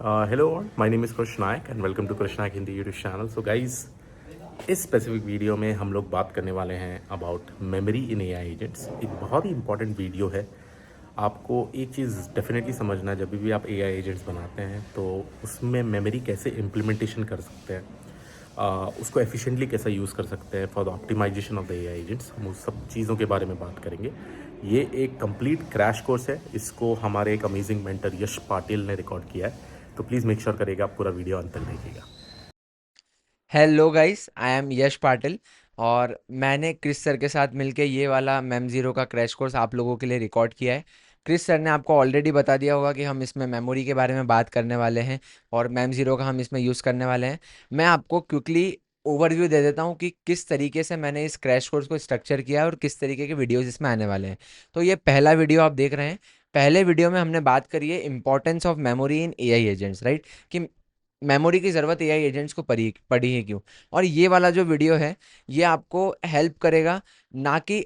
Hello, my name is Krish Naik and welcome to Krish Naik Hindi YouTube channel. So guys, इस specific video में हम लोग बात करने वाले हैं about memory in AI agents. एक बहुत ही इंपॉर्टेंट वीडियो है। आपको एक चीज़ डेफिनेटली समझना है, जब भी आप एआई एजेंट्स बनाते हैं तो उसमें मेमोरी कैसे इम्प्लीमेंटेशन कर सकते हैं, उसको एफिशिएंटली कैसे यूज़ कर सकते हैं for the optimization of the AI agents. हम उस सब चीज़ों के बारे में बात करेंगे। ये एक कंप्लीट क्रैश कोर्स है। इसको हमारे एक अमेजिंग मेंटर यश पाटिल ने रिकॉर्ड किया है, तो प्लीज़ मेक श्योर करेगा आप पूरा वीडियो अंत तक देखिएगा। हेलो गाइस, आई एम यश पाटिल और मैंने क्रिस सर के साथ मिलके ये वाला मैम ज़ीरो का क्रैश कोर्स आप लोगों के लिए रिकॉर्ड किया है। क्रिस सर ने आपको ऑलरेडी बता दिया होगा कि हम इसमें मेमोरी के बारे में बात करने वाले हैं और मैम ज़ीरो का हम इसमें यूज़ करने वाले हैं। मैं आपको क्विकली ओवरव्यू दे देता हूँ कि किस तरीके से मैंने इस क्रैश कोर्स को स्ट्रक्चर किया है और किस तरीके के वीडियोज़ इसमें आने वाले हैं। तो ये पहला वीडियो आप देख रहे हैं। पहले वीडियो में हमने बात करी है importance of memory in AI agents, right, कि मेमोरी की ज़रूरत एआई एजेंट्स को पड़ी पड़ी है क्यों। और ये वाला जो वीडियो है ये आपको हेल्प करेगा, ना कि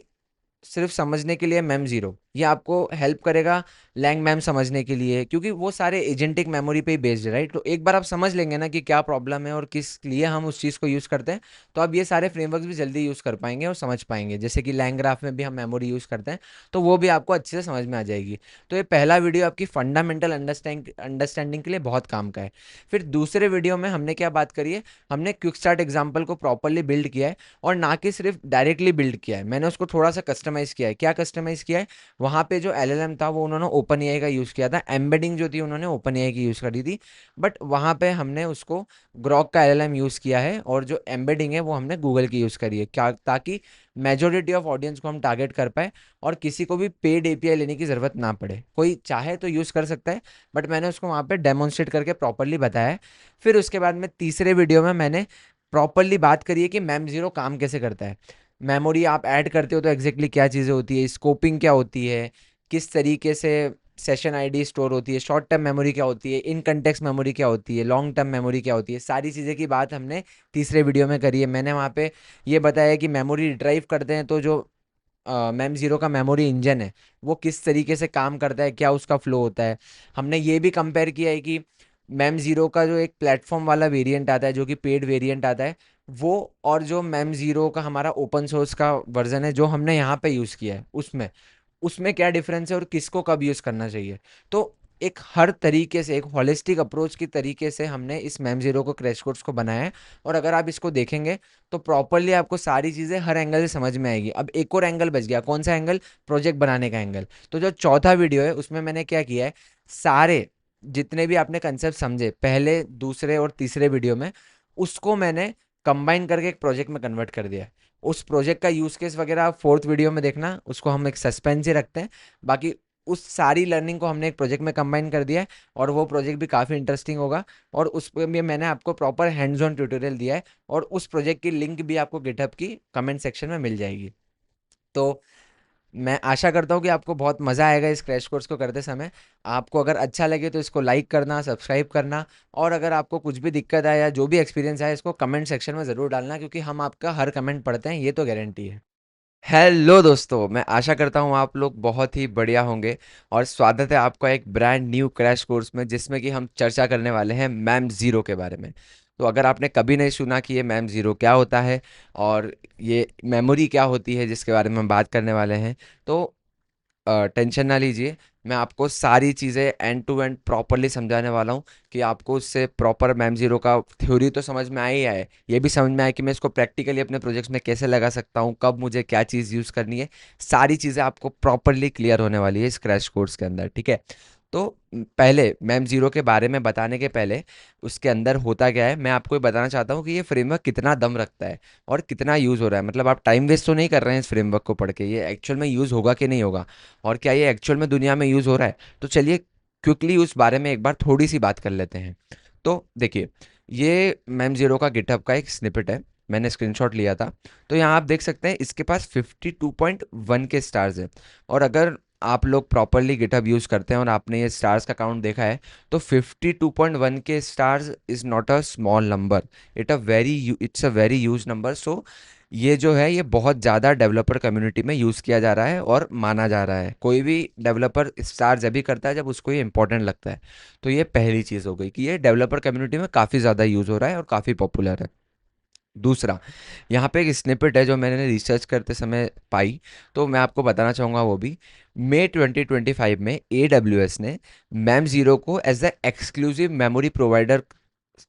सिर्फ समझने के लिए मैम ज़ीरो, ये आपको हेल्प करेगा लैंग मैम समझने के लिए, क्योंकि वो सारे एजेंटिक मेमोरी पे ही बेस्ड है, राइट। तो एक बार आप समझ लेंगे ना कि क्या प्रॉब्लम है और किस लिए हम उस चीज़ को यूज़ करते हैं, तो आप ये सारे फ्रेमवर्क्स भी जल्दी यूज़ कर पाएंगे और समझ पाएंगे। जैसे कि लैंग ग्राफ में भी हम मेमोरी यूज़ करते हैं, तो वो भी आपको अच्छे से समझ में आ जाएगी। तो ये पहला वीडियो आपकी फंडामेंटल अंडरस्टैंडिंग के लिए बहुत काम का है। फिर दूसरे वीडियो में हमने क्या बात करी है, हमने क्विक स्टार्ट एग्जाम्पल को प्रॉपरली बिल्ड किया है और ना कि सिर्फ डायरेक्टली बिल्ड किया है, मैंने उसको थोड़ा सा कस्टमाइज किया है। क्या कस्टमाइज किया है, वहाँ पे जो एलएलएम था वो उन्होंने ओपन एआई का यूज़ किया था, एम्बेडिंग जो थी उन्होंने ओपन एआई की यूज़ करी थी, बट वहाँ पे हमने उसको ग्रॉक का एलएलएम यूज़ किया है और जो एम्बेडिंग है वो हमने गूगल की यूज़ करी है, क्या, ताकि मेजोरिटी ऑफ ऑडियंस को हम टारगेट कर पाए और किसी को भी पेड एपीआई लेने की ज़रूरत ना पड़े। कोई चाहे तो यूज़ कर सकता है, बट मैंने उसको वहाँ पे डेमोन्स्ट्रेट करके प्रॉपरली बताया है। फिर उसके बाद में तीसरे वीडियो में मैंने प्रॉपरली बात करी है कि मैम ज़ीरो काम कैसे करता है। मेमोरी आप ऐड करते हो तो एग्जैक्टली क्या चीज़ें होती है, स्कोपिंग क्या होती है, किस तरीके से सेशन आईडी स्टोर होती है, शॉर्ट टर्म मेमोरी क्या होती है, इन कंटेक्स्ट मेमोरी क्या होती है, लॉन्ग टर्म मेमोरी क्या होती है, सारी चीज़ें की बात हमने तीसरे वीडियो में करी है। मैंने वहाँ पे ये बताया कि मेमोरी ड्राइव करते हैं तो जो मैम ज़ीरो का मेमोरी इंजन है वो किस तरीके से काम करता है, क्या उसका फ्लो होता है। हमने ये भी कंपेयर किया है कि मैम ज़ीरो का जो एक प्लेटफॉर्म वाला वेरिएंट आता है, जो कि पेड वेरिएंट आता है, वो और जो मैम ज़ीरो का हमारा ओपन सोर्स का वर्जन है जो हमने यहाँ पे यूज़ किया है, उसमें उसमें क्या डिफरेंस है और किसको कब यूज़ करना चाहिए। तो एक हर तरीके से एक होलिस्टिक अप्रोच की तरीके से हमने इस मैम ज़ीरो को क्रैश कोर्स को बनाया है। और अगर आप इसको देखेंगे तो प्रॉपरली आपको सारी चीज़ें हर एंगल से समझ में आएगी। अब एक और एंगल बच गया, कौन सा एंगल, प्रोजेक्ट बनाने का एंगल। तो जो चौथा वीडियो है उसमें मैंने क्या किया है, सारे जितने भी आपने कंसेप्ट समझे पहले दूसरे और तीसरे वीडियो में, उसको मैंने कंबाइन करके एक प्रोजेक्ट में कन्वर्ट कर दिया है। उस प्रोजेक्ट का यूज़ केस वगैरह आप फोर्थ वीडियो में देखना, उसको हम एक सस्पेंस ही रखते हैं। बाकी उस सारी लर्निंग को हमने एक प्रोजेक्ट में कंबाइन कर दिया है और वो प्रोजेक्ट भी काफ़ी इंटरेस्टिंग होगा। और उस पर भी मैंने आपको प्रॉपर हैंड्स ऑन ट्यूटोरियल दिया है और उस प्रोजेक्ट की लिंक भी आपको गिटहब की कमेंट सेक्शन में मिल जाएगी। तो मैं आशा करता हूँ कि आपको बहुत मज़ा आएगा इस क्रैश कोर्स को करते समय। आपको अगर अच्छा लगे तो इसको लाइक करना, सब्सक्राइब करना, और अगर आपको कुछ भी दिक्कत आए या जो भी एक्सपीरियंस आए इसको कमेंट सेक्शन में ज़रूर डालना, क्योंकि हम आपका हर कमेंट पढ़ते हैं, ये तो गारंटी है। हेलो दोस्तों, मैं आशा करता हूँ आप लोग बहुत ही बढ़िया होंगे और स्वागत है आपका एक ब्रांड न्यू क्रैश कोर्स में, जिसमें कि हम चर्चा करने वाले हैं मैम ज़ीरो के बारे में। तो अगर आपने कभी नहीं सुना कि ये मैम ज़ीरो क्या होता है और ये मेमोरी क्या होती है जिसके बारे में हम बात करने वाले हैं, तो टेंशन ना लीजिए। मैं आपको सारी चीज़ें एंड टू एंड प्रॉपरली समझाने वाला हूँ कि आपको उससे प्रॉपर मैम ज़ीरो का थ्योरी तो समझ में आ ही आए, ये भी समझ में आए कि मैं इसको प्रैक्टिकली अपने प्रोजेक्ट्स में कैसे लगा सकता हूँ, कब मुझे क्या चीज़ यूज़ करनी है। सारी चीज़ें आपको प्रॉपरली क्लियर होने वाली है इस क्रैश कोर्स के अंदर, ठीक है। तो पहले मैम ज़ीरो के बारे में बताने के पहले उसके अंदर होता क्या है, मैं आपको ये बताना चाहता हूँ कि ये फ्रेमवर्क कितना दम रखता है और कितना यूज़ हो रहा है। मतलब आप टाइम वेस्ट तो नहीं कर रहे हैं इस फ्रेमवर्क को पढ़ के, ये एक्चुअल में यूज़ होगा कि नहीं होगा और क्या ये एक्चुअल में दुनिया में यूज़ हो रहा है। तो चलिए क्विकली उस बारे में एक बार थोड़ी सी बात कर लेते हैं। तो देखिए, ये मैम ज़ीरो का गिटहब का एक स्निपेट है, मैंने स्क्रीनशॉट लिया था। तो यहाँ आप देख सकते हैं इसके पास 52.1 के स्टार्स हैं। और अगर आप लोग प्रॉपरली गिटहब यूज़ करते हैं और आपने ये स्टार्स का काउंट देखा है, तो 52.1 के stars is not a small number, it's a very huge number. So ये जो है ये बहुत ज़्यादा डेवलपर कम्युनिटी में यूज़ किया जा रहा है और माना जा रहा है। कोई भी डेवलपर स्टार जब भी करता है जब उसको ये इंपॉर्टेंट लगता है। तो ये पहली चीज़ हो गई कि ये डेवलपर कम्युनिटी में काफ़ी ज़्यादा यूज़ हो रहा है और काफ़ी पॉपुलर है। दूसरा, यहाँ पे एक स्निपेट है जो मैंने रिसर्च करते समय पाई, तो मैं आपको बताना चाहूँगा वो भी। मई 2025 में AWS ने मैम ज़ीरो को as the exclusive memory provider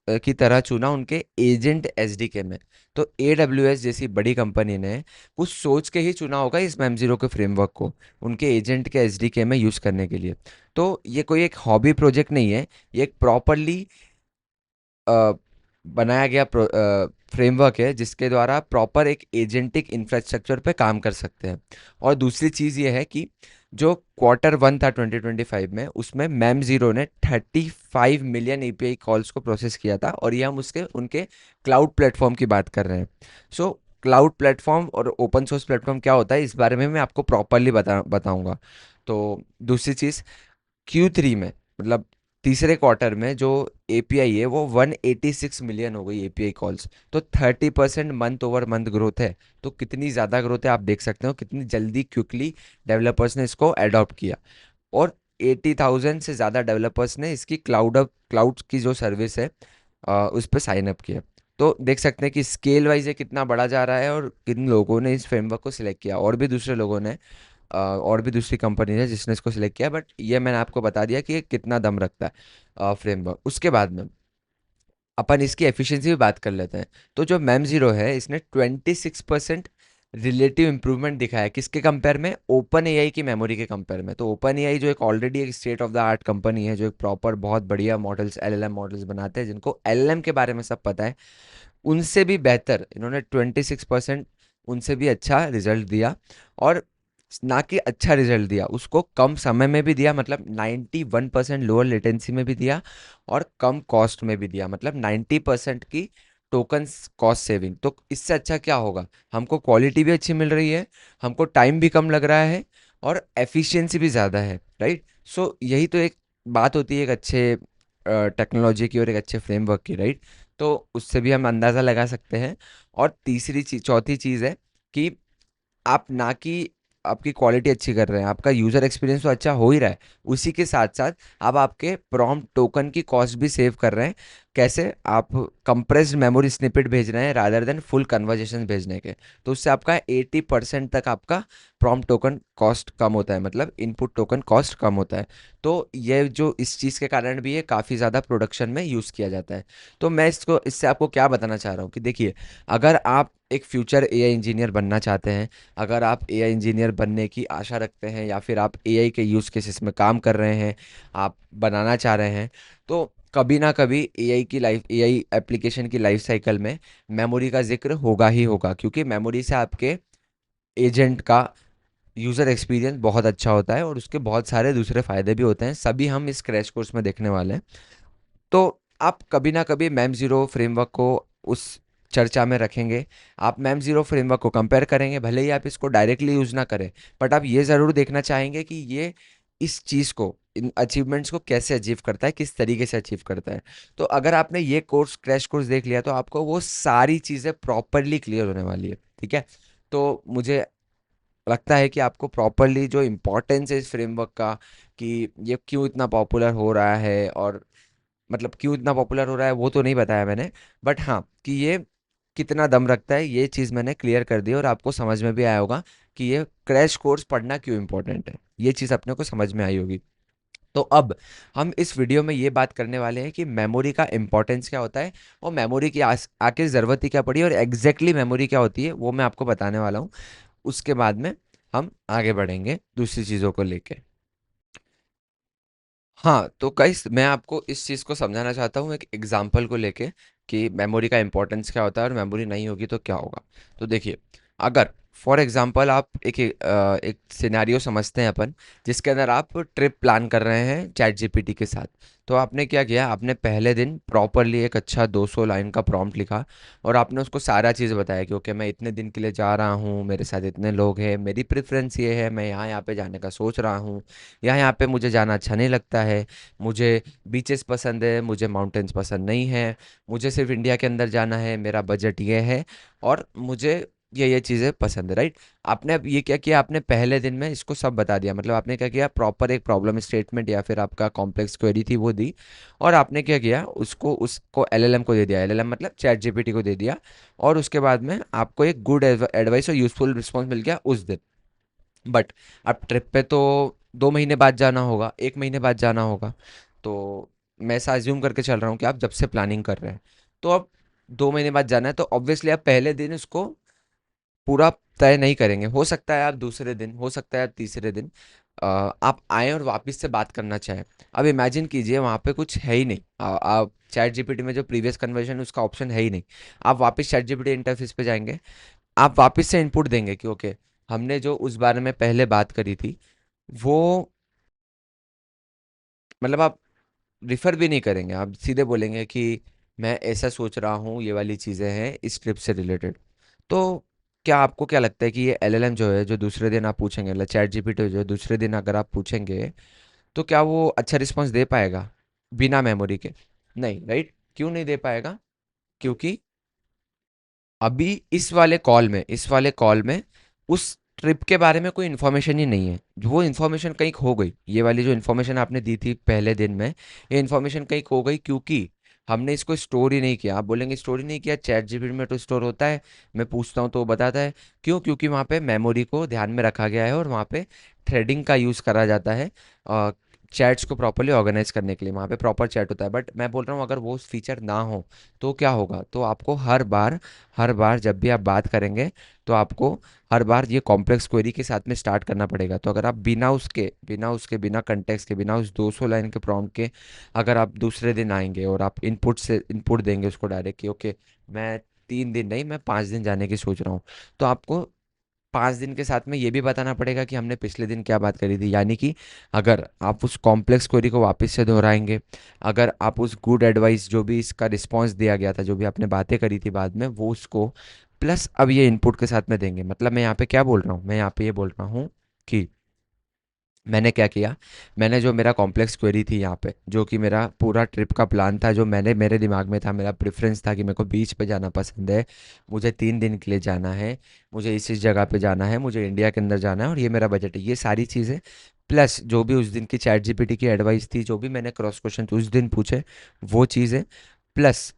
की तरह चुना उनके एजेंट एसडीके में। तो AWS जैसी बड़ी कंपनी ने कुछ सोच के ही चुना होगा इस मैम ज़ीरो के फ्रेमवर्क को उनके एजेंट के एसडीके में यूज़ करने के लिए। तो ये कोई एक हॉबी प्रोजेक्ट नहीं है, ये एक प्रॉपरली बनाया गया फ्रेमवर्क है जिसके द्वारा प्रॉपर एक एजेंटिक इंफ्रास्ट्रक्चर पे काम कर सकते हैं। और दूसरी चीज़ ये है कि जो Q1 था 2025 में, उसमें मैम ज़ीरो ने 35 मिलियन एपीआई कॉल्स को प्रोसेस किया था, और ये हम उसके उनके क्लाउड प्लेटफॉर्म की बात कर रहे हैं। सो क्लाउड प्लेटफॉर्म और ओपन सोर्स प्लेटफॉर्म क्या होता है इस बारे में मैं आपको प्रॉपरली बताऊंगा। तो दूसरी चीज़, Q3 में, मतलब तीसरे क्वार्टर में जो एपीआई है वो 186 मिलियन हो गई एपीआई कॉल्स। तो 30% मंथ ओवर मंथ ग्रोथ है। तो कितनी ज़्यादा ग्रोथ है आप देख सकते हो, कितनी जल्दी क्विकली डेवलपर्स ने इसको अडॉप्ट किया। और 80,000 से ज़्यादा डेवलपर्स ने इसकी क्लाउड की जो सर्विस है उस पर साइन अप किया। तो देख सकते हैं कि स्केल वाइज ये कितना बड़ा जा रहा है और किन लोगों ने इस फ्रेमवर्क को सिलेक्ट किया। और भी दूसरे लोगों ने और भी दूसरी कंपनी है जिसने इसको सिलेक्ट किया, बट ये मैंने आपको बता दिया कि ये कितना दम रखता है फ्रेमवर्क। उसके बाद में अपन इसकी एफिशिएंसी भी बात कर लेते हैं। तो जो मैम ज़ीरो है इसने 26% रिलेटिव इंप्रूवमेंट दिखाया है। किसके कंपेयर में? ओपन एआई की मेमोरी के कंपेयर में। तो ओपन एआई जो एक ऑलरेडी एक state of the art company है, जो एक प्रॉपर बहुत बढ़िया मॉडल्स एलएलएम मॉडल्स बनाते हैं, जिनको एलएलएम के बारे में सब पता है, उनसे भी बेहतर इन्होंने 26% उनसे भी अच्छा रिजल्ट दिया। और ना कि अच्छा रिजल्ट दिया, उसको कम समय में भी दिया, मतलब 91% लोअर लेटेंसी में भी दिया, और कम कॉस्ट में भी दिया, मतलब 90% की टोकन कॉस्ट सेविंग। तो इससे अच्छा क्या होगा? हमको क्वालिटी भी अच्छी मिल रही है, हमको टाइम भी कम लग रहा है, और एफिशिएंसी भी ज़्यादा है, राइट? सो यही तो एक बात होती है एक अच्छे टेक्नोलॉजी की और एक अच्छे फ्रेमवर्क की, राइट? तो उससे भी हम अंदाज़ा लगा सकते हैं। और तीसरी चीज, चौथी चीज़ है कि आप ना कि आपकी क्वालिटी अच्छी कर रहे हैं, आपका यूज़र एक्सपीरियंस तो अच्छा हो ही रहा है, उसी के साथ साथ आप आपके प्रॉम्प्ट टोकन की कॉस्ट भी सेव कर रहे हैं। कैसे? आप कंप्रेस्ड मेमोरी स्निपेट भेज रहे हैं रादर देन फुल कन्वर्जेशन भेजने के। तो उससे आपका 80% तक आपका प्रॉम्प्ट टोकन कॉस्ट कम होता है, मतलब इनपुट टोकन कॉस्ट कम होता है। तो ये जो इस चीज़ के कारण भी ये काफ़ी ज़्यादा प्रोडक्शन में यूज़ किया जाता है। तो मैं इसको इससे आपको क्या बताना चाह रहा हूँ कि देखिए, अगर आप एक फ्यूचर एआई इंजीनियर बनना चाहते हैं, अगर आप एआई इंजीनियर बनने की आशा रखते हैं, या फिर आप एआई के यूज़ केसेस में काम कर रहे हैं, आप बनाना चाह रहे हैं, तो कभी ना कभी एआई एप्लीकेशन की लाइफ साइकिल में मेमोरी का जिक्र होगा ही होगा, क्योंकि मेमोरी से आपके एजेंट का यूज़र एक्सपीरियंस बहुत अच्छा होता है और उसके बहुत सारे दूसरे फ़ायदे भी होते हैं, सभी हम इस क्रैश कोर्स में देखने वाले हैं। तो आप कभी ना कभी मैम ज़ीरो फ्रेमवर्क को उस चर्चा में रखेंगे। आप मैम ज़ीरो फ्रेमवर्क को कंपेयर करेंगे, भले ही आप इसको डायरेक्टली यूज़ ना करें, बट आप ये ज़रूर देखना चाहेंगे कि ये इस चीज़ को, इन अचीवमेंट्स को कैसे अचीव करता है, किस तरीके से अचीव करता है। तो अगर आपने ये कोर्स, क्रैश कोर्स देख लिया, तो आपको वो सारी चीज़ें प्रॉपरली क्लियर होने वाली है, ठीक है? तो मुझे लगता है कि आपको प्रॉपरली जो इम्पोर्टेंस है इस फ्रेमवर्क का, कि ये क्यों इतना पॉपुलर हो रहा है, और मतलब क्यों इतना पॉपुलर हो रहा है वो तो नहीं बताया मैंने, बट हाँ, कि ये कितना दम रखता है ये चीज़ मैंने क्लियर कर दी, और आपको समझ में भी आया होगा कि ये क्रैश कोर्स पढ़ना क्यों इम्पोर्टेंट है। ये चीज़ अपने को समझ में आई होगी। तो अब हम इस वीडियो में ये बात करने वाले हैं कि मेमोरी का इम्पोर्टेंस क्या होता है, और मेमोरी की आखिर ज़रूरत ही क्या पड़ी, और एग्जैक्टली मेमोरी क्या होती है वो मैं आपको बताने वाला हूँ। उसके बाद में हम आगे बढ़ेंगे दूसरी चीज़ों को लेके। हाँ, तो गाइस मैं आपको इस चीज़ को समझाना चाहता हूँ एक एग्जांपल को लेके, कि मेमोरी का इंपॉर्टेंस क्या होता है और मेमोरी नहीं होगी तो क्या होगा। तो देखिए, अगर फॉर एग्जांपल आप एक सिनेरियो समझते हैं अपन, जिसके अंदर आप ट्रिप प्लान कर रहे हैं चैट जीपीटी के साथ। तो आपने क्या किया, आपने पहले दिन प्रॉपरली एक अच्छा 200 लाइन का प्रॉम्प्ट लिखा, और आपने उसको सारा चीज़ बताया कि ओके, मैं इतने दिन के लिए जा रहा हूँ, मेरे साथ इतने लोग हैं, मेरी प्रेफरेंस ये है, मैं यहाँ यहाँ पे जाने का सोच रहा हूँ, यहाँ यहाँ पे मुझे जाना अच्छा नहीं लगता है, मुझे बीचेस पसंद है, मुझे माउंटेन्स पसंद नहीं है, मुझे सिर्फ इंडिया के अंदर जाना है, मेरा बजट ये है, और मुझे ये चीज़ें पसंद है, राइट। आपने अब ये क्या किया, आपने पहले दिन में इसको सब बता दिया, मतलब आपने क्या किया, प्रॉपर एक प्रॉब्लम स्टेटमेंट या फिर आपका कॉम्प्लेक्स क्वेरी थी वो दी, और आपने क्या किया, उसको एलएलएम को दे दिया, एलएलएम मतलब चैट जीपीटी को दे दिया, और उसके बाद में आपको एक गुड एडवाइस और यूजफुल रिस्पॉन्स मिल गया उस दिन। बट अब ट्रिप पे तो 2 महीने बाद जाना होगा, 1 महीने बाद जाना होगा, तो मैं ऐसा अज्यूम करके चल रहा हूँ कि आप जब से प्लानिंग कर रहे हैं, तो अब 2 महीने बाद जाना है, तो ऑब्वियसली आप पहले दिन उसको पूरा तय नहीं करेंगे। हो सकता है आप दूसरे दिन, हो सकता है आप तीसरे दिन आप आए और वापस से बात करना चाहें। अब इमेजिन कीजिए वहाँ पे कुछ है ही नहीं, आप चैट जीपीटी में जो प्रीवियस कन्वर्जन उसका ऑप्शन है ही नहीं। आप वापस चैट जीपीटी इंटरफेस पे जाएंगे, आप वापस से इनपुट देंगे कि ओके, हमने जो उस बारे में पहले बात करी थी वो, मतलब आप रिफ़र भी नहीं करेंगे, आप सीधे बोलेंगे कि मैं ऐसा सोच रहा हूँ, ये वाली चीज़ें हैं इस ट्रिप से रिलेटेड। तो क्या आपको क्या लगता है कि ये एलएलएम जो है, जो दूसरे दिन आप पूछेंगे, मतलब चैट जीपीटी जो दूसरे दिन अगर आप पूछेंगे, तो क्या वो अच्छा रिस्पॉन्स दे पाएगा बिना मेमोरी के? नहीं, राइट। क्यों नहीं दे पाएगा? क्योंकि अभी इस वाले कॉल में उस ट्रिप के बारे में कोई इन्फॉर्मेशन ही नहीं है। वो इन्फॉर्मेशन कहीं खो गई, ये वाली जो इन्फॉर्मेशन आपने दी थी पहले दिन में, ये इन्फॉर्मेशन कहीं खो गई, क्योंकि हमने इसको स्टोर ही नहीं किया। आप बोलेंगे स्टोर ही नहीं किया, चैट जीपीटी में तो स्टोर होता है, मैं पूछता हूँ तो वो बताता है। क्यों? क्योंकि वहाँ पे मेमोरी को ध्यान में रखा गया है, और वहाँ पे थ्रेडिंग का यूज़ करा जाता है चैट्स को प्रॉपरली ऑर्गेनाइज करने के लिए। वहाँ पे प्रॉपर चैट होता है, बट मैं बोल रहा हूँ अगर वो फीचर ना हो तो क्या होगा, तो आपको हर बार जब भी आप बात करेंगे, तो आपको हर बार ये कॉम्प्लेक्स क्वेरी के साथ में स्टार्ट करना पड़ेगा। तो अगर आप बिना कंटेक्स्ट के, बिना उस 200 लाइन के प्रॉम्प्ट के, अगर आप दूसरे दिन आएंगे और आप इनपुट देंगे उसको डायरेक्ट कि ओके, मैं 3 दिन नहीं, मैं 5 दिन जाने की सोच रहा हूँ, तो आपको 5 दिन के साथ में ये भी बताना पड़ेगा कि हमने पिछले दिन क्या बात करी थी। यानी कि अगर आप उस कॉम्प्लेक्स क्वेरी को वापस से दोहराएंगे, अगर आप उस गुड एडवाइस जो भी इसका रिस्पांस दिया गया था, जो भी आपने बातें करी थी बाद में, वो उसको प्लस अब ये इनपुट के साथ में देंगे। मतलब मैं यहाँ पे क्या बोल रहा हूँ, मैं यहाँ पे ये बोल रहा हूँ कि मैंने क्या किया, मैंने जो मेरा कॉम्प्लेक्स क्वेरी थी यहाँ पे, जो कि मेरा पूरा ट्रिप का प्लान था, जो मैंने मेरे दिमाग में था, मेरा प्रेफरेंस था कि मेरे को बीच पे जाना पसंद है, मुझे 3 दिन के लिए जाना है, मुझे इस जगह पे जाना है, मुझे इंडिया के अंदर जाना है, और ये मेरा बजट है, ये सारी चीज़ें प्लस जो भी उस दिन की चैट जीपीटी की एडवाइस थी, जो भी मैंने क्रॉस क्वेश्चन उस दिन पूछे, वो चीज़ें प्लस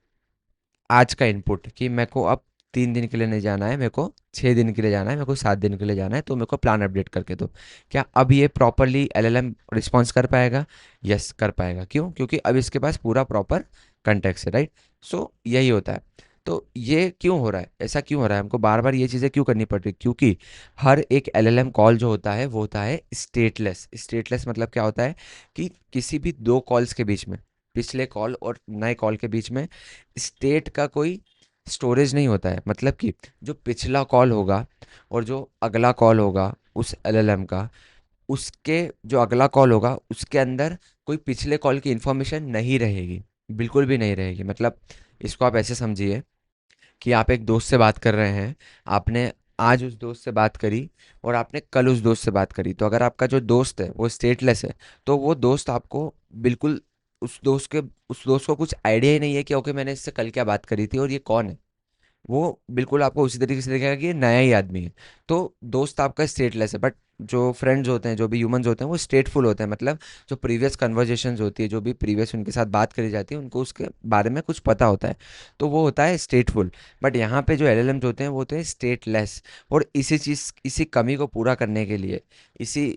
आज का इनपुट कि मेरे को अब 3 दिन के लिए नहीं जाना है, मेरे को 6 दिन के लिए जाना है, मेरे को 7 दिन के लिए जाना है, तो मेरे को प्लान अपडेट करके दो। क्या अब ये प्रॉपरली एलएलएम रिस्पॉन्स कर पाएगा? यस, कर पाएगा। क्यों? क्योंकि अब इसके पास पूरा प्रॉपर कंटेक्स्ट है, राइट। सो यही होता है। तो ये क्यों हो रहा है, ऐसा क्यों हो रहा है, हमको बार बार ये चीज़ें क्यों करनी पड़ रही? क्योंकि हर एक एलएलएम कॉल जो होता है वो होता है स्टेटलेस। स्टेटलेस मतलब क्या होता है कि किसी भी दो कॉल्स के बीच में, पिछले कॉल और नए कॉल के बीच में स्टेट का कोई स्टोरेज नहीं होता है। मतलब कि जो पिछला कॉल होगा और जो अगला कॉल होगा उस एलएलएम का, उसके जो अगला कॉल होगा उसके अंदर कोई पिछले कॉल की इंफॉर्मेशन नहीं रहेगी, बिल्कुल भी नहीं रहेगी। मतलब इसको आप ऐसे समझिए कि आप एक दोस्त से बात कर रहे हैं, आपने आज उस दोस्त से बात करी और आपने कल उस दोस्त से बात करी, तो अगर आपका जो दोस्त है वो स्टेटलेस है, तो वो दोस्त आपको बिल्कुल, उस दोस्त को कुछ आइडिया ही नहीं है कि ओके, मैंने इससे कल क्या बात करी थी और ये कौन है। वो बिल्कुल आपको उसी तरीके से देखेगा कि ये नया ही आदमी है। तो दोस्त आपका स्टेटलेस है, बट जो फ्रेंड्स होते हैं, जो भी ह्यूमंस होते हैं, वो स्टेटफुल होते हैं। मतलब जो प्रीवियस कन्वर्जेशंस होती है, जो भी प्रीवियस उनके साथ बात करी जाती है, उनको उसके बारे में कुछ पता होता है, तो वो होता है स्टेटफुल। बट यहाँ पे जो एलएलएम्स होते हैं वो होते हैं स्टेटलेस। और इसी कमी को पूरा करने के लिए, इसी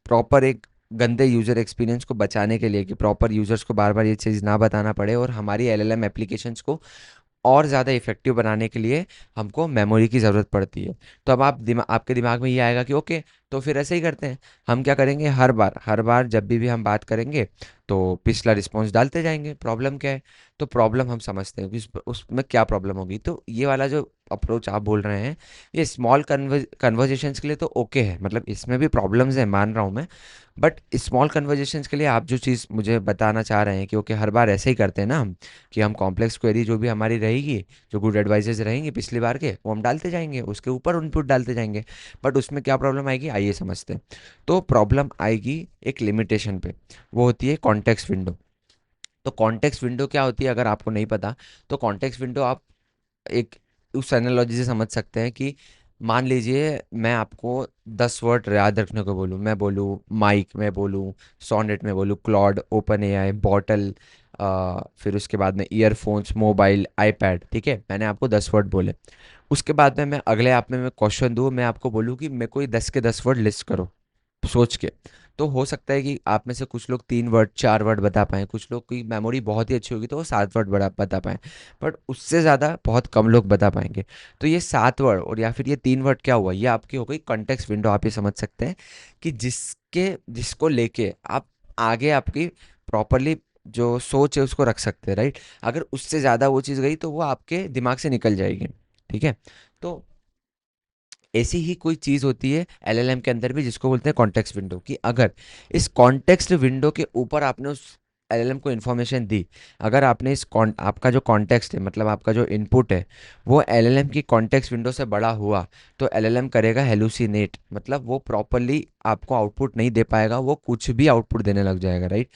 प्रॉपर एक गंदे यूज़र एक्सपीरियंस को बचाने के लिए, कि प्रॉपर यूज़र्स को बार बार ये चीज़ ना बताना पड़े, और हमारी एलएलएम एप्लीकेशंस को और ज़्यादा इफेक्टिव बनाने के लिए हमको मेमोरी की ज़रूरत पड़ती है। तो अब आपके दिमाग में ये आएगा कि ओके, तो फिर ऐसे ही करते हैं, हम क्या करेंगे, हर बार जब भी हम बात करेंगे तो पिछला रिस्पॉन्स डालते जाएंगे। प्रॉब्लम क्या है? तो प्रॉब्लम हम समझते हैं कि उसमें क्या प्रॉब्लम होगी। तो ये वाला जो अप्रोच आप बोल रहे हैं, ये स्मॉल कन्वर्जेशंस के लिए तो ओके है, मतलब इसमें भी प्रॉब्लम्स हैं, मान रहा हूँ मैं। बट स्मॉल कन्वर्जेशंस के लिए आप जो चीज़ मुझे बताना चाह रहे हैं कि ओके, हर बार ऐसे ही करते हैं ना हम, कि हम कॉम्प्लेक्स क्वेरी जो भी हमारी रहेगी, जो गुड एडवाइजेज रहेंगी पिछली बार के, वो हम डालते जाएंगे, उसके ऊपर इनपुट डालते जाएंगे। बट उसमें क्या प्रॉब्लम आएगी, आइए समझते हैं। तो प्रॉब्लम आएगी एक लिमिटेशन पे, वो होती है कॉन्टेक्स्ट विंडो। तो कॉन्टेक्स्ट विंडो क्या होती है, अगर आपको नहीं पता, तो कॉन्टेक्स्ट विंडो आप एक उस एनालॉजी से समझ सकते हैं कि मान लीजिए मैं आपको 10 वर्ड याद रखने को बोलूँ, मैं बोलूँ माइक, मैं बोलूँ सोनेट, मैं बोलूँ क्लॉड, ओपन एआई, बॉटल, फिर उसके बाद में ईयरफोन्स, मोबाइल, आईपैड, ठीक है, मैंने आपको 10 वर्ड बोले। उसके बाद में मैं अगले आप में मैं क्वेश्चन दूँ, मैं आपको बोलूँ कि मेरे को ये 10 के 10 वर्ड लिस्ट करो सोच के। तो हो सकता है कि आप में से कुछ लोग 3 वर्ड 4 वर्ड बता पाएँ, कुछ लोग की मेमोरी बहुत ही अच्छी होगी तो वो 7 वर्ड बता पाएँ, बट उससे ज़्यादा बहुत कम लोग बता पाएंगे। तो ये 7 वर्ड और या फिर ये 3 वर्ड क्या हुआ, ये आपकी हो गई कॉन्टेक्स्ट विंडो। आप ये समझ सकते हैं कि जिसको लेके आप आगे आपकी प्रॉपरली जो सोच है उसको रख सकते हैं, राइट। अगर उससे ज़्यादा वो चीज़ गई तो वो आपके दिमाग से निकल जाएगी, ठीक है। तो ऐसी ही कोई चीज़ होती है एलएलएम के अंदर भी, जिसको बोलते हैं कॉन्टेक्स्ट विंडो। कि अगर इस कॉन्टेक्स्ट विंडो के ऊपर आपने उस एलएलएम को इन्फॉर्मेशन दी, अगर आपने आपका जो कॉन्टेक्स्ट है, मतलब आपका जो इनपुट है, वो एलएलएम की कॉन्टेक्स्ट विंडो से बड़ा हुआ, तो एलएलएम करेगा हेलुसिनेट, मतलब वो प्रॉपरली आपको आउटपुट नहीं दे पाएगा, वो कुछ भी आउटपुट देने लग जाएगा, राइट।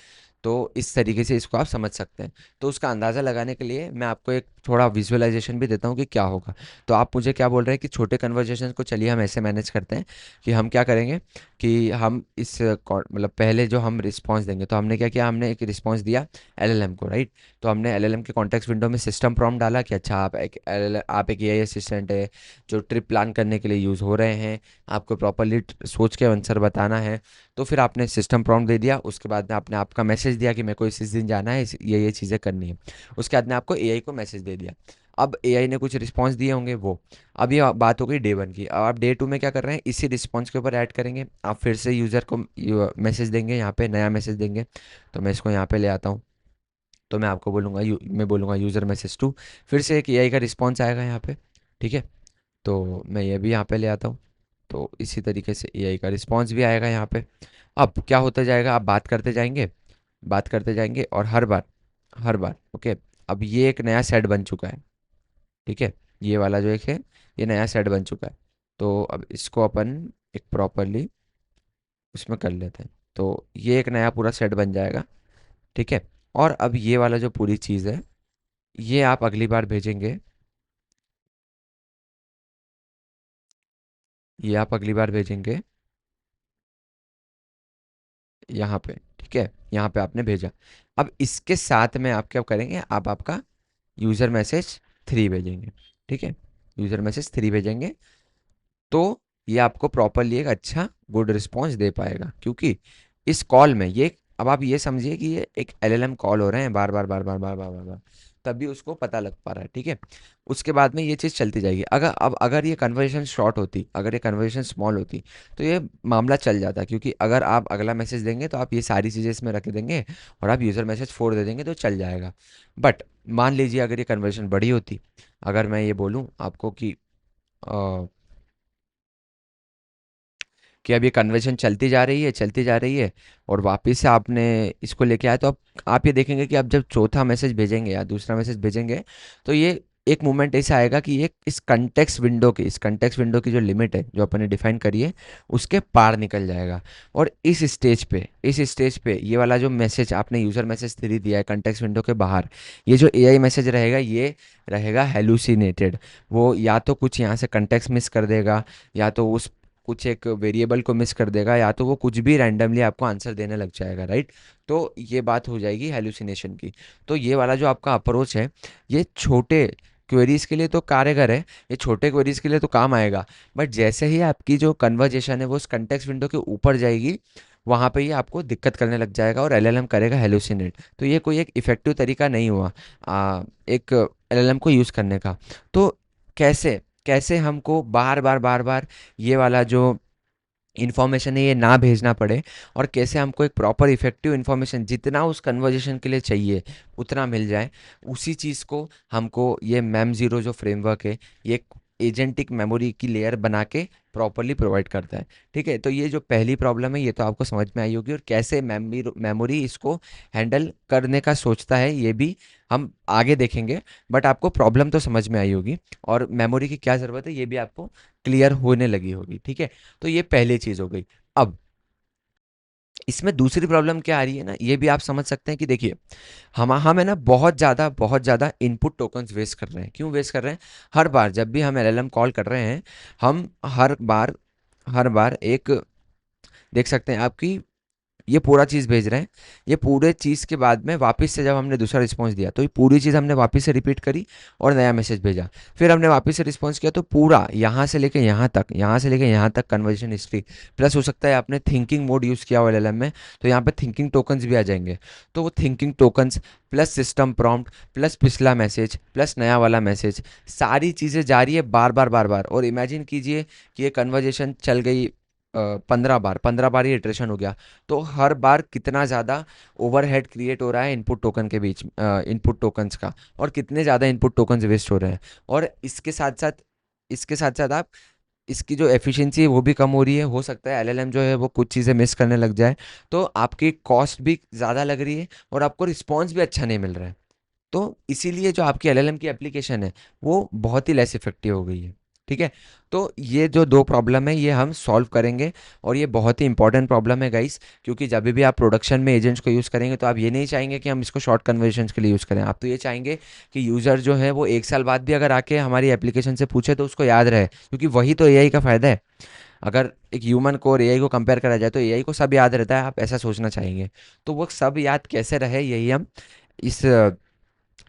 तो इस तरीके से इसको आप समझ सकते हैं। तो उसका अंदाज़ा लगाने के लिए मैं आपको एक थोड़ा विजुअलाइजेशन भी देता हूँ कि क्या होगा। तो आप मुझे क्या बोल रहे हैं कि छोटे कन्वर्जेशन को चलिए हम ऐसे मैनेज करते हैं कि हम क्या करेंगे कि हम मतलब पहले जो हम रिस्पांस देंगे, तो हमने क्या किया, हमने एक रिस्पांस दिया एलएलएम को, राइट। तो हमने एलएलएम के कॉन्टेक्स्ट विंडो में सिस्टम प्रॉम्प्ट डाला कि अच्छा आप एक एआई असिस्टेंट है जो ट्रिप प्लान करने के लिए यूज़ हो रहे हैं, आपको प्रॉपरली सोच के आंसर बताना है। तो फिर आपने सिस्टम प्रॉम्प्ट दे दिया, उसके बाद में आपने आपका मैसेज दिया कि मेरे को इस दिन जाना है, ये चीज़ें करनी है। उसके बाद में आपको एआई को मैसेज दे दिया। अब एआई ने कुछ रिस्पांस दिए होंगे वो। अब ये बात हो गई डे 1 की। अब आप डे 2 में क्या कर रहे हैं, इसी रिस्पांस के ऊपर ऐड करेंगे, आप फिर से यूज़र को मैसेज देंगे, यहाँ पे नया मैसेज देंगे। तो मैं इसको यहाँ पे ले आता हूँ, तो मैं आपको बोलूँगा मैं बोलूँगा यूज़र मैसेज 2, फिर से एक एआई का रिस्पांस आएगा यहाँ पे, ठीक है। तो मैं ये भी यहाँ पे ले आता हूँ, तो इसी तरीके से एआई का रिस्पांस भी आएगा यहाँ पे। अब क्या होता जाएगा, आप बात करते जाएंगे, बात करते जाएंगे, और हर बार ओके। अब ये एक नया सेट बन चुका है, ठीक है। ये वाला जो एक है, ये नया सेट बन चुका है। तो अब इसको अपन एक प्रॉपरली उसमें कर लेते हैं, तो ये एक नया पूरा सेट बन जाएगा, ठीक है। और अब ये वाला जो पूरी चीज़ है, ये आप अगली बार भेजेंगे, ये आप अगली बार भेजेंगे यहाँ पे, ठीक है। यहाँ पे आपने भेजा। अब इसके साथ में आप क्या करेंगे, आप आपका यूज़र मैसेज 3 भेजेंगे, ठीक है। यूज़र मैसेज 3 भेजेंगे, तो ये आपको प्रॉपरली एक अच्छा गुड रिस्पॉन्स दे पाएगा, क्योंकि इस कॉल में ये, अब आप ये समझिए कि ये एक एलएलएम कॉल हो रहे हैं बार बार बार बार बार बार बार बार, तभी उसको पता लग पा रहा है, ठीक है। उसके बाद में ये चीज़ चलती जाएगी। अगर ये कन्वर्सेशन शॉर्ट होती, अगर ये कन्वर्सेशन स्मॉल होती, तो ये मामला चल जाता, क्योंकि अगर आप अगला मैसेज देंगे तो आप ये सारी चीज़ें इसमें रख देंगे और आप यूज़र मैसेज 4 दे देंगे तो चल जाएगा। बट मान लीजिए अगर ये कन्वर्सेशन बड़ी होती, अगर मैं ये बोलूँ आपको कि अब ये कन्वर्सेशन चलती जा रही है, चलती जा रही है, और वापस से आपने इसको लेके आए, तो अब आप ये देखेंगे कि अब जब चौथा मैसेज भेजेंगे या दूसरा मैसेज भेजेंगे, तो ये एक मोमेंट ऐसा आएगा कि ये इस कंटेक्स्ट विंडो की जो लिमिट है जो अपन ने डिफाइन करी है, उसके पार निकल जाएगा। और इस स्टेज पे ये वाला जो मैसेज आपने यूज़र मैसेज 3 दिया है कंटेक्स्ट विंडो के बाहर, ये जो एआई मैसेज रहेगा, ये रहेगा हेलुसिनेटेड। वो या तो कुछ यहाँ से कंटेक्स्ट मिस कर देगा, या तो उस कुछ एक वेरिएबल को मिस कर देगा, या तो वो कुछ भी रैंडमली आपको आंसर देने लग जाएगा, राइट। तो ये बात हो जाएगी हेलुसिनेशन की। तो ये वाला जो आपका अप्रोच है, ये छोटे क्वेरीज के लिए तो कारगर है, ये छोटे क्वेरीज के लिए तो काम आएगा। बट जैसे ही आपकी जो कन्वर्जेशन है वो उस कंटेक्स्ट विंडो के ऊपर जाएगी, वहाँ पे ये आपको दिक्कत करने लग जाएगा और एलएलएम करेगा हेलुसिनेट। तो ये कोई एक इफ़ेक्टिव तरीका नहीं हुआ एक एलएलएम को यूज़ करने का। तो कैसे कैसे हमको बार बार बार बार ये वाला जो इन्फॉर्मेशन है ये ना भेजना पड़े, और कैसे हमको एक प्रॉपर इफेक्टिव इन्फॉर्मेशन जितना उस कन्वर्जेशन के लिए चाहिए उतना मिल जाए, उसी चीज़ को हमको ये मैम 0 जो फ्रेमवर्क है, ये एक एजेंटिक मेमोरी की लेयर बना के प्रॉपरली प्रोवाइड करता है, ठीक है। तो ये जो पहली प्रॉब्लम है ये तो आपको समझ में आई होगी, और कैसे मेमोरी इसको हैंडल करने का सोचता है ये भी हम आगे देखेंगे। बट आपको प्रॉब्लम तो समझ में आई होगी, और मेमोरी की क्या ज़रूरत है ये भी आपको क्लियर होने लगी होगी, ठीक है। तो ये पहली चीज़ हो गई। अब इसमें दूसरी प्रॉब्लम क्या आ रही है ना, ये भी आप समझ सकते हैं कि देखिए हम है ना बहुत ज़्यादा इनपुट टोकन्स वेस्ट कर रहे हैं। क्यों वेस्ट कर रहे हैं? हर बार जब भी हम एलएलएम कॉल कर रहे हैं, हम हर बार एक देख सकते हैं आपकी ये पूरा चीज़ भेज रहे हैं। ये पूरे चीज़ के बाद में वापस से जब हमने दूसरा रिस्पॉन्स दिया तो ये पूरी चीज़ हमने वापस से रिपीट करी और नया मैसेज भेजा। फिर हमने वापस से रिस्पॉन्स किया तो पूरा यहाँ से लेके यहाँ तक, यहाँ से लेके यहाँ तक कन्वर्जेशन हिस्ट्री प्लस हो सकता है आपने थिंकिंग मोड यूज़ किया हो एलएलएम में, तो यहाँ पे थिंकिंग टोकन्स भी आ जाएंगे। तो वो thinking tokens plus system prompt plus पिछला मैसेज प्लस नया वाला मैसेज, सारी चीज़ें जा रही है बार बार बार बार। और इमेजिन कीजिए कि ये कन्वर्जेशन चल गई 15 बार ही इटरेशन हो गया, तो हर बार कितना ज़्यादा ओवरहेड क्रिएट हो रहा है इनपुट टोकन के बीच, इनपुट टोकन्स का, और कितने ज़्यादा इनपुट टोकन्स वेस्ट हो रहे हैं। और इसके साथ साथ आप इसकी जो एफिशिएंसी है वो भी कम हो रही है। हो सकता है एलएलएम जो है वो कुछ चीज़ें मिस करने लग जाए, तो आपकी कॉस्ट भी ज़्यादा लग रही है और आपको रिस्पॉन्स भी अच्छा नहीं मिल रहा है। तो इसीलिए जो आपकी एलएलएम की एप्लीकेशन है वो बहुत ही लेस इफेक्टिव हो गई है। ठीक है, तो ये जो दो प्रॉब्लम है ये हम सॉल्व करेंगे, और ये बहुत ही इंपॉर्टेंट प्रॉब्लम है गाइस, क्योंकि जब भी आप प्रोडक्शन में एजेंट्स को यूज़ करेंगे तो आप ये नहीं चाहेंगे कि हम इसको शॉर्ट कन्वर्सेशंस के लिए यूज़ करें। आप तो ये चाहेंगे कि यूज़र जो है वो 1 साल बाद भी अगर आके हमारी एप्लीकेशन से पूछे तो उसको याद रहे, क्योंकि वही तो एआई का फ़ायदा है। अगर एक ह्यूमन को और एआई को कंपेयर करा जाए तो एआई को सब याद रहता है, आप ऐसा सोचना चाहेंगे। तो वो सब याद कैसे रहे, यही हम इस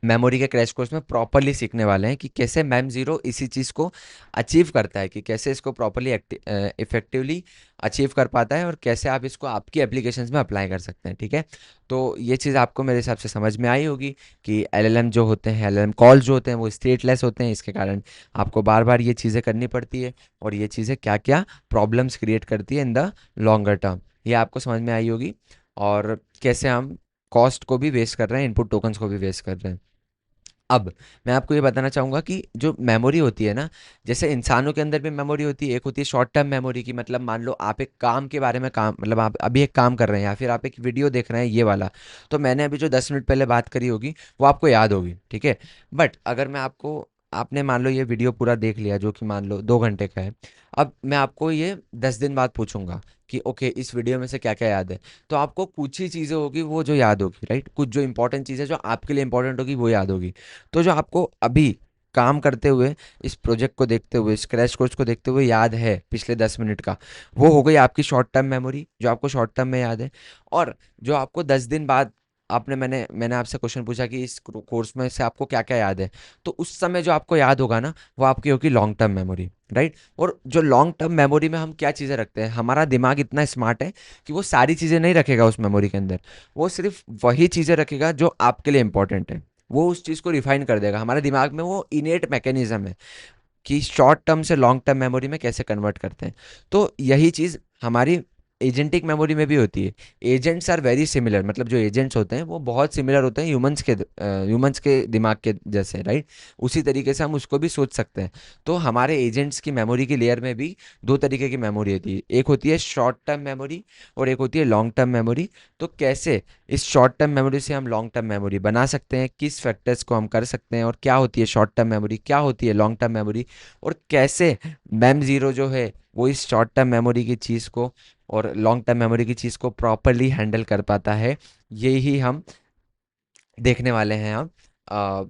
मेमोरी के क्रैश कोर्स में प्रॉपरली सीखने वाले हैं कि कैसे मैम ज़ीरो इसी चीज़ को अचीव करता है, कि कैसे इसको प्रॉपरली इफेक्टिवली अचीव कर पाता है, और कैसे आप इसको आपकी एप्लीकेशंस में अप्लाई कर सकते हैं। ठीक है, तो ये चीज़ आपको मेरे हिसाब से समझ में आई होगी कि एलएलएम जो होते हैं, एलएलएम कॉल जो होते हैं वो स्टेटलेस होते हैं, इसके कारण आपको बार बार ये चीज़ें करनी पड़ती है, और ये चीज़ें क्या क्या प्रॉब्लम्स क्रिएट करती है इन द लॉन्गर टर्म, ये आपको समझ में आई होगी। और कैसे हम कॉस्ट को भी वेस्ट कर रहे हैं, इनपुट टोकन्स को भी वेस्ट कर रहे हैं। अब मैं आपको ये बताना चाहूँगा कि जो मेमोरी होती है ना, जैसे इंसानों के अंदर भी मेमोरी होती है। एक होती है शॉर्ट टर्म मेमोरी की, मतलब मान लो आप एक काम के बारे में काम, मतलब आप अभी एक काम कर रहे हैं या फिर आप एक वीडियो देख रहे हैं ये वाला, तो मैंने अभी जो 10 मिनट पहले बात करी होगी वो आपको याद होगी। ठीक है, बट अगर मैं आपको, आपने मान लो ये वीडियो पूरा देख लिया जो कि मान लो 2 घंटे का है, अब मैं आपको ये 10 दिन बाद पूछूंगा कि ओके इस वीडियो में से क्या क्या याद है, तो आपको कुछ ही चीज़ें होगी वो जो याद होगी, राइट? कुछ जो इंपॉर्टेंट चीज़ें जो आपके लिए इंपॉर्टेंट होगी वो याद होगी। तो जो आपको अभी काम करते हुए, इस प्रोजेक्ट को देखते हुए, इस क्रैश कोर्स को देखते हुए याद है पिछले 10 मिनट का, वो हो गई आपकी शॉर्ट टर्म मेमोरी जो आपको शॉर्ट टर्म में याद है। और जो आपको 10 दिन बाद आपने मैंने आपसे क्वेश्चन पूछा कि इस कोर्स में से आपको क्या क्या याद है, तो उस समय जो आपको याद होगा ना वो आपकी होगी लॉन्ग टर्म मेमोरी, राइट? और जो लॉन्ग टर्म मेमोरी में हम क्या चीज़ें रखते हैं, हमारा दिमाग इतना स्मार्ट है कि वो सारी चीज़ें नहीं रखेगा उस मेमोरी के अंदर, वो सिर्फ वही चीज़ें रखेगा जो आपके लिए इंपॉर्टेंट है। वो उस चीज़ को रिफाइन कर देगा। हमारे दिमाग में वो इनेट मैकेनिज्म है कि शॉर्ट टर्म से लॉन्ग टर्म मेमोरी में कैसे कन्वर्ट करते हैं। तो यही चीज़ हमारी एजेंटिक मेमोरी में भी होती है। एजेंट्स आर वेरी सिमिलर, मतलब जो एजेंट्स होते हैं वो बहुत सिमिलर होते हैं ह्यूमंस के दिमाग के जैसे, राइट? उसी तरीके से हम उसको भी सोच सकते हैं। तो हमारे एजेंट्स की मेमोरी की लेयर में भी दो तरीके की मेमोरी होती है, एक होती है शॉर्ट टर्म मेमोरी और एक होती है लॉन्ग टर्म मेमोरी। तो कैसे इस शॉर्ट टर्म मेमोरी से हम लॉन्ग टर्म मेमोरी बना सकते हैं, किस फैक्टर्स को हम कर सकते हैं, और क्या होती है शॉर्ट टर्म मेमोरी, क्या होती है लॉन्ग टर्म मेमोरी, और कैसे मैम ज़ीरो जो है वो इस शॉर्ट टर्म मेमोरी की चीज़ को और लॉन्ग टर्म मेमोरी की चीज़ को प्रॉपरली हैंडल कर पाता है, यही हम देखने वाले हैं अब। अ,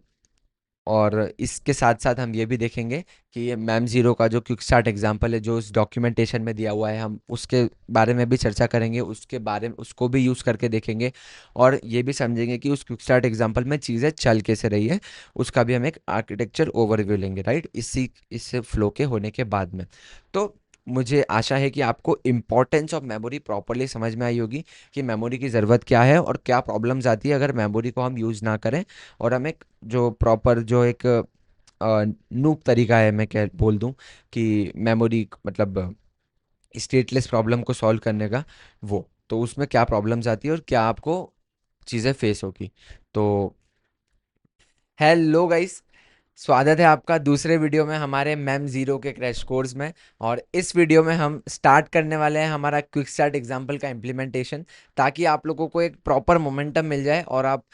और इसके साथ साथ हम ये भी देखेंगे कि ये मैम ज़ीरो का जो क्विक स्टार्ट एग्जांपल है जो उस डॉक्यूमेंटेशन में दिया हुआ है, हम उसके बारे में भी चर्चा करेंगे, उसके बारे में उसको भी यूज़ करके देखेंगे, और ये भी समझेंगे कि उस क्विक स्टार्ट एग्जांपल में चीज़ें चल कैसे रही है, उसका भी हम एक आर्किटेक्चर ओवरव्यू लेंगे, राइट? इस फ्लो के होने के बाद में। तो मुझे आशा है कि आपको इम्पोर्टेंस ऑफ मेमोरी प्रॉपरली समझ में आई होगी कि मेमोरी की ज़रूरत क्या है और क्या प्रॉब्लम्स आती है अगर मेमोरी को हम यूज़ ना करें, और हम एक जो प्रॉपर जो एक नूब तरीका है, मैं क्या बोल दूं कि मेमोरी मतलब स्टेटलेस प्रॉब्लम को सॉल्व करने का, वो तो उसमें क्या प्रॉब्लम्स आती है और क्या आपको चीज़ें फेस होगी। तो हेलो गाइस, स्वागत है आपका दूसरे वीडियो में हमारे मैम ज़ीरो के क्रैश कोर्स में। और इस वीडियो में हम स्टार्ट करने वाले हैं हमारा क्विक स्टार्ट एग्जाम्पल का इम्प्लीमेंटेशन, ताकि आप लोगों को एक प्रॉपर मोमेंटम मिल जाए और आप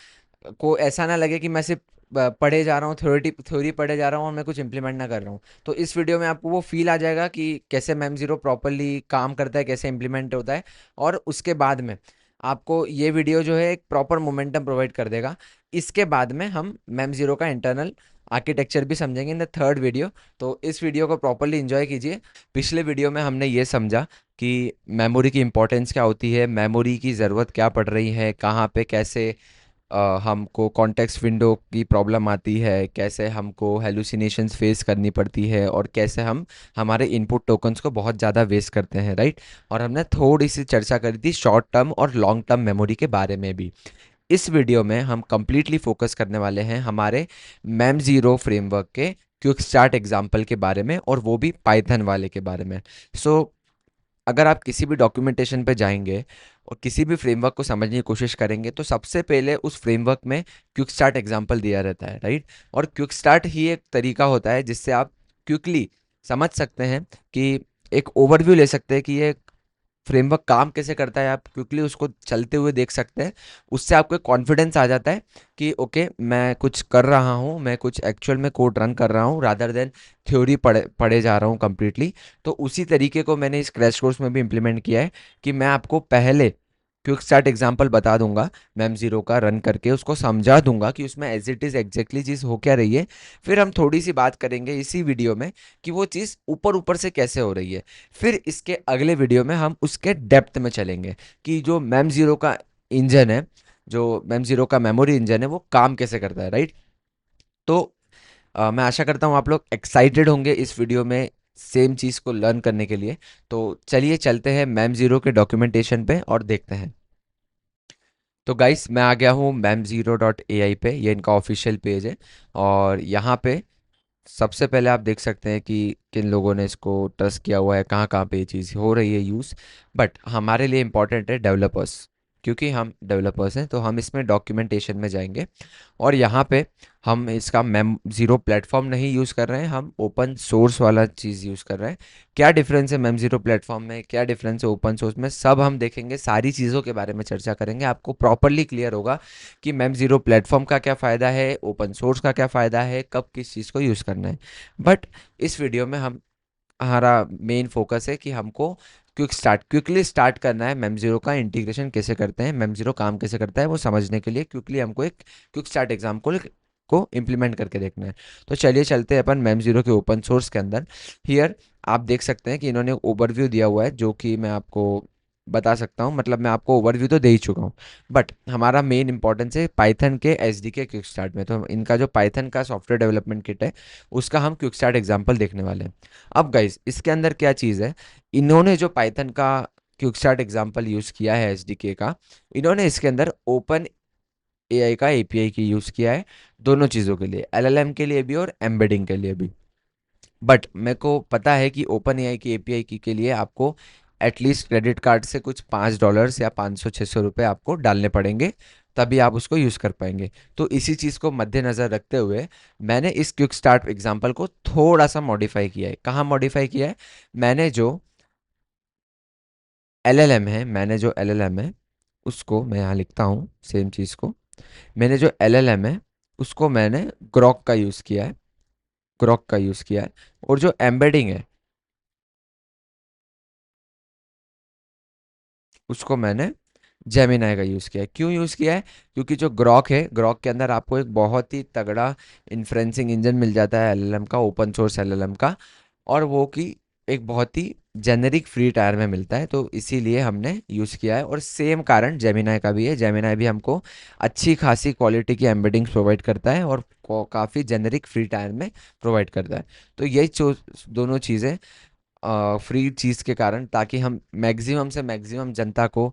को ऐसा ना लगे कि मैं सिर्फ पढ़े जा रहा हूँ, थ्योरी पढ़े जा रहा हूँ और मैं कुछ इंप्लीमेंट ना कर रहा हूँ। तो इस वीडियो में आपको वो फील आ जाएगा कि कैसे मैम ज़ीरो प्रॉपरली काम करता है, कैसे इंप्लीमेंट होता है। और उसके बाद में आपको ये वीडियो जो है एक प्रॉपर मोमेंटम प्रोवाइड कर देगा। इसके बाद में हम मैम ज़ीरो का इंटरनल आर्किटेक्चर भी समझेंगे इन द थर्ड वीडियो। तो इस वीडियो को प्रॉपरली एंजॉय कीजिए। पिछले वीडियो में हमने ये समझा कि मेमोरी की इंपॉर्टेंस क्या होती है, मेमोरी की ज़रूरत क्या पड़ रही है, कहाँ पे कैसे हमको कॉन्टेक्स्ट विंडो की प्रॉब्लम आती है, कैसे हमको हेलुसिनेशंस फेस करनी पड़ती है, और कैसे हम हमारे इनपुट टोकन्स को बहुत ज़्यादा वेस्ट करते हैं, राइट। और हमने थोड़ी सी चर्चा करी थी शॉर्ट टर्म और लॉन्ग टर्म मेमोरी के बारे में भी। इस वीडियो में हम कंप्लीटली फोकस करने वाले हैं हमारे मैम ज़ीरो फ्रेमवर्क के क्विक स्टार्ट एग्जाम्पल के बारे में, और वो भी पाइथन वाले के बारे में। सो अगर आप किसी भी डॉक्यूमेंटेशन पे जाएंगे और किसी भी फ्रेमवर्क को समझने की कोशिश करेंगे, तो सबसे पहले उस फ्रेमवर्क में क्विक स्टार्ट एग्जांपल दिया रहता है, राइट। और क्विक स्टार्ट ही एक तरीका होता है जिससे आप क्विकली समझ सकते हैं कि एक ओवरव्यू ले सकते हैं कि ये फ्रेमवर्क काम कैसे करता है, आप क्विकली उसको चलते हुए देख सकते हैं। उससे आपको एक कॉन्फिडेंस आ जाता है कि ओके, मैं कुछ कर रहा हूँ, मैं कुछ एक्चुअल में कोड रन कर रहा हूँ, रादर देन थ्योरी पढ़े पढ़े जा रहा हूँ कम्प्लीटली। तो उसी तरीके को मैंने इस क्रैश कोर्स में भी इम्प्लीमेंट किया है कि मैं आपको पहले क्विक स्टार्ट एग्जांपल बता दूंगा मैम ज़ीरो का रन करके, उसको समझा दूंगा कि उसमें एज इट इज़ एग्जैक्टली चीज़ हो क्या रही है। फिर हम थोड़ी सी बात करेंगे इसी वीडियो में कि वो चीज़ ऊपर ऊपर से कैसे हो रही है। फिर इसके अगले वीडियो में हम उसके डेप्थ में चलेंगे कि जो मैम ज़ीरो का इंजन है, जो मैम ज़ीरो का मेमोरी इंजन है, वो काम कैसे करता है, राइट। तो मैं आशा करता हूँ आप लोग एक्साइटेड होंगे इस वीडियो में सेम चीज़ को लर्न करने के लिए। तो चलिए चलते हैं मैम ज़ीरो के डॉक्यूमेंटेशन पे और देखते हैं। तो गाइस, मैं आ गया हूँ मैम ज़ीरो डॉट ए आई पे, ये इनका ऑफिशियल पेज है। और यहाँ पे सबसे पहले आप देख सकते हैं कि किन लोगों ने इसको ट्रस्ट किया हुआ है, कहाँ कहाँ पे ये चीज़ हो रही है यूज़। बट हमारे लिए इम्पॉर्टेंट है डेवलपर्स, क्योंकि हम डेवलपर्स हैं। तो हम इसमें डॉक्यूमेंटेशन में जाएंगे और यहाँ पे हम इसका मैम ज़ीरो प्लेटफॉर्म नहीं यूज़ कर रहे हैं, हम ओपन सोर्स वाला चीज़ यूज़ कर रहे हैं। क्या डिफरेंस है मैम ज़ीरो प्लेटफॉर्म में, क्या डिफरेंस है ओपन सोर्स में, सब हम देखेंगे, सारी चीज़ों के बारे में चर्चा करेंगे। आपको प्रॉपरली क्लियर होगा कि मैम ज़ीरो प्लेटफॉर्म का क्या फ़ायदा है, ओपन सोर्स का क्या फ़ायदा है, कब किस चीज़ को यूज़ करना है। बट इस वीडियो में हम हमारा मेन फोकस है कि हमको क्विकली स्टार्ट करना है। मैम ज़ीरो का इंटीग्रेशन कैसे करते हैं, मैम ज़ीरो काम कैसे करता है, वो समझने के लिए क्विकली हमको एक क्विक स्टार्ट एग्जाम को इम्प्लीमेंट करके देखना है। तो चलिए चलते हैं अपन मैम ज़ीरो के ओपन सोर्स के अंदर। हियर आप देख सकते हैं कि इन्होंने ओवरव्यू दिया हुआ है, जो कि मैं आपको बता सकता हूँ। मतलब मैं आपको ओवरव्यू तो दे ही चुका हूँ, बट हमारा मेन इंपॉर्टेंस है पाइथन के एस डी के क्विक स्टार्ट में। तो इनका जो पाइथन का सॉफ्टवेयर डेवलपमेंट किट है, उसका हम क्विक स्टार्ट एग्जाम्पल देखने वाले हैं। अब गाइस, इसके अंदर क्या चीज़ है, इन्होंने जो पाइथन का क्विक स्टार्ट एग्जाम्पल यूज़ किया है एसडीके का, इन्होंने इसके अंदर ओपन एआई का एपीआई की यूज़ किया है, दोनों चीज़ों के लिए, एलएलएम के लिए भी और एम्बेडिंग के लिए भी। बट मेरे को पता है कि ओपन एआई की एपीआई की के लिए आपको एटलीस्ट क्रेडिट कार्ड से कुछ $5 या 500-600 रुपये आपको डालने पड़ेंगे, तभी आप उसको यूज़ कर पाएंगे। तो इसी चीज़ को मद्देनज़र रखते हुए मैंने इस क्विक स्टार्ट एग्जांपल को थोड़ा सा मॉडिफाई किया है। कहाँ मॉडिफाई किया है, मैंने जो एलएलएम है उसको मैं यहाँ लिखता हूँ, सेम चीज़ को, मैंने जो एलएलएम है उसको मैंने ग्रॉक का यूज़ किया है, ग्रॉक का यूज़ किया है। और जो एम्बेडिंग है उसको मैंने जेमिनाई का यूज़ किया है। क्यों यूज़ किया है, क्योंकि जो ग्रॉक है, ग्रॉक के अंदर आपको एक बहुत ही तगड़ा इन्फ्रेंसिंग इंजन मिल जाता है एलएलएम का, ओपन सोर्स एलएलएम का, और वो कि एक बहुत ही जेनेरिक फ्री टायर में मिलता है। तो इसीलिए हमने यूज़ किया है। और सेम कारण जेमिनाई का भी है, जेमिनाई भी हमको अच्छी खासी क्वालिटी की एम्बेडिंग्स प्रोवाइड करता है और काफ़ी जेनेरिक फ्री टायर में प्रोवाइड करता है। तो यही दोनों चीज़ें फ्री चीज़ के कारण, ताकि हम मैक्सिमम से मैक्सिमम जनता को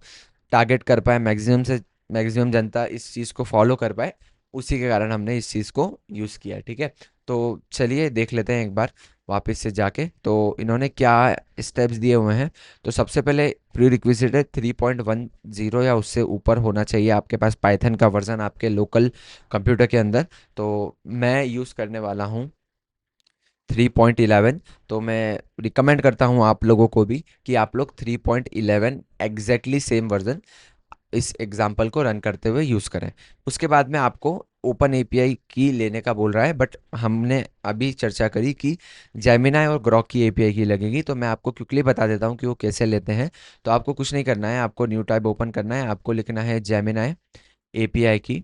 टारगेट कर पाए, मैक्सिमम से मैक्सिमम जनता इस चीज़ को फॉलो कर पाए, उसी के कारण हमने इस चीज़ को यूज़ किया है, ठीक है। तो चलिए देख लेते हैं एक बार वापस से जाके तो इन्होंने क्या स्टेप्स दिए हुए हैं। तो सबसे पहले प्री रिक्विजिट है 3.10 या उससे ऊपर होना चाहिए आपके पास पाइथन का वर्जन आपके लोकल कंप्यूटर के अंदर। तो मैं यूज़ करने वाला हूँ 3.11। तो मैं रिकमेंड करता हूँ आप लोगों को भी कि आप लोग 3.11 एग्जैक्टली सेम वर्जन इस एग्जाम्पल को रन करते हुए यूज़ करें। उसके बाद में आपको ओपन एपीआई की लेने का बोल रहा है, बट हमने अभी चर्चा करी कि जेमिनाई और ग्रॉक की एपीआई की लगेगी। तो मैं आपको क्विकली बता देता हूँ कि वो कैसे लेते हैं। तो आपको कुछ नहीं करना है, आपको न्यू टैब ओपन करना है, आपको लिखना है जेमिनाई एपीआई की।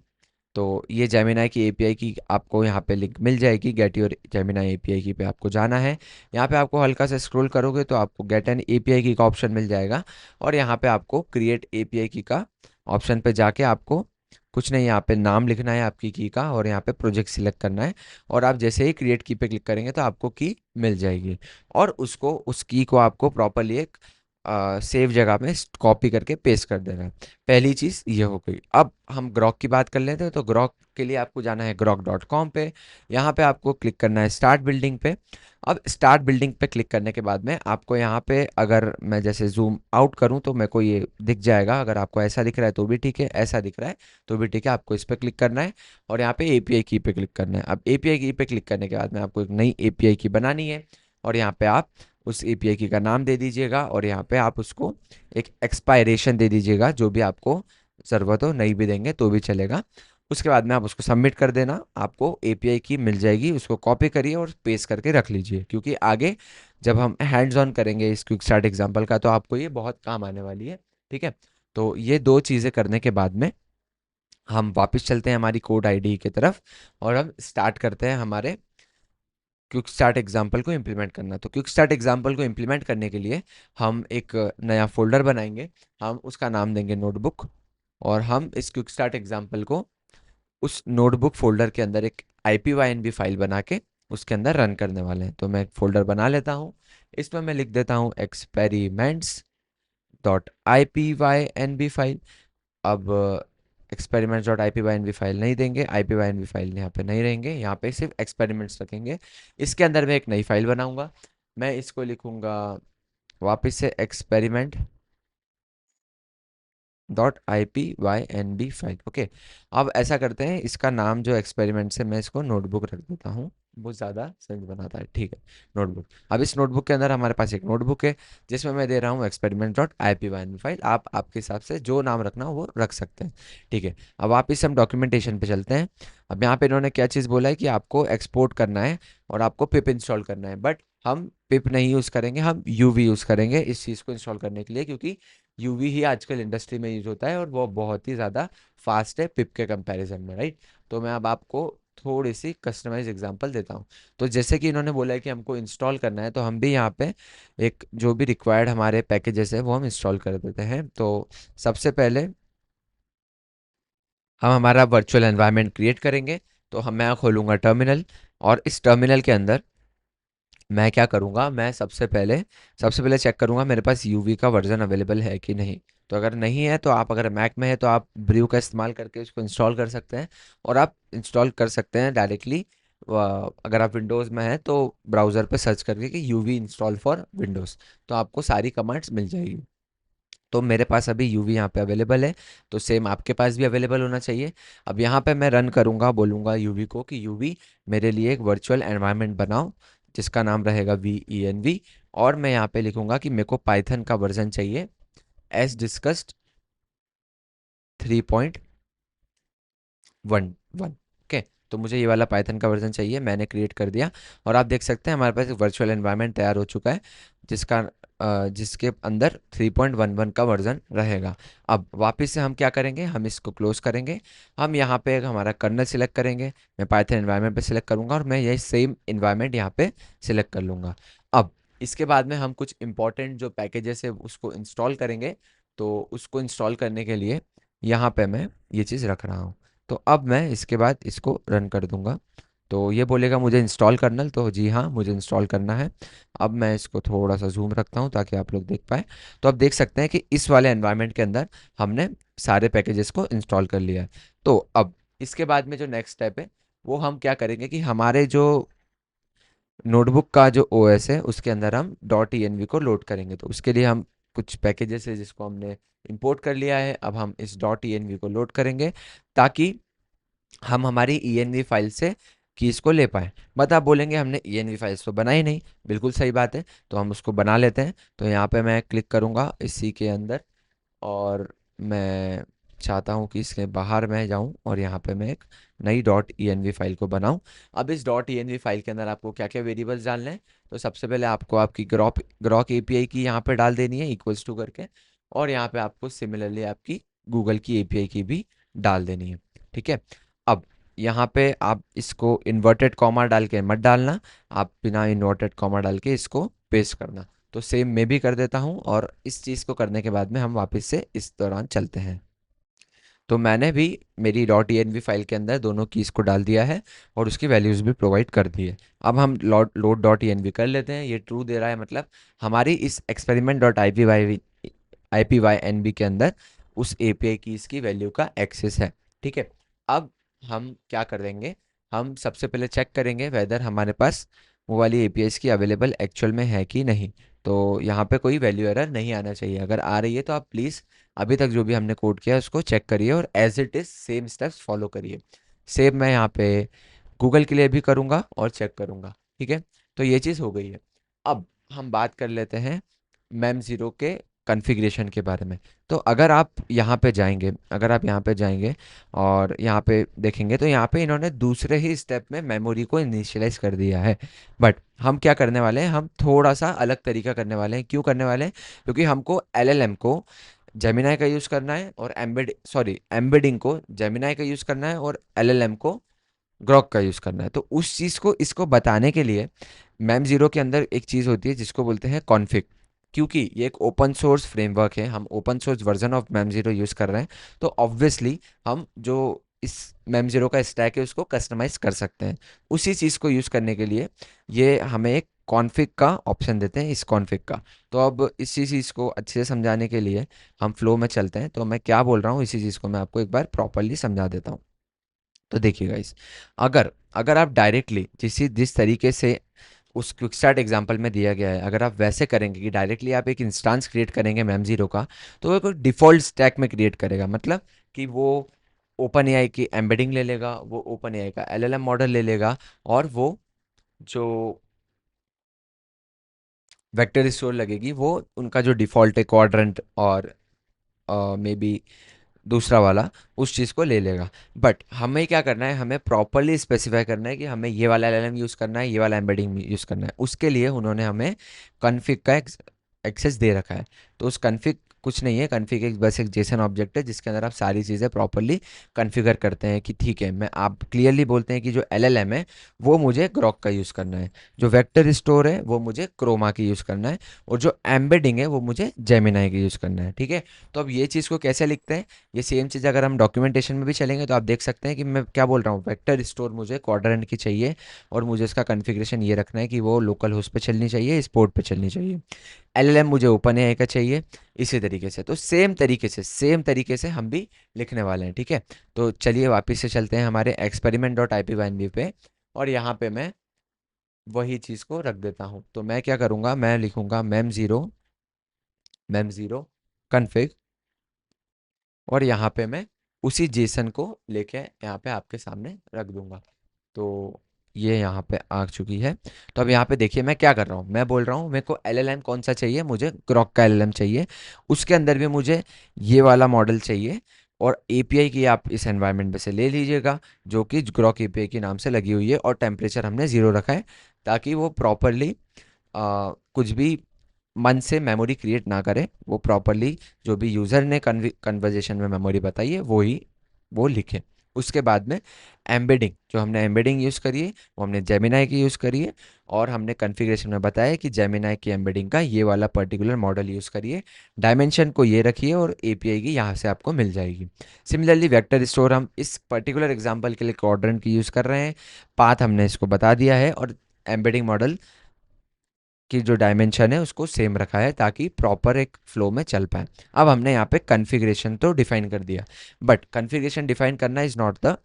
तो ये जेमिनाई की एपीआई की आपको यहाँ पे लिंक मिल जाएगी, गेट योर जेमिनाई एपीआई की पे आपको जाना है। यहाँ पे आपको हल्का सा स्क्रॉल करोगे तो आपको गेट एन एपीआई की का ऑप्शन मिल जाएगा, और यहाँ पे आपको क्रिएट एपीआई की का ऑप्शन पे जाके आपको कुछ नहीं, यहाँ पे नाम लिखना है आपकी की का, और यहाँ पे प्रोजेक्ट सिलेक्ट करना है। और आप जैसे ही क्रिएट की पे क्लिक करेंगे तो आपको की मिल जाएगी, और उसको उस की को आपको प्रॉपरली एक सेव जगह में कॉपी करके पेस्ट कर देना है। पहली चीज़ ये हो गई। अब हम ग्रॉक की बात कर लेते हैं। तो ग्रॉक के लिए आपको जाना है grok.com पे। यहाँ पे आपको क्लिक करना है स्टार्ट बिल्डिंग पे। अब स्टार्ट बिल्डिंग पे क्लिक करने के बाद में आपको यहाँ पे, अगर मैं जैसे जूम आउट करूँ तो मेरे को ये दिख जाएगा। अगर आपको ऐसा दिख रहा है तो भी ठीक है, ऐसा दिख रहा है तो भी ठीक है। आपको इस पर क्लिक करना है और यहाँ पे एपीआई की पे क्लिक करना है। अब एपीआई की पे क्लिक करने के बाद में आपको एक नई एपीआई की बनानी है, और यहाँ पे आप उस एपीआई की का नाम दे दीजिएगा, और यहाँ पे आप उसको एक एक्सपायरेशन दे दीजिएगा, जो भी आपको ज़रूरत हो, नहीं भी देंगे तो भी चलेगा। उसके बाद में आप उसको सबमिट कर देना, आपको एपीआई की मिल जाएगी। उसको कॉपी करिए और पेस्ट करके रख लीजिए, क्योंकि आगे जब हम हैंड्स ऑन करेंगे इस क्विक स्टार्ट एग्जाम्पल का तो आपको ये बहुत काम आने वाली है। ठीक है, तो ये दो चीज़ें करने के बाद में हम वापस चलते हैं हमारी कोड आईडी की तरफ, और हम स्टार्ट करते हैं हमारे क्विक स्टार्ट एग्जाम्पल को इम्प्लीमेंट करना। तो क्विक स्टार्ट एग्जाम्पल को इम्प्लीमेंट करने के लिए हम एक नया फोल्डर बनाएंगे, हम उसका नाम देंगे नोटबुक, और हम इस क्विक स्टार्ट एग्जाम्पल को उस नोटबुक फोल्डर के अंदर एक IPYNB फाइल बना के उसके अंदर रन करने वाले हैं। तो मैं एक फोल्डर बना लेता हूँ, इसमें मैं लिख देता हूँ experiments डॉट IPYNB फाइल। अब एक्सपेरिमेंट्स डॉट IPYNB फाइल नहीं देंगे, IPYNB फाइल यहाँ पे नहीं रहेंगे, यहाँ पे सिर्फ एक्सपेरिमेंट्स रखेंगे। इसके अंदर मैं एक नई फाइल बनाऊंगा, मैं इसको लिखूंगा वापस से एक्सपेरिमेंट .IPYNB फाइल। ओके, अब ऐसा करते हैं, इसका नाम जो एक्सपेरिमेंट से मैं इसको नोटबुक रख देता हूँ, वो ज़्यादा सेंस बनाता है। ठीक है, नोटबुक। अब इस नोटबुक के अंदर हमारे पास एक नोटबुक है जिसमें मैं दे रहा हूँ experiment.IPYNB फाइल। आप आपके हिसाब से जो नाम रखना हो वो रख सकते हैं। ठीक है, अब वापस हम डॉक्यूमेंटेशन पे चलते हैं। अब यहाँ पे इन्होंने क्या चीज़ बोला है कि आपको एक्सपोर्ट करना है और आपको पिप इंस्टॉल करना है, बट हम पिप नहीं यूज़ करेंगे, हम यूवी यूज़ करेंगे इस चीज़ को इंस्टॉल करने के लिए, क्योंकि यूवी ही आजकल इंडस्ट्री में यूज होता है और वो बहुत ही ज़्यादा फास्ट है पिप के कंपैरिजन में, राइट। तो मैं अब आपको थोड़ी सी कस्टमाइज एग्जांपल देता हूँ। तो जैसे कि इन्होंने बोला है कि हमको इंस्टॉल करना है, तो हम भी यहाँ पे एक जो भी रिक्वायर्ड हमारे पैकेजेस है वो हम इंस्टॉल कर देते हैं। तो सबसे पहले हम हमारा वर्चुअल एनवायरनमेंट क्रिएट करेंगे। तो मैं खोलूँगा टर्मिनल, और इस टर्मिनल के अंदर मैं क्या करूँगा, मैं सबसे पहले चेक करूँगा मेरे पास यूवी का वर्जन अवेलेबल है कि नहीं। तो अगर नहीं है तो आप, अगर मैक में है तो आप ब्रू का इस्तेमाल करके उसको इंस्टॉल कर सकते हैं, और आप इंस्टॉल कर सकते हैं डायरेक्टली। अगर आप विंडोज़ में हैं तो ब्राउज़र पे सर्च करके कि यूवी इंस्टॉल फॉर विंडोज़, तो आपको सारी कमांड्स मिल जाएगी। तो मेरे पास अभी यूवी यहाँ पे अवेलेबल है, तो सेम आपके पास भी अवेलेबल होना चाहिए। अब यहाँ पे मैं रन करूँगा, बोलूँगा यूवी को कि यूवी मेरे लिए एक वर्चुअल एनवायरनमेंट बनाओ जिसका नाम रहेगा VENV, और मैं यहाँ पे लिखूँगा कि मेरे को पाइथन का वर्जन चाहिए एज डिस्कस्ड 3.11। ओके, तो मुझे ये वाला पाइथन का वर्जन चाहिए, मैंने क्रिएट कर दिया, और आप देख सकते हैं हमारे पास एक वर्चुअल एनवायरनमेंट तैयार हो चुका है जिसका जिसके अंदर 3.11 का वर्जन रहेगा। अब वापस से हम क्या करेंगे, हम इसको क्लोज करेंगे, हम यहाँ पे हमारा कर्नल सिलेक्ट करेंगे, मैं पाइथन एनवायरनमेंट पे सिलेक्ट करूँगा, और मैं यही सेम एनवायरनमेंट यहाँ पे सिलेक्ट कर लूँगा। अब इसके बाद में हम कुछ इंपॉर्टेंट जो पैकेजेस है उसको इंस्टॉल करेंगे। तो उसको इंस्टॉल करने के लिए यहाँ पे मैं ये चीज़ रख रहा हूँ। तो अब मैं इसके बाद इसको रन कर दूंगा, तो ये बोलेगा मुझे इंस्टॉल करना, तो जी हाँ मुझे इंस्टॉल करना है। अब मैं इसको थोड़ा सा जूम रखता हूँ ताकि आप लोग देख पाए। तो अब देख सकते हैं कि इस वाले एनवायरनमेंट के अंदर हमने सारे पैकेजेस को इंस्टॉल कर लिया है। तो अब इसके बाद में जो नेक्स्ट स्टेप है वो हम क्या करेंगे कि हमारे जो नोटबुक का जो OS है उसके अंदर हम .env को लोड करेंगे। तो उसके लिए हम कुछ पैकेजेस है जिसको हमने इंपोर्ट कर लिया है, अब हम इस .env को लोड करेंगे ताकि हम हमारी env फाइल से कीज को ले पाए। बट आप बोलेंगे हमने env फाइल्स तो बनाई नहीं, बिल्कुल सही बात है, तो हम उसको बना लेते हैं। तो यहाँ पे मैं क्लिक करूँगा इसी के अंदर, और मैं चाहता हूँ कि इसके बाहर मैं जाऊँ और यहाँ पे मैं एक नई डॉट ई फाइल को बनाऊँ। अब इस डॉट ई फाइल के अंदर आपको क्या क्या वेरिएबल्स डालने हैं, तो सबसे पहले आपको आपकी ग्रॉक एपीआई की यहाँ पे डाल देनी है इक्वल्स टू करके, और यहाँ पे आपको सिमिलरली आपकी गूगल की एपीआई की भी डाल देनी है। ठीक है, अब यहाँ पे आप इसको इन्वर्टेड कॉमा डाल के मत डालना, आप बिना इन्वर्टेड कॉमा डाल के इसको पेस्ट करना। तो सेम मैं भी कर देता हूँ, और इस चीज़ को करने के बाद में हम वापस से इस दौरान चलते हैं। तो मैंने भी मेरी डॉट ई फाइल के अंदर दोनों कीज़ को डाल दिया है और उसकी वैल्यूज़ भी प्रोवाइड कर दी है। अब हम लोड डॉट ई कर लेते हैं। ये ट्रू दे रहा है, मतलब हमारी इस experiment dot I P Y N B के अंदर उस ए पी आई कीज़ की वैल्यू का एक्सेस है। ठीक है, अब हम क्या कर देंगे, हम सबसे पहले चेक करेंगे वेदर हमारे पास वो वाली ए पी आईज़ की अवेलेबल एक्चुअल में है कि नहीं। तो यहाँ पे कोई वैल्यू एरर नहीं आना चाहिए। अगर आ रही है तो आप प्लीज़ अभी तक जो भी हमने कोड किया है उसको चेक करिए और as it is same steps follow करिए। सेम मैं यहाँ पे गूगल के लिए भी करूँगा और चेक करूँगा। ठीक है, तो ये चीज़ हो गई है। अब हम बात कर लेते हैं मैम ज़ीरो के कॉन्फ़िगरेशन के बारे में। तो अगर आप यहाँ पे जाएंगे और यहाँ पे देखेंगे तो यहाँ पे इन्होंने दूसरे ही स्टेप में मेमोरी को इनिशियलाइज कर दिया है। बट हम क्या करने वाले हैं, हम थोड़ा सा अलग तरीका करने वाले हैं। क्यों करने वाले हैं? क्योंकि हमको एलएलएम को जेमिनाई का यूज़ करना है और एम्बेडिंग को जेमिनाई का यूज़ करना है और एलएलएम को ग्रॉक का यूज़ करना है। तो उस चीज़ को इसको बताने के लिए मैम ज़ीरो के अंदर एक चीज़ होती है जिसको बोलते हैं कॉन्फ़िग। क्योंकि ये एक ओपन सोर्स फ्रेमवर्क है, हम open source version of ma'am zero use कर रहे हैं, तो ऑब्वियसली हम जो इस मैम ज़ीरो का स्टैक है उसको कस्टमाइज़ कर सकते हैं। उसी चीज़ को यूज़ करने के लिए ये हमें एक कॉन्फ़िग का ऑप्शन देते हैं, इस कॉन्फ़िग का। तो अब इसी चीज़ को अच्छे से समझाने के लिए हम फ्लो में चलते हैं। तो मैं क्या बोल रहा हूँ इसी चीज़ को मैं आपको एक बार प्रॉपरली समझा देता हूँ। तो देखिए गाइस, अगर अगर आप डायरेक्टली जिस तरीके से उस क्विक स्टार्ट एग्जांपल में दिया गया है, अगर आप वैसे करेंगे कि डायरेक्टली आप एक इंस्टेंस क्रिएट करेंगे मैम ज़ीरो का, तो वो एक डिफ़ॉल्ट स्टैक में क्रिएट करेगा। मतलब कि वो ओपन एआई की एम्बेडिंग ले लेगा, वो ओपन एआई का एलएलएम मॉडल ले लेगा, और वो जो वेक्टर स्टोर लगेगी वो उनका जो डिफ़ॉल्ट है क्वाड्रेंट और मे बी दूसरा वाला, उस चीज़ को ले लेगा। बट हमें क्या करना है, हमें प्रॉपरली स्पेसिफाई करना है कि हमें ये वाला एलएलएम यूज़ करना है, ये वाला एम्बेडिंग यूज़ करना है। उसके लिए उन्होंने हमें कॉन्फ़िग का एक्सेस दे रखा है। तो उस कॉन्फ़िग कुछ नहीं है, कॉन्फ़िग एक बस एक जेसन ऑब्जेक्ट है जिसके अंदर आप सारी चीज़ें प्रॉपरली कॉन्फ़िगर करते हैं कि ठीक है, मैं आप क्लियरली बोलते हैं कि जो एलएलएम है वो मुझे ग्रॉक का यूज़ करना है, जो वेक्टर स्टोर है वो मुझे क्रोमा की यूज़ करना है, और जो एम्बेडिंग है वो मुझे जेमिनाई की यूज़ करना है। ठीक है, तो अब ये चीज़ को कैसे लिखते हैं, ये सेम चीज़ अगर हम डॉक्यूमेंटेशन में भी चलेंगे तो आप देख सकते हैं कि मैं क्या बोल रहा हूँ, वेक्टर स्टोर मुझे क्वाड्रेंट की चाहिए, और मुझे इसका कॉन्फ़िगरेशन ये रखना है कि वो लोकल होस्ट पे चलनी चाहिए, इस पोर्ट पे चलनी चाहिए। एलएलएम मुझे ओपन एआई का चाहिए। इसी तरीके से, तो सेम तरीके से हम भी लिखने वाले हैं। ठीक है, तो चलिए वापस से चलते हैं हमारे experiment dot I P Y N B पे, और यहाँ पे मैं वही चीज़ को रख देता हूँ। तो मैं क्या करूँगा, मैं लिखूँगा मैम ज़ीरो कन्फिग, और यहाँ पे मैं उसी जेसन को लेके यहाँ पे आपके सामने रख दूंगा। तो ये यहाँ पे आ चुकी है। तो अब यहाँ पे देखिए मैं क्या कर रहा हूँ, मैं बोल रहा हूँ मेरे को एलएलएम कौन सा चाहिए, मुझे ग्रॉक का एलएलएम चाहिए। उसके अंदर भी मुझे ये वाला मॉडल चाहिए, और एपीआई की आप इस एनवायरनमेंट में से ले लीजिएगा जो कि ग्रॉक एपीआई के नाम से लगी हुई है, और टेम्परेचर हमने ज़ीरो रखा है ताकि वो प्रॉपरली कुछ भी मन से मेमोरी क्रिएट ना करे, वो प्रॉपरली जो भी यूज़र ने कन्वर्जेशन में मेमोरी बताई है वो लिखे। उसके बाद में एम्बेडिंग, जो हमने एम्बेडिंग यूज़ करी है वो हमने जेमिनाई की यूज़ करी है, और हमने कॉन्फ़िगरेशन में बताया कि जेमिनाई की एम्बेडिंग का ये वाला पर्टिकुलर मॉडल यूज़ करिए, डायमेंशन को ये रखिए, और एपीआई की यहाँ से आपको मिल जाएगी। सिमिलरली वेक्टर स्टोर हम इस पर्टिकुलर एग्जांपल के लिए क्वाड्रेंट की यूज़ कर रहे हैं, पाथ हमने इसको बता दिया है, और एम्बेडिंग मॉडल की जो डायमेंशन है उसको सेम रखा है ताकि प्रॉपर एक फ्लो में चल पाए। अब हमने यहाँ पे कॉन्फ़िगरेशन तो डिफाइन कर दिया, बट कॉन्फ़िगरेशन डिफाइन करना is not the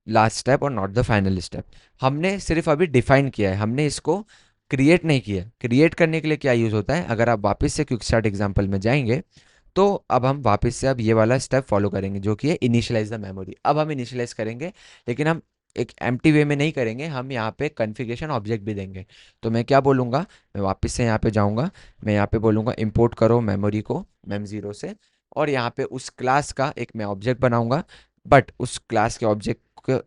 last step और नॉट द फाइनल स्टेप। हमने सिर्फ अभी डिफाइन किया है, हमने इसको क्रिएट नहीं किया। क्रिएट करने के लिए क्या यूज़ होता है, अगर आप वापस से क्विक स्टार्ट एग्जाम्पल में जाएंगे तो अब हम वापस से अब ये वाला स्टेप फॉलो करेंगे जो कि है इनिशियलाइज द मेमोरी। अब हम इनिशियलाइज करेंगे, लेकिन हम एक एम्प्टी वे में नहीं करेंगे, हम यहाँ पे कॉन्फ़िगरेशन ऑब्जेक्ट भी देंगे। तो मैं क्या बोलूँगा, मैं वापस से यहाँ पे जाऊँगा, मैं यहाँ पे बोलूँगा इंपोर्ट करो मेमोरी को मैम ज़ीरो से, और यहाँ पे उस क्लास का एक मैं ऑब्जेक्ट बनाऊंगा, बट उस क्लास के ऑब्जेक्ट को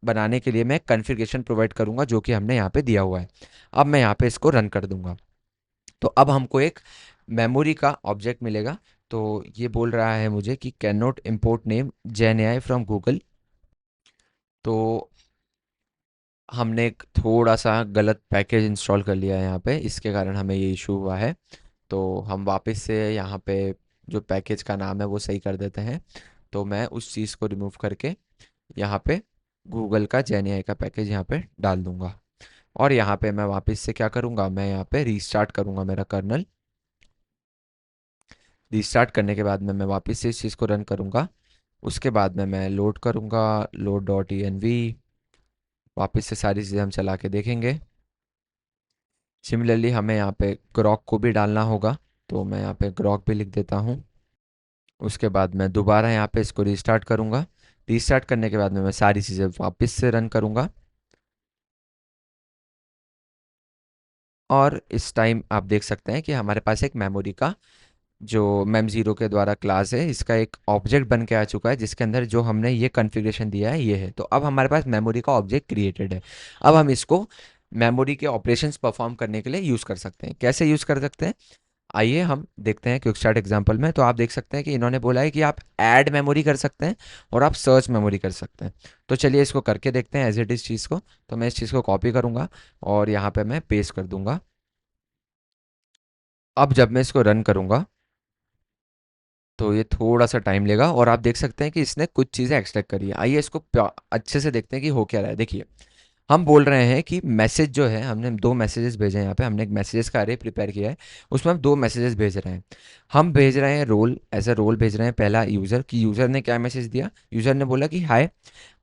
बनाने के लिए मैं कॉन्फ़िगरेशन प्रोवाइड करूंगा जो कि हमने यहाँ पे दिया हुआ है। अब मैं यहाँ पे इसको रन कर दूंगा, तो अब हमको एक मेमोरी का ऑब्जेक्ट मिलेगा। तो ये बोल रहा है मुझे कि can not import name gen AI from Google. तो हमने एक थोड़ा सा गलत पैकेज इंस्टॉल कर लिया है यहाँ पे, इसके कारण हमें ये इशू हुआ है। तो हम वापस से यहाँ पे जो पैकेज का नाम है वो सही कर देते हैं। तो मैं उस चीज़ को रिमूव करके यहाँ पे गूगल का जेन एआई का पैकेज यहाँ पे डाल दूंगा। और यहाँ पे मैं वापस से क्या करूँगा, मैं यहाँ पे रीस्टार्ट करूँगा मेरा कर्नल। रीस्टार्ट करने के बाद में मैं वापस से इस चीज़ को रन करूँगा। उसके बाद में मैं लोड करूँगा, load dot E N V. वापस से सारी चीज़ें हम चला के देखेंगे। सिमिलरली हमें यहाँ पे ग्रॉक को भी डालना होगा, तो मैं यहाँ पे ग्रॉक भी लिख देता हूँ। उसके बाद मैं दोबारा यहाँ पे इसको रीस्टार्ट करूँगा। रीस्टार्ट करने के बाद में मैं सारी चीज़ें वापस से रन करूँगा। और इस टाइम आप देख सकते हैं कि हमारे पास एक मेमोरी का जो मेम ज़ीरो के द्वारा क्लास है, इसका एक ऑब्जेक्ट बन के आ चुका है, जिसके अंदर जो हमने ये कॉन्फ़िगरेशन दिया है ये है। तो अब हमारे पास मेमोरी का ऑब्जेक्ट क्रिएटेड है। अब हम इसको मेमोरी के ऑपरेशंस परफॉर्म करने के लिए यूज़ कर सकते हैं। कैसे यूज़ कर सकते हैं, आइए हम देखते हैं क्विक स्टार्ट एग्जांपल में। तो आप देख सकते हैं कि इन्होंने बोला है कि आप ऐड मेमोरी कर सकते हैं और आप सर्च मेमोरी कर सकते हैं। तो चलिए इसको करके देखते हैं एज इट इज़ चीज़ को। तो मैं इस चीज़ को कॉपी करूँगा और यहाँ पे मैं पेस्ट कर दूंगा। अब जब मैं इसको रन करूँगा तो ये थोड़ा सा टाइम लेगा और आप देख सकते हैं कि इसने कुछ चीज़ें एक्सट्रैक्ट करी है। आइए इसको अच्छे से देखते हैं कि हो क्या रहा है। देखिए, हम बोल रहे हैं कि मैसेज जो है, हमने दो मैसेजेस भेजे हैं। यहाँ पे हमने एक मैसेजेस का अरे प्रिपेयर किया है, उसमें हम दो मैसेजेस भेज रहे हैं। हम भेज रहे हैं रोल, एज अ रोल भेज रहे हैं। पहला यूज़र, कि यूज़र ने क्या मैसेज दिया, यूज़र ने बोला कि hi,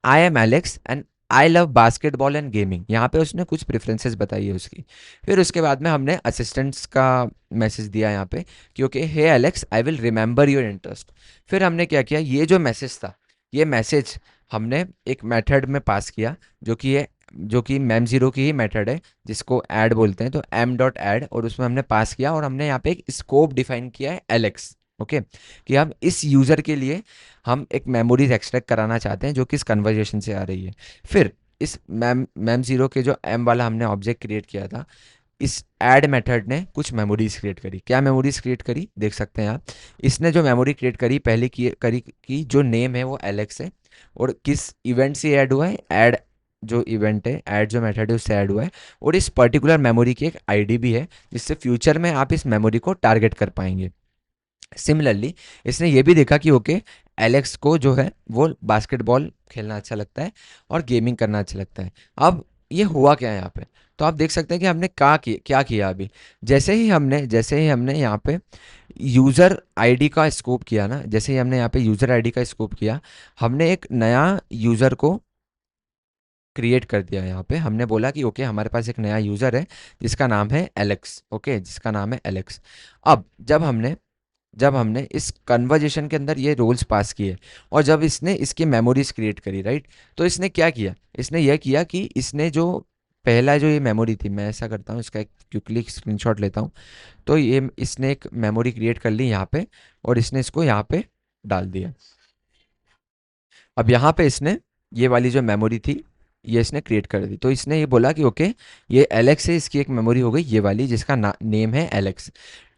I am Alex and I love basketball and gaming. यहाँ पे उसने कुछ प्रेफरेंसेस बताई है उसकी। फिर उसके बाद में हमने असिस्टेंट्स का मैसेज दिया यहाँ पे, क्योंकि hey Alex I will remember your interest. फिर हमने क्या किया, ये जो मैसेज था, ये मैसेज हमने एक मेथड में पास किया, जो कि मैम ज़ीरो की ही मेथड है, जिसको ऐड बोलते हैं। तो एम डॉट ऐड, और उसमें हमने पास किया और हमने यहाँ पे एक स्कोप डिफाइन किया है एलेक्स। ओके, कि हम इस यूज़र के लिए हम एक मेमोरीज एक्सट्रैक्ट कराना चाहते हैं जो कि इस कन्वर्जेशन से आ रही है। फिर इस मैम ज़ीरो के जो एम वाला हमने ऑब्जेक्ट क्रिएट किया था, इस ऐड मेथड ने कुछ मेमोरीज क्रिएट करी। क्या मेमोरीज क्रिएट करी, देख सकते हैं आप। इसने जो मेमोरी क्रिएट करी, पहले की करी कि जो नेम है वो एलेक्स है, और किस इवेंट से ऐड हुआ है, ऐड जो इवेंट है, ऐड जो मेथड है उससे ऐड हुआ है। और इस पर्टिकुलर मेमोरी की एक आईडी भी है, जिससे फ्यूचर में आप इस मेमोरी को टारगेट कर पाएंगे। सिमिलरली इसने ये भी देखा कि ओके, एलेक्स को जो है वो बास्केटबॉल खेलना अच्छा लगता है और गेमिंग करना अच्छा लगता है। अब ये हुआ क्या है यहाँ पे, तो आप देख सकते हैं कि हमने क्या किया अभी। जैसे ही हमने यहाँ पे यूज़र आईडी का स्कोप किया ना, जैसे ही हमने यहाँ पे यूज़र आईडी का स्कोप किया, हमने एक नया यूज़र को क्रिएट कर दिया। यहाँ पे हमने बोला कि ओके, हमारे पास एक नया यूज़र है जिसका नाम है एलेक्स। ओके, जिसका नाम है एलेक्स। अब जब हमने इस कन्वर्जेशन के अंदर ये रोल्स पास किए और जब इसने इसकी मेमोरीज क्रिएट करी, राइट, तो इसने क्या किया, इसने यह किया कि इसने जो पहला जो ये मेमोरी थी, मैं ऐसा करता हूँ, इसका एक क्विकली स्क्रीनशॉट लेता हूँ। तो ये इसने एक मेमोरी क्रिएट कर ली यहाँ पे, और इसने इसको यहाँ पे डाल दिया। अब यहाँ पे इसने ये वाली जो मेमोरी थी ये इसने क्रिएट कर दी। तो इसने ये बोला कि ओके, ये एलेक्स है, इसकी एक मेमोरी हो गई ये वाली जिसका नेम है एलेक्स।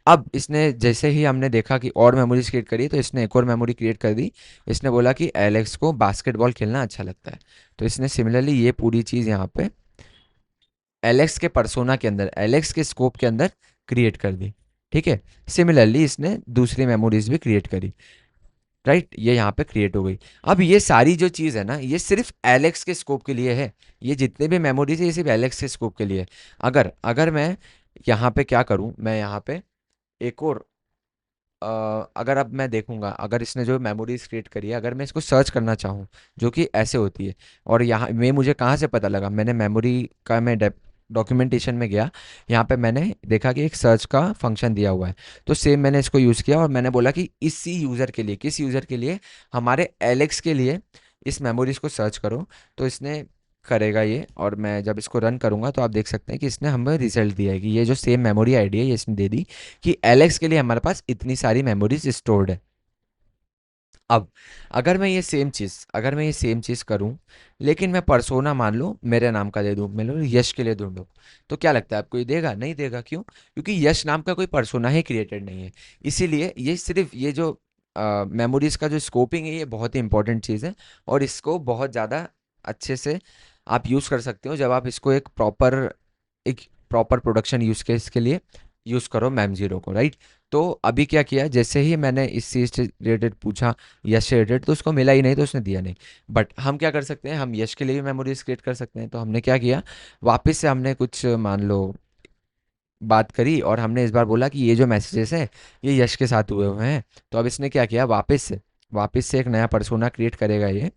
अब इसने जैसे ही हमने देखा कि और मेमोरीज क्रिएट करी, तो इसने एक और मेमोरी क्रिएट कर दी। इसने बोला कि एलेक्स को बास्केटबॉल खेलना अच्छा लगता है। तो इसने सिमिलरली ये पूरी चीज़ यहाँ पे एलेक्स के पर्सोना के अंदर, एलेक्स के स्कोप के अंदर क्रिएट कर दी। ठीक है, सिमिलरली इसने दूसरी मेमोरीज भी क्रिएट करी, राइट, ये यहाँ पे क्रिएट हो गई। अब ये सारी जो चीज़ है ना, ये सिर्फ एलेक्स के स्कोप के लिए है। ये जितने भी मेमोरीज है ये सिर्फ एलेक्स के स्कोप के लिए है। अगर अगर मैं यहाँ पे क्या करूँ, मैं यहाँ पे एक और अगर अब मैं देखूंगा, अगर इसने जो मेमोरीज क्रिएट करी है, अगर मैं इसको सर्च करना चाहूँ, जो कि ऐसे होती है, और यहाँ में मुझे कहाँ से पता लगा, मैंने मेमोरी का मैं डॉक्यूमेंटेशन में गया, यहाँ पे मैंने देखा कि एक सर्च का फंक्शन दिया हुआ है। तो सेम मैंने इसको यूज़ किया और मैंने बोला कि इसी यूज़र के लिए, किस यूज़र के लिए, हमारे एलेक्स के लिए इस मेमोरीज को सर्च करो। तो इसने करेगा ये, और मैं जब इसको रन करूँगा तो आप देख सकते हैं कि इसने हमें रिजल्ट दिया है कि ये जो सेम मेमोरी आईडी है ये इसने दे दी कि एलेक्स के लिए हमारे पास इतनी सारी मेमोरीज स्टोर्ड है। अब अगर मैं ये सेम चीज़ करूं, लेकिन मैं पर्सोना मान लो मेरे नाम का दे दूं, मैं लो यश के लिए ढूंढूं, तो क्या लगता है आपको, ये देगा? नहीं देगा। क्यों? क्योंकि यश नाम का कोई पर्सोना ही क्रिएटेड नहीं है। इसीलिए ये सिर्फ ये जो मेमोरीज का जो स्कोपिंग है, ये बहुत ही इंपॉर्टेंट चीज़ है। और इसको बहुत ज़्यादा अच्छे से आप यूज़ कर सकते हो जब आप इसको एक प्रॉपर प्रोडक्शन यूज़ केस के लिए यूज़ करो मैम जीरो को, राइट? तो अभी क्या किया, जैसे ही मैंने इस चीज़ से रिलेटेड पूछा, यश से रिलेटेड, तो उसको मिला ही नहीं, तो उसने दिया नहीं। बट हम क्या कर सकते हैं, हम यश के लिए भी मेमोरीज क्रिएट कर सकते हैं। तो हमने क्या किया, वापस से हमने कुछ मान लो बात करी, और हमने इस बार बोला कि ये जो मैसेजेस हैं ये यश के साथ हुए हुए हैं। तो अब इसने क्या किया, वापस से एक नया पर्सोना क्रिएट करेगा ये,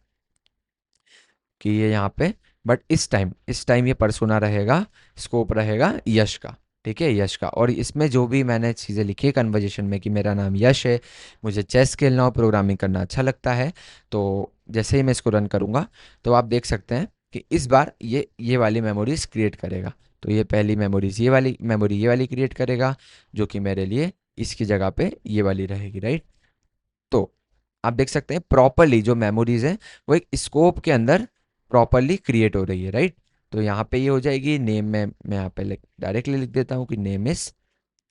कि ये यहाँ पे, बट इस टाइम ये पर्सोना रहेगा, स्कोप रहेगा यश का। ठीक है, यश का। और इसमें जो भी मैंने चीज़ें लिखी है कन्वर्जेशन में, कि मेरा नाम यश है, मुझे चेस खेलना और प्रोग्रामिंग करना अच्छा लगता है, तो जैसे ही मैं इसको रन करूँगा, तो आप देख सकते हैं कि इस बार ये वाली मेमोरीज क्रिएट करेगा। तो ये पहली मेमोरीज, ये वाली क्रिएट करेगा, जो कि मेरे लिए इसकी जगह पे ये वाली रहेगी, राइट? तो आप देख सकते हैं प्रॉपरली जो मेमोरीज है वो एक स्कोप के अंदर प्रॉपरली क्रिएट हो रही है, राइट? तो यहाँ पे ये हो जाएगी नेम में, मैं यहाँ पे डायरेक्टली लिख देता हूँ कि नेम इज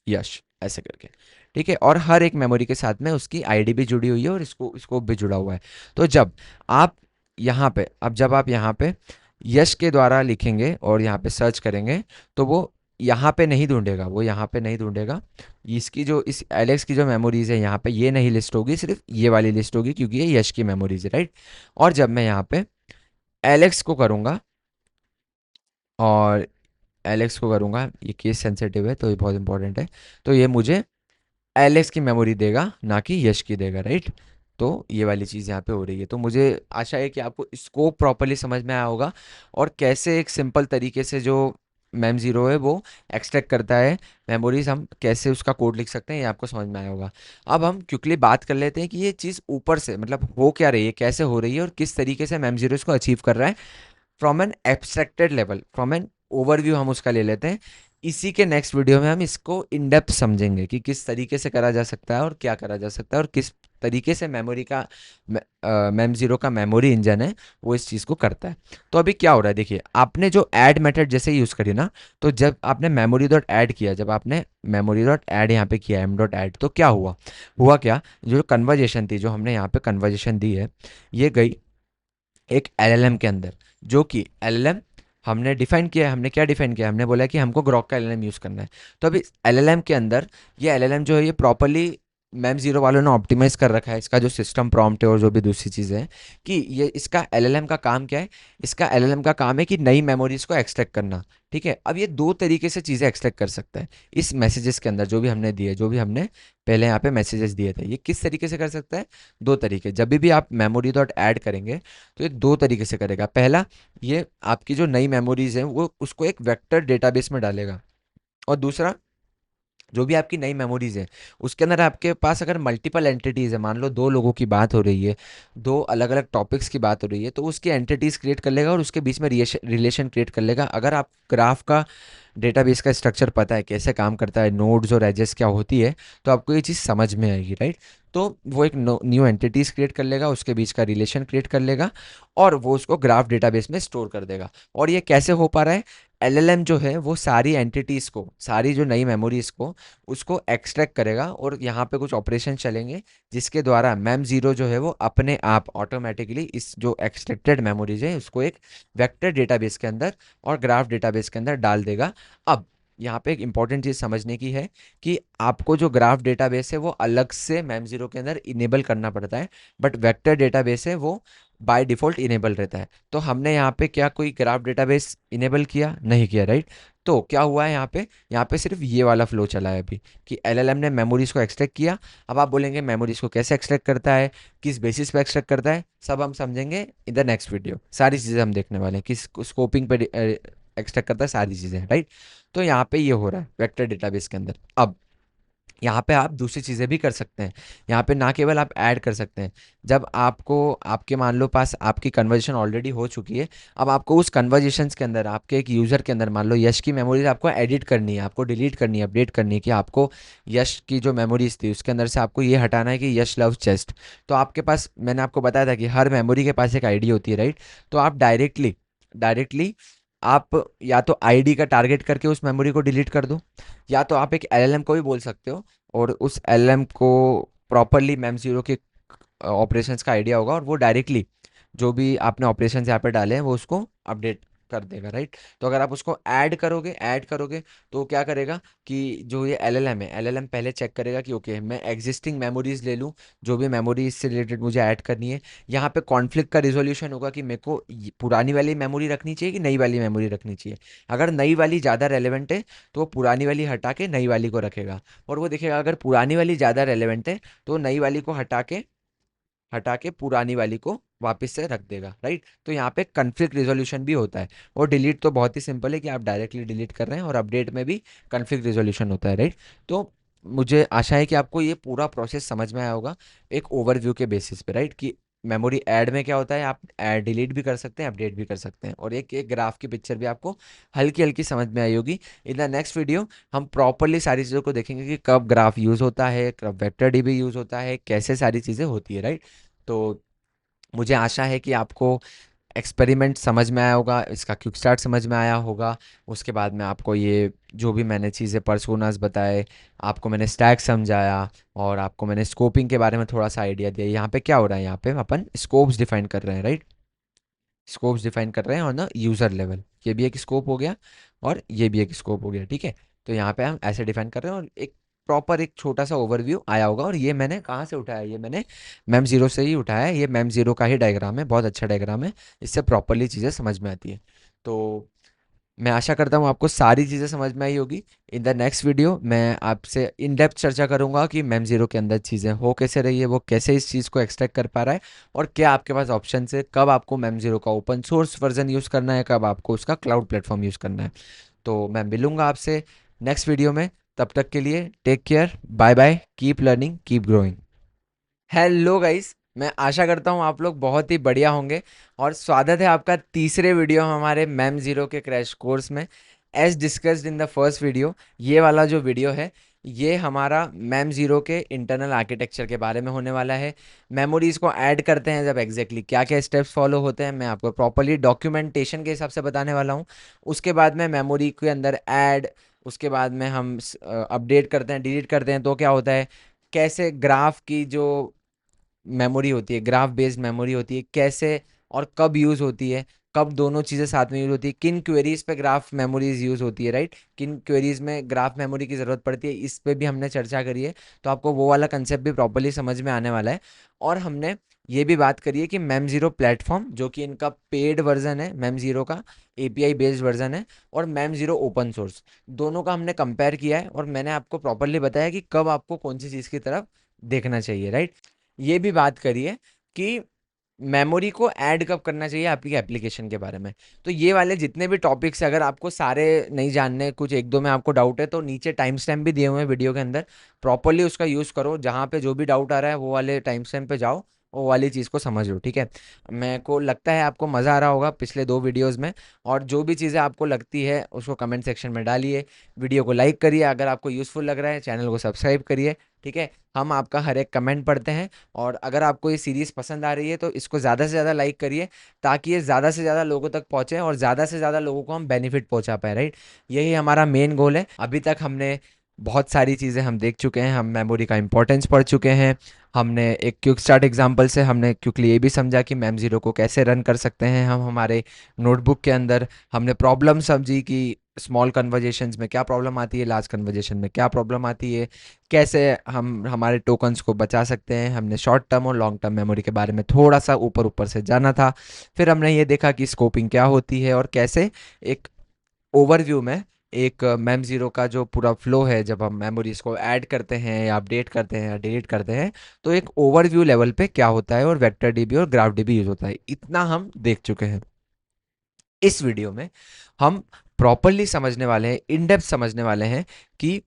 यश, ऐसे करके। ठीक है, और हर एक मेमोरी के साथ में उसकी आईडी भी जुड़ी हुई है और इसको स्कोप भी जुड़ा हुआ है। तो जब आप यहाँ पे यश के द्वारा लिखेंगे और यहाँ पे सर्च करेंगे, तो वो यहाँ पे नहीं ढूंढेगा, इसकी जो इस एलेक्स की जो मेमोरीज है यहाँ पे ये नहीं लिस्ट होगी, सिर्फ ये वाली लिस्ट होगी, क्योंकि ये यश की मेमोरीज है, राइट? और जब मैं यहाँ पे एलेक्स को करूँगा, और ये केस सेंसिटिव है तो ये बहुत इंपॉर्टेंट है, तो ये मुझे एलेक्स की मेमोरी देगा, ना कि यश की देगा, राइट? तो ये वाली चीज़ यहाँ पे हो रही है। तो मुझे आशा है कि आपको स्कोप प्रॉपर्ली समझ में आया होगा, और कैसे एक सिंपल तरीके से जो मैम ज़ीरो है वो एक्सट्रैक्ट करता है मेमोरीज, हम कैसे उसका कोड लिख सकते हैं, ये आपको समझ में आया होगा। अब हम क्विकली बात कर लेते हैं कि ये चीज़ ऊपर से मतलब हो क्या रही है, कैसे हो रही है, और किस तरीके से मैम ज़ीरो इसको अचीव कर रहा है from an abstracted level, from an overview हम उसका ले लेते हैं। इसी के नेक्स्ट वीडियो में हम इसको इन डेप्थ समझेंगे कि किस तरीके से करा जा सकता है और क्या करा जा सकता है, और किस तरीके से मैम जीरो का मेमोरी इंजन है वो इस चीज़ को करता है। तो अभी क्या हो रहा है, देखिए, आपने जो ऐड मेथड जैसे यूज़ करी ना, तो जब आपने मेमोरी डॉट ऐड किया, जब आपने मेमोरी डॉट ऐड यहाँ पे किया, एम डॉट ऐड, तो क्या हुआ क्या, जो कन्वर्जेशन थी, जो हमने यहाँ पे कन्वर्जेशन दी है, ये गई एक एलएलएम के अंदर, जो कि एलएलएम हमने डिफाइन किया है। हमने क्या डिफाइन किया है, हमने बोला है कि हमको ग्रॉक का एलएलएम यूज़ करना है। तो अभी एलएलएम के अंदर ये एलएलएम जो है ये प्रॉपरली मैम जीरो वालों ने ऑप्टिमाइज कर रखा है, इसका जो सिस्टम प्रॉम्प्ट है और जो भी दूसरी चीज़ें हैं, कि ये इसका एलएलएम का काम क्या है, इसका एलएलएम का काम है कि नई मेमोरीज को एक्सट्रैक्ट करना। ठीक है, अब ये दो तरीके से चीज़ें एक्सट्रैक्ट कर सकता है इस मैसेजेस के अंदर, जो भी हमने दिए, जो भी हमने पहले यहाँ पे मैसेजेस दिए थे, ये किस तरीके से कर सकता है, दो तरीके। जब भी आप मेमोरी डॉट ऐड करेंगे, तो ये दो तरीके से करेगा। पहला, ये आपकी जो नई मेमोरीज हैं वो उसको एक वेक्टर डेटाबेस में डालेगा, और दूसरा, जो भी आपकी नई मेमोरीज है उसके अंदर आपके पास अगर मल्टीपल एंटिटीज है, मान लो दो लोगों की बात हो रही है, दो अलग अलग टॉपिक्स की बात हो रही है, तो उसकी एंटिटीज क्रिएट कर लेगा और उसके बीच में रिलेशन क्रिएट कर लेगा। अगर आप ग्राफ का डेटाबेस का स्ट्रक्चर पता है, कैसे काम करता है, नोड्स और एजेस क्या होती है, तो आपको ये चीज़ समझ में आएगी, राइट? तो वो एक न्यू एंटिटीज क्रिएट कर लेगा, उसके बीच का रिलेशन क्रिएट कर लेगा, और वो उसको ग्राफ डेटाबेस में स्टोर कर देगा। और ये कैसे हो पा रहा है, एलएलएम जो है वो सारी एंटिटीज़ को, सारी जो नई मेमोरीज को, उसको एक्सट्रैक्ट करेगा, और यहाँ पे कुछ ऑपरेशन चलेंगे जिसके द्वारा मैम जीरो जो है वो अपने आप ऑटोमेटिकली इस जो एक्सट्रैक्टेड मेमोरीज है उसको एक वेक्टर डेटाबेस के अंदर और ग्राफ डेटाबेस के अंदर डाल देगा। अब यहाँ पे एक इंपॉर्टेंट चीज़ समझने की है कि आपको जो ग्राफ डेटाबेस है वो अलग से मैम जीरो के अंदर इनेबल करना पड़ता है, बट वेक्टर डेटाबेस है वो बाय डिफ़ॉल्ट इनेबल रहता है। तो हमने यहाँ पे क्या कोई ग्राफ डेटाबेस इनेबल किया? नहीं किया, राइट? तो क्या हुआ है यहाँ पे सिर्फ ये वाला फ्लो चला है अभी, कि एलएलएम ने मेमोरीज को एक्सट्रैक्ट किया। अब आप बोलेंगे मेमोरीज को कैसे एक्सट्रैक्ट करता है, किस बेसिस पे एक्सट्रैक्ट करता है, सब हम समझेंगे इन द नेक्स्ट वीडियो। सारी चीज़ें हम देखने वाले हैं, किस स्कोपिंग पे एक्सट्रैक्ट करता है, सारी चीज़ें, राइट? तो यहाँ पे ये हो रहा है वेक्टर डेटाबेस के अंदर। अब यहाँ पे आप दूसरी चीज़ें भी कर सकते हैं। यहाँ पे ना केवल आप ऐड कर सकते हैं, जब आपको आपके मान लो पास आपकी कन्वर्जेशन ऑलरेडी हो चुकी है, अब आपको उस कन्वर्जेशंस के अंदर आपके एक यूज़र के अंदर मान लो यश की मेमोरीज आपको एडिट करनी है, आपको डिलीट करनी है, अपडेट करनी है कि आपको यश की जो मेमोरीज थी उसके अंदर से आपको ये हटाना है कि यश लव चेस्ट। तो आपके पास मैंने आपको बताया था कि हर मेमोरी के पास एक आईडी होती है, राइट? तो आप डायरेक्टली डायरेक्टली आप या तो आईडी का टारगेट करके उस मेमोरी को डिलीट कर दो, या तो आप एक एलएलएम को भी बोल सकते हो और उस एलएम को प्रॉपरली मैम जीरो के ऑपरेशंस का आइडिया होगा और वो डायरेक्टली जो भी आपने ऑपरेशंस यहाँ पे डाले हैं वो उसको अपडेट कर देगा, राइट? तो अगर आप उसको ऐड करोगे तो क्या करेगा कि जो ये एलएलएम है, एलएलएम पहले चेक करेगा कि ओके मैं एग्जिस्टिंग मेमोरीज ले लूँ, जो भी मेमोरी से रिलेटेड मुझे ऐड करनी है। यहाँ पे कॉन्फ्लिक्ट का रिजोल्यूशन होगा कि मेरे को पुरानी वाली मेमोरी रखनी चाहिए कि नई वाली मेमोरी रखनी चाहिए। अगर नई वाली ज़्यादा रेलेवेंट है तो वो पुरानी वाली हटा के नई वाली को रखेगा, और वो देखेगा अगर पुरानी वाली ज़्यादा रेलेवेंट है तो नई वाली को हटा के पुरानी वाली को वापस से रख देगा, राइट? तो यहाँ पे कन्फ्लिक्ट रिजोल्यूशन भी होता है। और डिलीट तो बहुत ही सिंपल है कि आप डायरेक्टली डिलीट कर रहे हैं, और अपडेट में भी कन्फ्लिक्ट रिजोल्यूशन होता है, राइट? तो मुझे आशा है कि आपको ये पूरा प्रोसेस समझ में आया होगा एक ओवरव्यू के बेसिस पे, राइट? कि मेमोरी ऐड में क्या होता है, आप ऐड डिलीट भी कर सकते हैं, अपडेट भी कर सकते हैं, और एक एक ग्राफ की पिक्चर भी आपको हल्की हल्की समझ में आई होगी। इन द नेक्स्ट वीडियो हम प्रॉपरली सारी चीज़ों को देखेंगे कि कब ग्राफ यूज़ होता है, कब वेक्टर डीबी यूज़ होता है, कैसे सारी चीज़ें होती है, राइट? तो मुझे आशा है कि आपको एक्सपेरिमेंट समझ में आया होगा, इसका क्विक स्टार्ट समझ में आया होगा। उसके बाद में आपको ये जो भी मैंने चीज़ें पर्सोनास बताए, आपको मैंने स्टैक समझाया, और आपको मैंने स्कोपिंग के बारे में थोड़ा सा आइडिया दिया। यहाँ पे क्या हो रहा है, यहाँ पे अपन स्कोप्स डिफाइन कर रहे हैं, राइट? स्कोप्स डिफाइन कर रहे हैं ऑन द यूज़र लेवल। ये भी एक स्कोप हो गया और ये भी एक स्कोप हो गया, ठीक है? तो यहाँ पे हम ऐसे डिफाइन कर रहे हैं, और एक प्रॉपर एक छोटा सा ओवरव्यू आया होगा। और ये मैंने कहाँ से उठाया है? ये मैंने मैम जीरो से ही उठाया है। ये मैम जीरो का ही डायग्राम है, बहुत अच्छा डायग्राम है, इससे प्रॉपरली चीज़ें समझ में आती है। तो मैं आशा करता हूँ आपको सारी चीज़ें समझ में आई होगी। इन द नेक्स्ट वीडियो मैं आपसे इन डेप्थ चर्चा करूंगा कि मैम जीरो के अंदर चीज़ें हो कैसे रही है, वो कैसे इस चीज़ को एक्सट्रैक्ट कर पा रहा है, और क्या आपके पास ऑप्शन है, कब आपको मैम जीरो का ओपन सोर्स वर्जन यूज़ करना है, कब आपको उसका क्लाउड प्लेटफॉर्म यूज़ करना है। तो मैं मिलूंगा आपसे नेक्स्ट वीडियो में। तब तक के लिए take care, bye bye, keep learning, keep growing. Hello guys, मैं आशा करता हूँ आप लोग बहुत ही बढ़िया होंगे, और स्वागत है आपका तीसरे वीडियो हमारे मैम ज़ीरो के क्रैश कोर्स में। As discussed in the first video, ये वाला जो वीडियो है ये हमारा मैम ज़ीरो के इंटरनल आर्किटेक्चर के बारे में होने वाला है। मेमोरीज़ को ऐड करते हैं जब एग्जैक्टली क्या क्या स्टेप्स फॉलो होते हैं, मैं आपको प्रॉपरली डॉक्यूमेंटेशन के हिसाब से बताने वाला हूँ। उसके बाद में मेमोरी के अंदर ऐड, उसके बाद में हम अपडेट करते हैं, डिलीट करते हैं, तो क्या होता है, कैसे ग्राफ की जो मेमोरी होती है, ग्राफ बेस्ड मेमोरी होती है, कैसे और कब यूज़ होती है, कब दोनों चीज़ें साथ में यूज़ होती है, किन क्वेरीज पे ग्राफ मेमोरीज यूज़ होती है, राइट? किन क्वेरीज में ग्राफ मेमोरी की ज़रूरत पड़ती है, इस पे भी हमने चर्चा करी है। तो आपको वो वाला कंसेप्ट भी प्रॉपरली समझ में आने वाला है। और हमने ये भी बात करी है कि मैम ज़ीरो प्लेटफॉर्म, जो कि इनका पेड वर्जन है, मैम ज़ीरो का एपीआई बेस्ड वर्जन है, और मैम ज़ीरो ओपन सोर्स, दोनों का हमने कंपेयर किया है, और मैंने आपको प्रॉपरली बताया कि कब आपको कौन सी चीज़ की तरफ देखना चाहिए, राइट? ये भी बात करिए कि मेमोरी को ऐड कब करना चाहिए आपकी एप्लीकेशन के बारे में। तो ये वाले जितने भी टॉपिक्स अगर आपको सारे नहीं जानने, कुछ एक दो में आपको डाउट है, तो नीचे टाइम स्टैम्प भी दिए हुए हैं वीडियो के अंदर, प्रॉपरली उसका यूज़ करो। जहाँ पे जो भी डाउट आ रहा है वो वाले टाइम स्टैम्प पे जाओ, वो वाली चीज़ को समझ लो, ठीक है? मेरे को लगता है आपको मज़ा आ रहा होगा पिछले दो वीडियोज़ में, और जो भी चीज़ें आपको लगती है उसको कमेंट सेक्शन में डालिए। वीडियो को लाइक करिए, अगर आपको यूज़फुल लग रहा है चैनल को सब्सक्राइब करिए, ठीक है? हम आपका हर एक कमेंट पढ़ते हैं। और अगर आपको ये सीरीज़ पसंद आ रही है तो इसको ज़्यादा से ज़्यादा लाइक करिए, ताकि ये ज़्यादा से ज़्यादा लोगों तक पहुँचे और ज़्यादा से ज़्यादा लोगों को हम बेनिफिट पहुँचा पाए, राइट? यही हमारा मेन गोल है। अभी तक हमने बहुत सारी चीज़ें हम देख चुके हैं, हम मेमोरी का इंपॉर्टेंस पढ़ चुके हैं, हमने एक क्विक स्टार्ट एग्जांपल से हमने क्विकली ये भी समझा कि मैम ज़ीरो को कैसे रन कर सकते हैं हम हमारे नोटबुक के अंदर। हमने प्रॉब्लम समझी कि स्मॉल कन्वर्जेशंस में क्या प्रॉब्लम आती है, लार्ज कन्वर्जेशन में क्या प्रॉब्लम आती है, कैसे हम हमारे टोकन्स को बचा सकते हैं। हमने शॉर्ट टर्म और लॉन्ग टर्म मेमोरी के बारे में थोड़ा सा ऊपर ऊपर से जाना था। फिर हमने ये देखा कि स्कोपिंग क्या होती है, और कैसे एक ओवरव्यू में एक मैम ज़ीरो का जो पूरा फ्लो है, जब हम मेमोरीज को ऐड करते हैं या अपडेट करते हैं या डिलीट करते हैं, तो एक ओवरव्यू लेवल पे क्या होता है, और वेक्टर डीबी और ग्राफ डीबी यूज होता है, इतना हम देख चुके हैं। इस वीडियो में हम प्रॉपरली समझने वाले हैं, इन डेप्थ समझने वाले हैं कि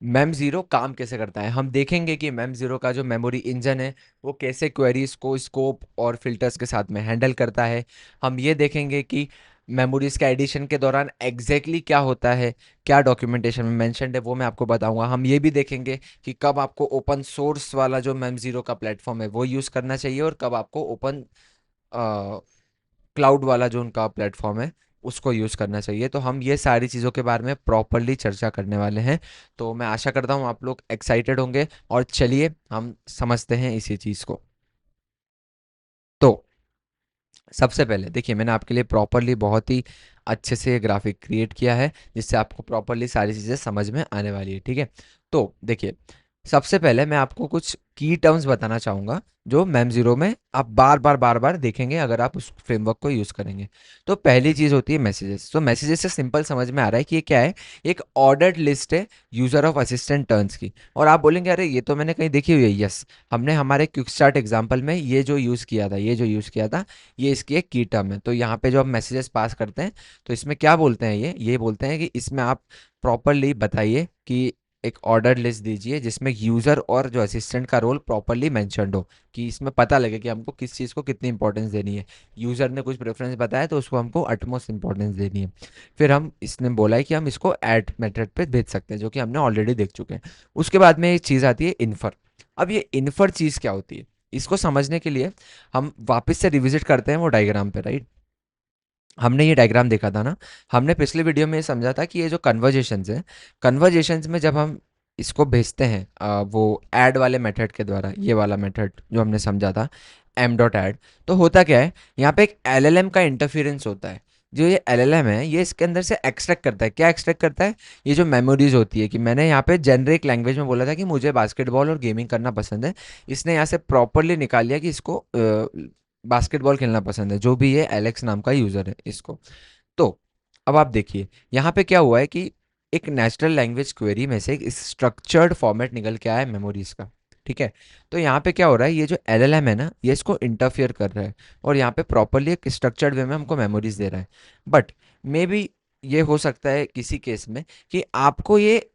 मैम ज़ीरो काम कैसे करता है, हम देखेंगे कि मैम ज़ीरो का जो मेमोरी इंजन है वो कैसे क्वेरीज को स्कोप और फिल्टर्स के साथ में हैंडल करता है। हम ये देखेंगे कि मेमोरीज के एडिशन के दौरान एग्जैक्टली क्या होता है, क्या डॉक्यूमेंटेशन में मेंशन्ड है वो मैं आपको बताऊंगा। हम ये भी देखेंगे कि कब आपको ओपन सोर्स वाला जो मैम ज़ीरो का प्लेटफॉर्म है वो यूज़ करना चाहिए और कब आपको ओपन क्लाउड वाला जो उनका प्लेटफॉर्म है उसको यूज़ करना चाहिए। तो हम ये सारी चीज़ों के बारे में प्रॉपरली चर्चा करने वाले हैं। तो मैं आशा करता हूँ आप लोग एक्साइटेड होंगे और चलिए हम समझते हैं इसी चीज़ को। तो सबसे पहले देखिए, मैंने आपके लिए प्रॉपरली बहुत ही अच्छे से ग्राफिक क्रिएट किया है जिससे आपको प्रॉपरली सारी चीज़ें समझ में आने वाली है, ठीक है। तो देखिए, सबसे पहले मैं आपको कुछ की टर्म्स बताना चाहूँगा जो मैम ज़ीरो में आप बार बार देखेंगे अगर आप उस फ्रेमवर्क को यूज़ करेंगे। तो पहली चीज़ होती है मैसेजेस। तो मैसेजेस से सिंपल समझ में आ रहा है कि ये क्या है, एक ऑर्डर्ड लिस्ट है यूज़र ऑफ असिस्टेंट टर्न्स की। और आप बोलेंगे अरे ये तो मैंने कहीं देखी हुई है। यस, हमने हमारे क्विक स्टार्ट एग्जाम्पल में ये जो यूज़ किया था, ये इसकी एक की टर्म है। तो यहाँ पे जो आप मैसेजेस पास करते हैं तो इसमें क्या बोलते हैं, ये बोलते हैं कि इसमें आप प्रॉपरली बताइए कि एक ऑर्डर लिस्ट दीजिए जिसमें यूज़र और जो असिस्टेंट का रोल प्रॉपरली मेंशन्ड हो, कि इसमें पता लगे कि हमको किस चीज़ को कितनी इंपॉर्टेंस देनी है। यूज़र ने कुछ प्रेफरेंस बताया तो उसको हमको अटमोस्ट इंपॉर्टेंस देनी है। फिर हम इसने बोला है कि हम इसको ऐड मेथड पे भेज सकते हैं जो कि हमने ऑलरेडी देख चुके हैं। उसके बाद में एक चीज़ आती है इन्फर। अब ये इन्फर चीज़ क्या होती है, इसको समझने के लिए हम वापस से रिविजिट करते हैं वो डायग्राम पे, राइट। हमने ये डायग्राम देखा था ना, हमने पिछले वीडियो में ये समझा था कि ये जो कन्वर्जेशंस हैं, कन्वर्जेशंस में जब हम इसको भेजते हैं वो ऐड वाले मेथड के द्वारा, ये वाला मेथड जो हमने समझा था एम डॉट ऐड, तो होता क्या है, यहाँ पे एक एलएलएम का इंटरफेरेंस होता है। जो ये एलएलएम है ये इसके अंदर से एक्सट्रैक्ट करता है, क्या एक्सट्रैक्ट करता है, ये जो मेमोरीज होती है, कि मैंने यहाँ पे जेनरिक लैंग्वेज में बोला था कि मुझे बास्केटबॉल और गेमिंग करना पसंद है। इसने यहाँ से प्रॉपरली निकाल लिया कि इसको बास्केटबॉल खेलना पसंद है, जो भी ये एलेक्स नाम का यूज़र है इसको। तो अब आप देखिए यहाँ पे क्या हुआ है कि एक नेचुरल लैंग्वेज क्वेरी में से एक स्ट्रक्चर्ड फॉर्मेट निकल के आया है मेमोरीज का, ठीक है। तो यहाँ पे क्या हो रहा है, ये जो एलएलएम है ना, ये इसको इंटरफियर कर रहा है और यहाँ पे प्रॉपरली एक स्ट्रक्चर्ड वे में हमको मेमोरीज दे रहा है। बट मे बी ये हो सकता है किसी केस में कि आपको ये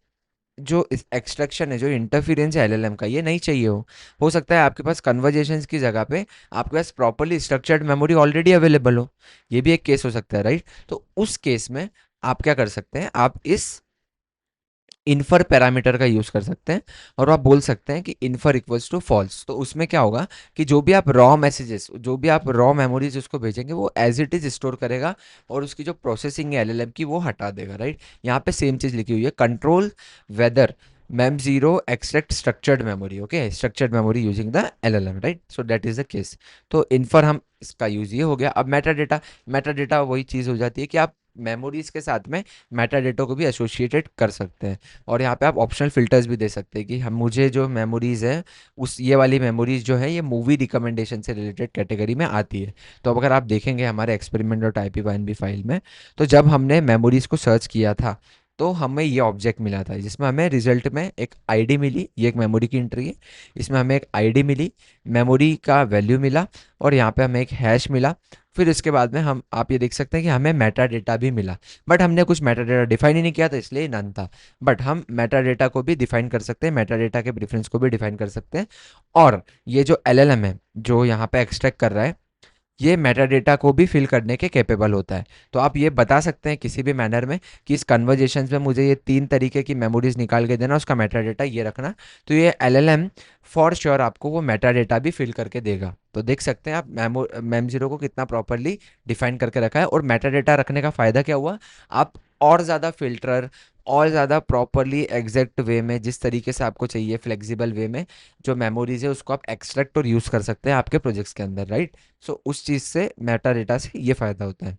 जो एक्सट्रैक्शन है, जो इंटरफेरेंस है एलएलएम का, ये नहीं चाहिए हो सकता है आपके पास कन्वर्जेशंस की जगह पे आपके पास properly structured memory already available हो। ये भी एक केस हो सकता है, राइट। तो उस केस में आप क्या कर सकते हैं, आप इस इन्फर पैरामीटर का यूज कर सकते हैं और आप बोल सकते हैं कि इन्फर इक्वल्स टू फॉल्स। तो उसमें क्या होगा कि जो भी आप रॉ मैसेजेस, जो भी आप रॉ मेमोरीज उसको भेजेंगे वो एज इट इज स्टोर करेगा और उसकी जो प्रोसेसिंग है एलएलएम की वो हटा देगा, राइट। यहाँ पे सेम चीज लिखी हुई है, control whether mem zero extract structured memory, okay, structured memory using the LLM, right. So that is the case. तो इन्फर हम इसका यूज ये हो गया। अब मेटा डेटा, मेटा डेटा वही चीज हो जाती है कि आप मेमोरीज के साथ में मेटा डेटा को भी एसोसिएटेड कर सकते हैं और यहाँ पे आप ऑप्शनल फिल्टर्स भी दे सकते हैं कि हम मुझे जो मेमोरीज है उस ये वाली मेमोरीज जो है ये मूवी रिकमेंडेशन से रिलेटेड कैटेगरी में आती है। तो अब अगर आप देखेंगे हमारे एक्सपेरिमेंट डॉट IPYNB फाइल में, तो जब हमने मेमोरीज को सर्च किया था तो हमें ये ऑब्जेक्ट मिला था जिसमें हमें रिजल्ट में एक आईडी मिली, ये एक मेमोरी की एंट्री है, इसमें हमें एक आईडी मिली, मेमोरी का वैल्यू मिला और यहाँ पे हमें एक हैश मिला। फिर इसके बाद में हम आप ये देख सकते हैं कि हमें मेटा डेटा भी मिला, बट हमने कुछ मेटा डेटा डिफाइन ही नहीं किया था इसलिए नन था। बट हम मेटा डेटा को भी डिफाइन कर सकते हैं, मेटा डेटा के प्रेफरेंस को भी डिफाइन कर सकते हैं। और ये जो एलएलएम है जो यहाँ पे एक्सट्रैक्ट कर रहा है, ये मेटा डेटा को भी फिल करने के कैपेबल होता है। तो आप ये बता सकते हैं किसी भी मैनर में कि इस कन्वर्जेशन में मुझे ये 3 तरीके की मेमोरीज निकाल के देना, उसका मेटा डेटा ये रखना। तो ये एलएलएम फॉर श्योर आपको वो मेटा डेटा भी फिल करके देगा। तो देख सकते हैं आप मैम जीरो को कितना प्रॉपरली डिफाइन करके रखा है। और मेटा डेटा रखने का फ़ायदा क्या हुआ, आप और ज़्यादा फिल्टर और ज़्यादा प्रॉपरली एग्जैक्ट वे में, जिस तरीके से आपको चाहिए फ्लेक्सिबल वे में, जो मेमोरीज है उसको आप एक्सट्रैक्ट और यूज़ कर सकते हैं आपके प्रोजेक्ट्स के अंदर, राइट। सो उस चीज़ से मेटा डेटा से ये फ़ायदा होता है,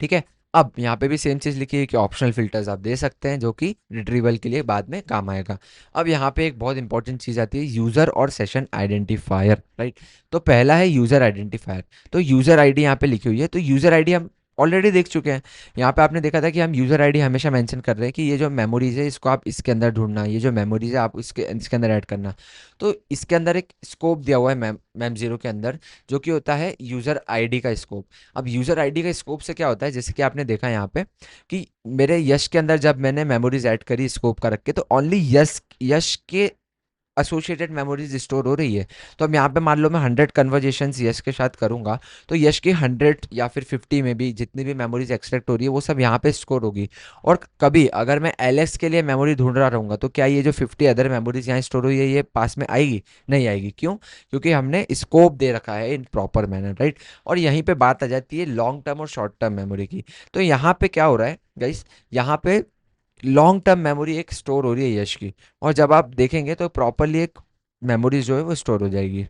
ठीक है। अब यहाँ पे भी सेम चीज़ लिखी है कि ऑप्शनल फिल्टर्स आप दे सकते हैं जो कि रिट्रीवल के लिए बाद में काम आएगा। अब यहाँ पे एक बहुत इंपॉर्टेंट चीज़ आती है यूज़र और सेशन आइडेंटिफायर, राइट। तो पहला है यूज़र आइडेंटिफायर। तो यूज़र आईडी यहाँ पे लिखी हुई है, तो यूज़र आईडी हम ऑलरेडी देख चुके हैं। यहाँ पे आपने देखा था कि हम यूज़र आईडी हमेशा मेंशन कर रहे हैं कि ये जो मेमोरीज है इसको आप इसके अंदर ढूंढना, ये जो मेमोरीज है आप इसके अंदर ऐड करना। तो इसके अंदर एक स्कोप दिया हुआ है मैम जीरो के अंदर, जो कि होता है यूज़र आईडी का स्कोप। अब यूज़र आईडी का स्कोप से क्या होता है, जैसे कि आपने देखा यहाँ पे कि मेरे यश के अंदर जब मैंने मेमोरीज ऐड करी स्कोप का रख के, तो ओनली यश यश के एसोसिएटेड मेमोरीज स्टोर हो रही है। तो अब यहाँ पे मान लो मैं 100 कन्वर्जेशंस यश के साथ करूँगा, तो यश की 100 या फिर 50 में भी जितनी भी मेमोरीज एक्सट्रैक्ट हो रही है वो सब यहाँ पे स्कोर होगी। और कभी अगर मैं एलएस के लिए मेमोरी ढूंढ रहा रहूँगा, तो क्या ये जो 50 अदर मेमोरीज यहाँ स्टोर हुई है ये पास में आएगी? नहीं आएगी। क्यों? क्योंकि हमने स्कोप दे रखा है इन प्रॉपर मैनर, राइट। और यहीं पर बात आ जाती है लॉन्ग टर्म और शॉर्ट टर्म मेमोरी की। तो यहाँ पे क्या हो रहा है गाइस, यहाँ पे लॉन्ग टर्म मेमोरी एक स्टोर हो रही है यश की, और जब आप देखेंगे तो प्रॉपरली एक मेमोरीज जो है वो स्टोर हो जाएगी।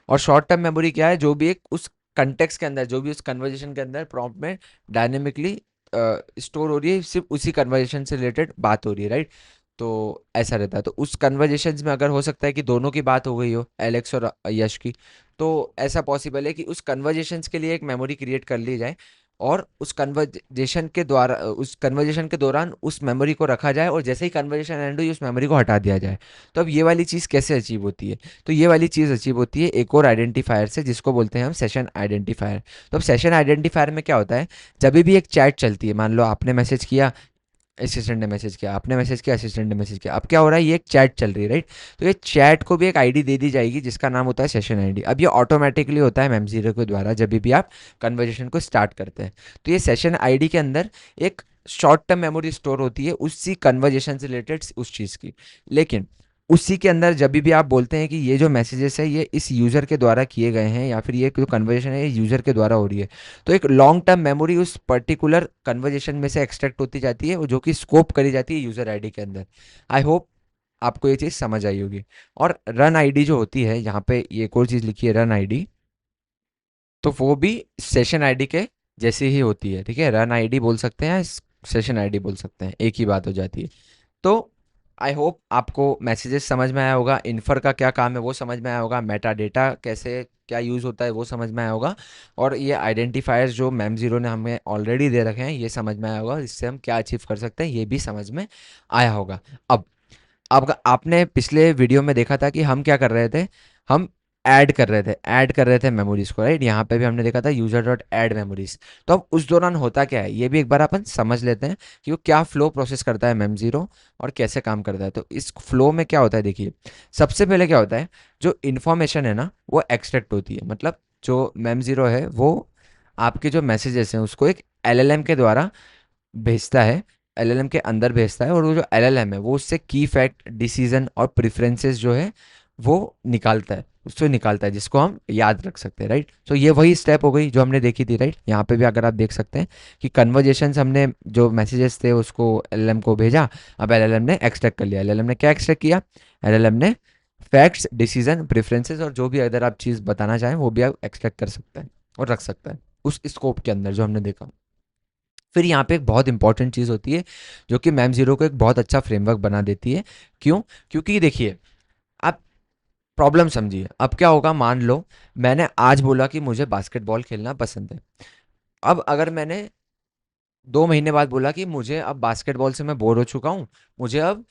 और शॉर्ट टर्म मेमोरी क्या है, जो भी एक उस कंटेक्स्ट के अंदर, जो भी उस कन्वर्जेशन के अंदर प्रॉम्प्ट में डायनेमिकली स्टोर हो रही है, सिर्फ उसी कन्वर्जेशन से रिलेटेड बात हो रही है, राइट। तो ऐसा रहता है। तो उस कन्वर्जेशन में अगर हो सकता है कि दोनों की बात हो गई हो, एलेक्स और यश की, तो ऐसा पॉसिबल है कि उस कन्वर्जेशंस के लिए एक मेमोरी क्रिएट कर ली जाए, और उस कन्वर्जेशन के दौरान उस मेमोरी को रखा जाए, और जैसे ही कन्वर्जेशन एंड हुई उस मेमोरी को हटा दिया जाए। तो अब ये वाली चीज़ कैसे अचीव होती है? तो ये वाली चीज़ अचीव होती है एक और आइडेंटिफायर से, जिसको बोलते हैं हम सेशन आइडेंटिफायर। तो अब सेशन आइडेंटिफायर में क्या होता है, जब भी एक चैट चलती है, मान लो आपने मैसेज किया, असिस्टेंट ने मैसेज किया, आपने मैसेज किया, असिस्टेंट ने मैसेज किया, अब क्या हो रहा है, ये एक चैट चल रही है, राइट। तो ये चैट को भी एक आईडी दे दी जाएगी जिसका नाम होता है सेशन आईडी। अब ये ऑटोमेटिकली होता है मेमजीरो के द्वारा जब भी आप कन्वर्जेशन को स्टार्ट करते हैं। तो ये सेशन आईडी के अंदर एक शॉर्ट टर्म मेमोरी स्टोर होती है उसी कन्वर्जेशन से रिलेटेड उस चीज़ की। लेकिन उसी के अंदर जब भी आप बोलते हैं कि ये जो मैसेजेस है ये इस यूज़र के द्वारा किए गए हैं, या फिर ये जो कन्वर्जेशन है ये यूज़र के द्वारा हो रही है, तो एक लॉन्ग टर्म मेमोरी उस पर्टिकुलर कन्वर्जेशन में से एक्सट्रैक्ट होती जाती है, जो कि स्कोप करी जाती है यूज़र आईडी के अंदर। आई होप आपको ये चीज़ समझ आई होगी। और रन आईडी जो होती है, यहाँ पे ये एक और चीज़ लिखी है रन आईडी, तो वो भी सेशन आईडी के जैसी ही होती है, ठीक है। रन आईडी बोल सकते हैं, सेशन आईडी बोल सकते हैं, एक ही बात हो जाती है। तो आई होप आपको मैसेजेस समझ में आया होगा, इन्फर का क्या काम है वो समझ में आया होगा, मेटा डेटा कैसे क्या यूज़ होता है वो समझ में आया होगा, और ये आइडेंटिफायर्स जो मैम जीरो ने हमें ऑलरेडी दे रखे हैं ये समझ में आया होगा, इससे हम क्या अचीव कर सकते हैं ये भी समझ में आया होगा। अब आपने पिछले वीडियो में देखा था कि हम क्या कर रहे थे, हम ऐड कर रहे थे मेमोरीज को, राइट। यहाँ पे भी हमने देखा था यूजर डॉट ऐड मेमोरीज। तो अब उस दौरान होता क्या है ये भी एक बार अपन समझ लेते हैं कि वो क्या फ्लो प्रोसेस करता है मेम जीरो, और कैसे काम करता है। तो इस फ्लो में क्या होता है, देखिए सबसे पहले क्या होता है, जो इन्फॉर्मेशन है ना वो एक्सट्रैक्ट होती है। मतलब जो मेम जीरो है वो आपके जो मैसेजेस हैं उसको एक एलएलएम के द्वारा भेजता है, एलएलएम के अंदर भेजता है, और वो जो एलएलएम है वो उससे की फैक्ट, डिसीजन और प्रेफरेंसेस जो है वो निकालता है, उससे निकालता है, जिसको हम याद रख सकते हैं, राइट। सो ये वही स्टेप हो गई जो हमने देखी थी, राइट। यहाँ पे भी अगर आप देख सकते हैं कि कन्वर्जेशंस हमने जो मैसेजेस थे उसको एलएलएम को भेजा, अब एलएलएम ने एक्सट्रैक्ट कर लिया। एलएलएम ने क्या एक्सट्रैक्ट किया, एलएलएम ने फैक्ट्स, डिसीजन, प्रेफरेंसेस और जो भी अगर आप चीज़ बताना चाहें वो भी आप एक्सट्रैक्ट कर सकते हैं और रख सकते हैं उस स्कोप के अंदर जो हमने देखा। फिर यहाँ पे एक बहुत इंपॉर्टेंट चीज़ होती है जो कि मैम जीरो को एक बहुत अच्छा फ्रेमवर्क बना देती है। क्यों? क्योंकि देखिए आप प्रॉब्लम समझिए। अब क्या होगा, मान लो मैंने आज बोला कि मुझे बास्केटबॉल खेलना पसंद है। अब अगर मैंने 2 महीने बाद बोला कि मुझे अब बास्केटबॉल से मैं बोर हो चुका हूँ, मुझे अब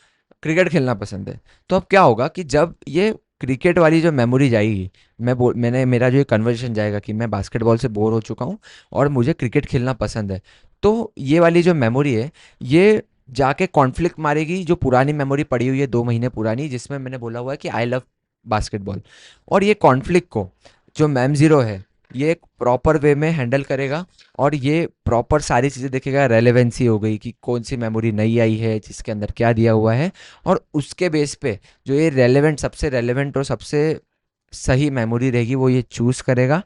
क्रिकेट खेलना पसंद है, तो अब क्या होगा कि जब ये क्रिकेट वाली जो मेमोरी जाएगी, मैंने मेरा जो ये कन्वर्सेशन जाएगा कि मैं बास्केटबॉल से बोर हो चुका हूँ और मुझे क्रिकेट खेलना पसंद है, तो ये वाली जो मेमोरी है ये जाके कॉन्फ्लिक्ट मारेगी जो पुरानी मेमोरी पड़ी हुई है 2 महीने पुरानी, जिसमें मैंने बोला हुआ है कि आई लव बास्केटबॉल। और ये कॉन्फ्लिक्ट को जो मैम ज़ीरो है ये एक प्रॉपर वे में हैंडल करेगा, और ये प्रॉपर सारी चीज़ें देखेगा। रेलेवेंसी हो गई कि कौन सी मेमोरी नई आई है जिसके अंदर क्या दिया हुआ है, और उसके बेस पे जो ये सबसे रेलेवेंट और सबसे सही मेमोरी रहेगी वो ये चूज़ करेगा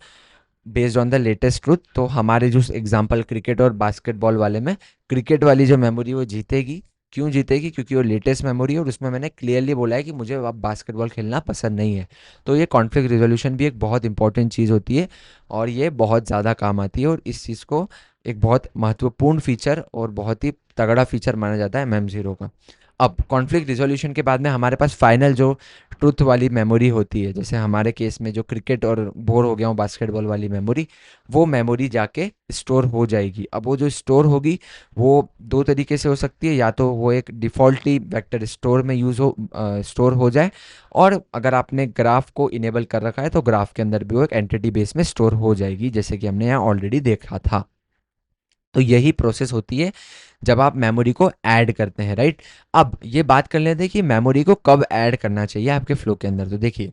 based on the latest truth. तो हमारे जो एग्जांपल क्रिकेट और बास्केटबॉल वाले में, क्रिकेट वाली जो मेमोरी वो जीतेगी। क्यों जीतेगी? क्योंकि वो लेटेस्ट मेमोरी है और उसमें मैंने क्लियरली बोला है कि मुझे अब बास्केटबॉल खेलना पसंद नहीं है। तो ये कॉन्फ्लिक्ट रिजोल्यूशन भी एक बहुत इंपॉर्टेंट चीज़ होती है, और ये बहुत ज़्यादा काम आती है, और इस चीज़ को एक बहुत महत्वपूर्ण फीचर और बहुत ही तगड़ा फीचर माना जाता है मैम ज़ीरो का। अब कॉन्फ्लिक्ट रिजोल्यूशन के बाद में हमारे पास फाइनल जो ट्रुथ वाली मेमोरी होती है, जैसे हमारे केस में जो क्रिकेट और बोर हो गया हूँ बास्केटबॉल वाली मेमोरी, वो मेमोरी जाके स्टोर हो जाएगी। अब वो जो स्टोर होगी वो दो तरीके से हो सकती है, या तो वो एक डिफ़ॉल्टली वेक्टर स्टोर में यूज़ हो स्टोर हो जाए, और अगर आपने ग्राफ को इनेबल कर रखा है तो ग्राफ के अंदर भी वो एक एंटिटी बेस में स्टोर हो जाएगी, जैसे कि हमने यहाँ ऑलरेडी देखा था। तो यही प्रोसेस होती है जब आप मेमोरी को ऐड करते हैं, राइट। अब ये बात कर लेते हैं कि मेमोरी को कब ऐड करना चाहिए आपके फ्लो के अंदर। तो देखिए,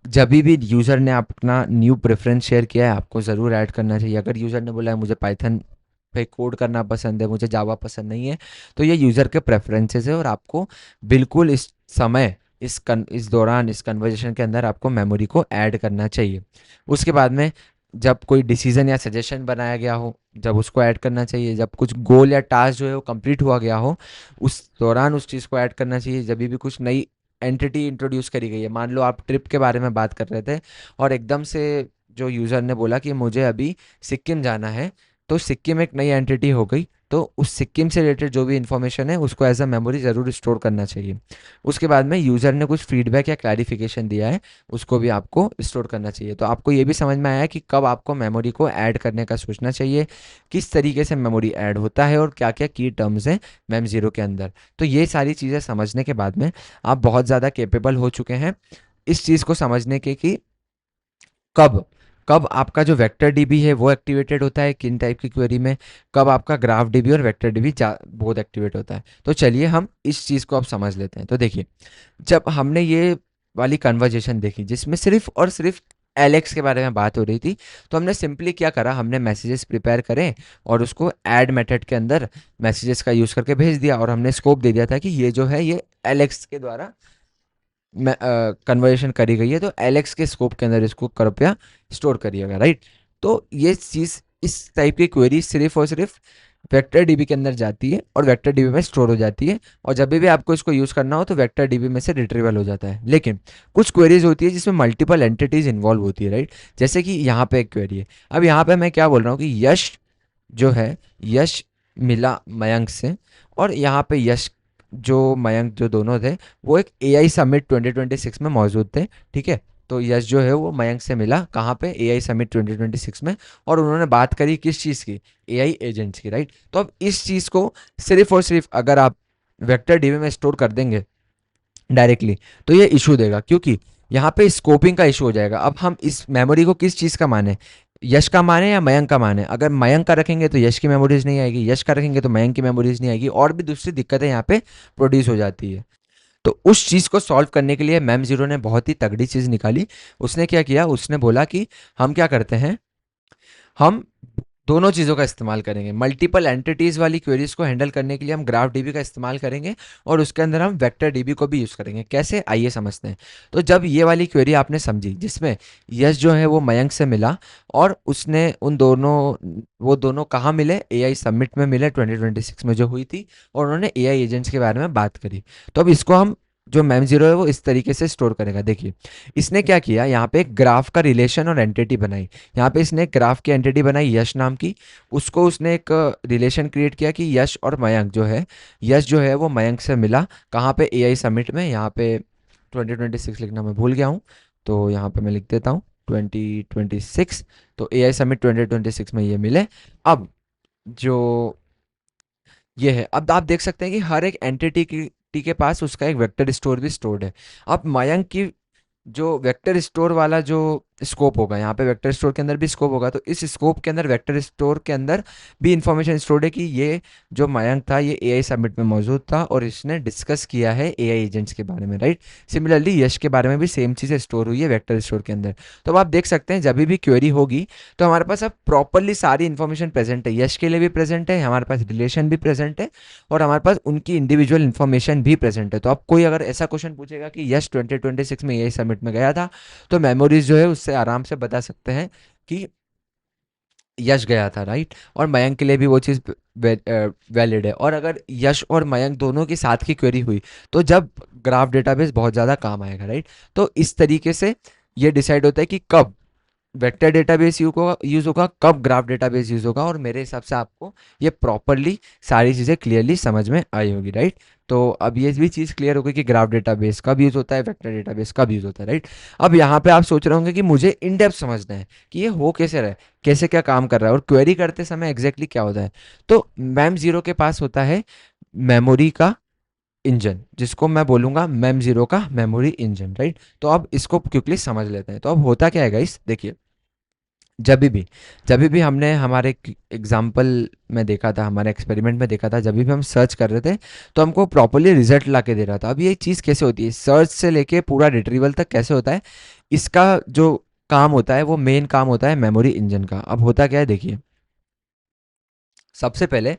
जब भी यूज़र ने अपना न्यू प्रेफरेंस शेयर किया है, आपको ज़रूर ऐड करना चाहिए। अगर यूज़र ने बोला है मुझे पाइथन पे कोड करना पसंद है, मुझे जावा पसंद नहीं है, तो ये यूज़र के प्रेफरेंसेस है, और आपको बिल्कुल इस समय इस दौरान इस कन्वर्जेशन के अंदर आपको मेमोरी को ऐड करना चाहिए। उसके बाद में जब कोई डिसीजन या सजेशन बनाया गया हो, जब उसको ऐड करना चाहिए। जब कुछ गोल या टास्क जो है वो कंप्लीट हुआ गया हो, उस दौरान उस चीज़ को ऐड करना चाहिए। जब भी कुछ नई एंटिटी इंट्रोड्यूस करी गई है, मान लो आप ट्रिप के बारे में बात कर रहे थे और एकदम से जो यूज़र ने बोला कि मुझे अभी सिक्किम जाना है, तो सिक्किम एक नई एंटिटी हो गई, तो उस सिक्किम से रिलेटेड जो भी इन्फॉर्मेशन है उसको एज अ मेमोरी ज़रूर स्टोर करना चाहिए। उसके बाद में यूज़र ने कुछ फीडबैक या क्लैरिफिकेशन दिया है, उसको भी आपको स्टोर करना चाहिए। तो आपको ये भी समझ में आया कि कब आपको मेमोरी को ऐड करने का सोचना चाहिए, किस तरीके से मेमोरी ऐड होता है, और क्या क्या की टर्म्स हैं मैम ज़ीरो के अंदर। तो ये सारी चीज़ें समझने के बाद में आप बहुत ज़्यादा कैपेबल हो चुके हैं इस चीज़ को समझने के कि कब कब आपका जो वेक्टर डीबी है वो एक्टिवेटेड होता है किन टाइप की क्वेरी में, कब आपका ग्राफ डीबी और वेक्टर डीबी बहुत एक्टिवेट होता है। तो चलिए हम इस चीज़ को अब समझ लेते हैं। तो देखिए, जब हमने ये वाली कन्वर्जेशन देखी जिसमें सिर्फ और सिर्फ एलेक्स के बारे में बात हो रही थी, तो हमने सिंपली क्या करा, हमने मैसेजेस प्रिपेयर करें और उसको ऐड मेथड के अंदर मैसेजेस का यूज़ करके भेज दिया, और हमने स्कोप दे दिया था कि ये जो है ये एलेक्स के द्वारा कन्वर्जेशन करी गई है, तो एलेक्स के स्कोप के अंदर इसको कृपया स्टोर करिएगा, राइट। तो ये चीज़ इस टाइप की क्वेरी सिर्फ और सिर्फ वेक्टर डीबी के अंदर जाती है और वेक्टर डीबी में स्टोर हो जाती है, और जब भी आपको इसको यूज़ करना हो तो वेक्टर डीबी में से रिट्रीवल हो जाता है। लेकिन कुछ क्वेरीज होती है जिसमें मल्टीपल एंटिटीज इन्वॉल्व होती है, राइट। जैसे कि यहाँ पे एक क्वेरी है। अब यहाँ पे मैं क्या बोल रहा हूँ कि यश जो है, यश मिला मयंक से, और यहाँ पे यश जो मयंक जो दोनों थे वो एक एआई समिट 2026 में मौजूद थे, ठीक है। तो यश जो है वो मयंक से मिला कहाँ पे, एआई समिट 2026 में, और उन्होंने बात करी किस चीज़ की, एआई एजेंट्स की, राइट। तो अब इस चीज़ को सिर्फ और सिर्फ अगर आप वेक्टर डीबी में स्टोर कर देंगे डायरेक्टली, तो ये इशू देगा, क्योंकि यहाँ पे स्कोपिंग का इशू हो जाएगा। अब हम इस मेमोरी को किस चीज़ का माने, यश का माने या मयंक का माने। अगर मयंक का रखेंगे तो यश की मेमोरीज नहीं आएगी, यश का रखेंगे तो मयंक की मेमोरीज नहीं आएगी, और भी दूसरी दिक्कतें यहाँ पे प्रोड्यूस हो जाती है। तो उस चीज़ को सॉल्व करने के लिए मैम जीरो ने बहुत ही तगड़ी चीज़ निकाली। उसने क्या किया, उसने बोला कि हम क्या करते हैं, हम दोनों चीज़ों का इस्तेमाल करेंगे। मल्टीपल एंटिटीज़ वाली क्वेरीज को हैंडल करने के लिए हम ग्राफ डीबी का इस्तेमाल करेंगे, और उसके अंदर हम वेक्टर डीबी को भी यूज़ करेंगे। कैसे, आइए समझते हैं। तो जब ये वाली क्वेरी आपने समझी जिसमें यश जो है वो मयंक से मिला, और उसने वो दोनों कहाँ मिले, एआई समिट में मिले 2026 में जो हुई थी, और उन्होंने एआई एजेंट्स के बारे में बात करी। तो अब इसको हम जो मैम जीरो है वो इस तरीके से स्टोर करेगा। देखिए, इसने क्या किया, यहाँ पे एक ग्राफ का रिलेशन और एंटिटी बनाई। यहाँ पे इसने एक ग्राफ की एंटिटी बनाई यश नाम की, उसको उसने एक रिलेशन क्रिएट किया कि यश और मयंक जो है, यश जो है वो मयंक से मिला कहाँ पे, एआई समिट में। यहाँ पे 2026 लिखना मैं भूल गया हूँ, तो यहाँ पे मैं लिख देता हूँ 2026। तो एआई समिट 2026 में ये मिले। अब जो ये है, अब आप देख सकते हैं कि हर एक एंटिटी के पास उसका एक वेक्टर स्टोर भी स्टोर्ड है। अब मयंक की जो वेक्टर स्टोर वाला जो स्कोप होगा, यहाँ पे वेक्टर स्टोर के अंदर भी स्कोप होगा, तो इस स्कोप के अंदर वेक्टर स्टोर के अंदर भी इंफॉर्मेशन स्टोर्ड है कि ये जो मयंक था ये एआई समिट में मौजूद था और इसने डिस्कस किया है एआई एजेंट्स के बारे में, राइट। सिमिलरली यश के बारे में भी सेम चीज़ स्टोर हुई है वेक्टर स्टोर के अंदर। तो अब आप देख सकते हैं जब भी क्वेरी होगी तो हमारे पास अब प्रॉपरली सारी इन्फॉर्मेशन प्रेजेंट है, यश के लिए भी प्रेजेंट है, हमारे पास रिलेशन भी प्रेजेंट है, और हमारे पास उनकी इंडिविजुअल इन्फॉर्मेशन भी प्रेजेंट है। तो अब कोई अगर ऐसा क्वेश्चन पूछेगा कि यश 2026 में एआई समिट में गया था, तो मेमोरीज जो है उससे आराम से बता सकते हैं कि यश गया था, राइट। और मयंक के लिए भी वो चीज़ वैलिड है। और अगर यश और मयंक दोनों की साथ की क्वेरी हुई तो जब ग्राफ डेटाबेस बहुत ज़्यादा काम आएगा, राइट। तो इस तरीके से ये डिसाइड होता है कि कब वेक्टर डेटाबेस यूज़ होगा, कब ग्राफ डेटाबेस यूज़ होगा, और मेरे हिसाब से आपको ये प्रॉपरली सारी चीज़ें क्लियरली समझ में आई होगी, राइट। तो अब ये भी चीज़ क्लियर हो गई कि ग्राफ डेटाबेस कब यूज़ होता है, वेक्टर डेटाबेस कब यूज़ होता है, राइट। अब यहाँ पे आप सोच रहे होंगे कि मुझे इन डेप्थ समझना है कि ये हो कैसे रहा है, कैसे क्या काम कर रहा है, और क्वेरी करते समय एग्जैक्टली क्या होता है। तो मैम जीरो के पास होता है मेमोरी का इंजन, जिसको मैं बोलूंगा मैम जीरो का मेमोरी इंजन, राइट। तो अब इसको क्विकली समझ लेते हैं। तो अब होता क्या है गाइस, देखिए, जब भी हमने हमारे एग्जाम्पल में देखा था, हमारे एक्सपेरिमेंट में देखा था, जब भी हम सर्च कर रहे थे तो हमको प्रॉपरली रिजल्ट ला के दे रहा था। अब ये चीज़ कैसे होती है, सर्च से लेके पूरा रिट्रीवल तक कैसे होता है, इसका जो काम होता है वो मेन काम होता है मेमोरी इंजन का। अब होता क्या है, देखिए, सबसे पहले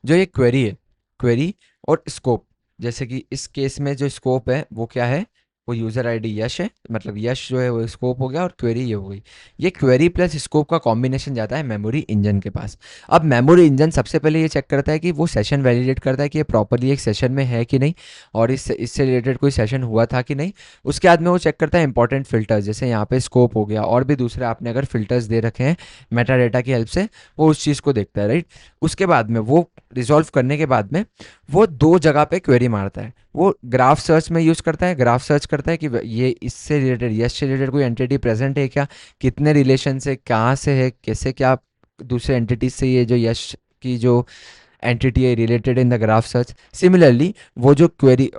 जो ये क्वेरी है, क्वेरी और स्कोप, जैसे कि इस केस में जो स्कोप है वो क्या है, वो यूज़र आईडी यश है, मतलब यश जो है वो स्कोप हो गया, और क्वेरी ये हो गई। ये क्वेरी प्लस स्कोप का कॉम्बिनेशन जाता है मेमोरी इंजन के पास। अब मेमोरी इंजन सबसे पहले ये चेक करता है कि वो सेशन वैलिडेट करता है कि ये प्रॉपरली एक सेशन में है कि नहीं, और इससे रिलेटेड कोई सेशन हुआ था कि नहीं। उसके बाद में वो चेक करता है इंपॉर्टेंट फिल्टर्स, जैसे यहाँ पे स्कोप हो गया, और भी दूसरे आपने अगर फिल्टर्स दे रखे हैं मेटा डेटा की हेल्प से, वो उस चीज़ को देखता है, राइट। उसके बाद में वो रिजॉल्व करने के बाद में वो दो जगह पे क्वेरी मारता है। वो ग्राफ सर्च में यूज़ करता है, ग्राफ सर्च करता है कि ये इससे रिलेटेड, यश से रिलेटेड कोई एंटिटी प्रेजेंट है क्या, कितने रिलेशन से, कहाँ से है, कैसे क्या दूसरे एंटिटीज से ये जो यश की जो एंटिटी है related in the graph search. Similarly वो जो क्वेरी,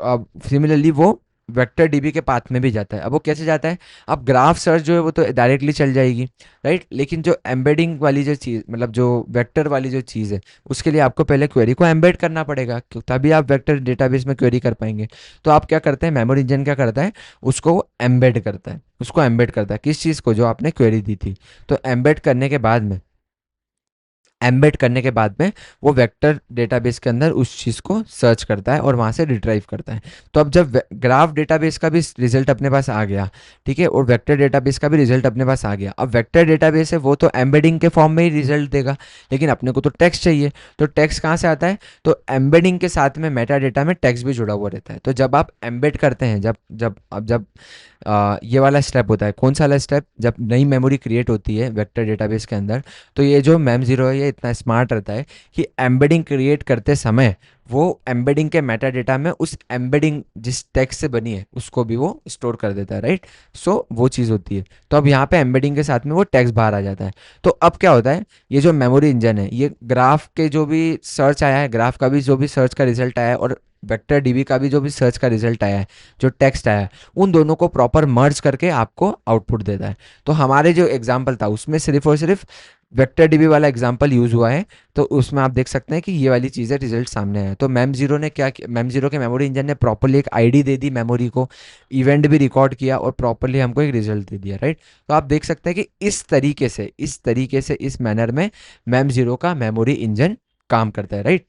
सिमिलरली वो वेक्टर डीबी के पाथ में भी जाता है। अब वो कैसे जाता है, अब ग्राफ सर्च जो है वो तो डायरेक्टली चल जाएगी, राइट। लेकिन जो एम्बेडिंग वाली जो चीज़, मतलब जो वेक्टर वाली जो चीज़ है, उसके लिए आपको पहले क्वेरी को एम्बेड करना पड़ेगा, तभी आप वेक्टर डेटाबेस में क्वेरी कर पाएंगे। तो आप क्या करते हैं, मेमोरी इंजन क्या करता है, उसको एम्बेड करता है, उसको एम्बेड करता है किस चीज़ को, जो आपने क्वेरी दी थी। तो एम्बेड करने के बाद में वो वेक्टर डेटाबेस के अंदर उस चीज़ को सर्च करता है और वहाँ से रिट्राइव करता है। तो अब जब ग्राफ डेटाबेस का भी रिजल्ट अपने पास आ गया, ठीक है, और वेक्टर डेटाबेस का भी रिजल्ट अपने पास आ गया, अब वेक्टर डेटाबेस है वो तो एम्बेडिंग के फॉर्म में ही रिजल्ट देगा, लेकिन अपने को तो टेक्स्ट चाहिए। तो टेक्स्ट कहाँ से आता है, तो एम्बेडिंग के साथ में मेटा डेटा में टेक्स्ट भी जुड़ा हुआ रहता है। तो जब आप एम्बेड करते हैं, जब ये वाला स्टेप होता है, कौन सा वाला स्टेप, जब नई मेमोरी क्रिएट होती है वेक्टर डेटाबेस के अंदर, तो ये जो मैम जीरो है ये इतना स्मार्ट रहता है कि एम्बेडिंग क्रिएट करते समय वो एम्बेडिंग के मेटा डेटा में उस एम्बेडिंग जिस टेक्स्ट से बनी है उसको भी वो स्टोर कर देता है, राइट। सो वो चीज़ होती है। तो अब यहाँ पे एम्बेडिंग के साथ में वो टेक्स्ट बाहर आ जाता है। तो अब क्या होता है, ये जो मेमोरी इंजन है, ये ग्राफ के जो भी सर्च आया है, ग्राफ का भी जो भी सर्च का रिजल्ट आया है, और वेक्टर डीबी का भी जो भी सर्च का रिजल्ट आया है, जो टेक्स्ट आया है, उन दोनों को प्रॉपर मर्ज करके आपको आउटपुट देता है। तो हमारे जो एग्जाम्पल था उसमें सिर्फ और सिर्फ वेक्टर डीबी वाला एग्जाम्पल यूज हुआ है, तो उसमें आप देख सकते हैं कि ये वाली चीज़ें रिजल्ट सामने आया। तो मैम जीरो ने क्या किया, मैम जीरो के मेमोरी इंजन ने प्रॉपरली एक आईडी दे दी मेमोरी को, इवेंट भी रिकॉर्ड किया, और प्रॉपरली हमको एक रिजल्ट दे दिया, राइट। तो आप देख सकते हैं कि इस तरीके से इस मैनर में मैम जीरो का मेमोरी इंजन काम करता है, राइट।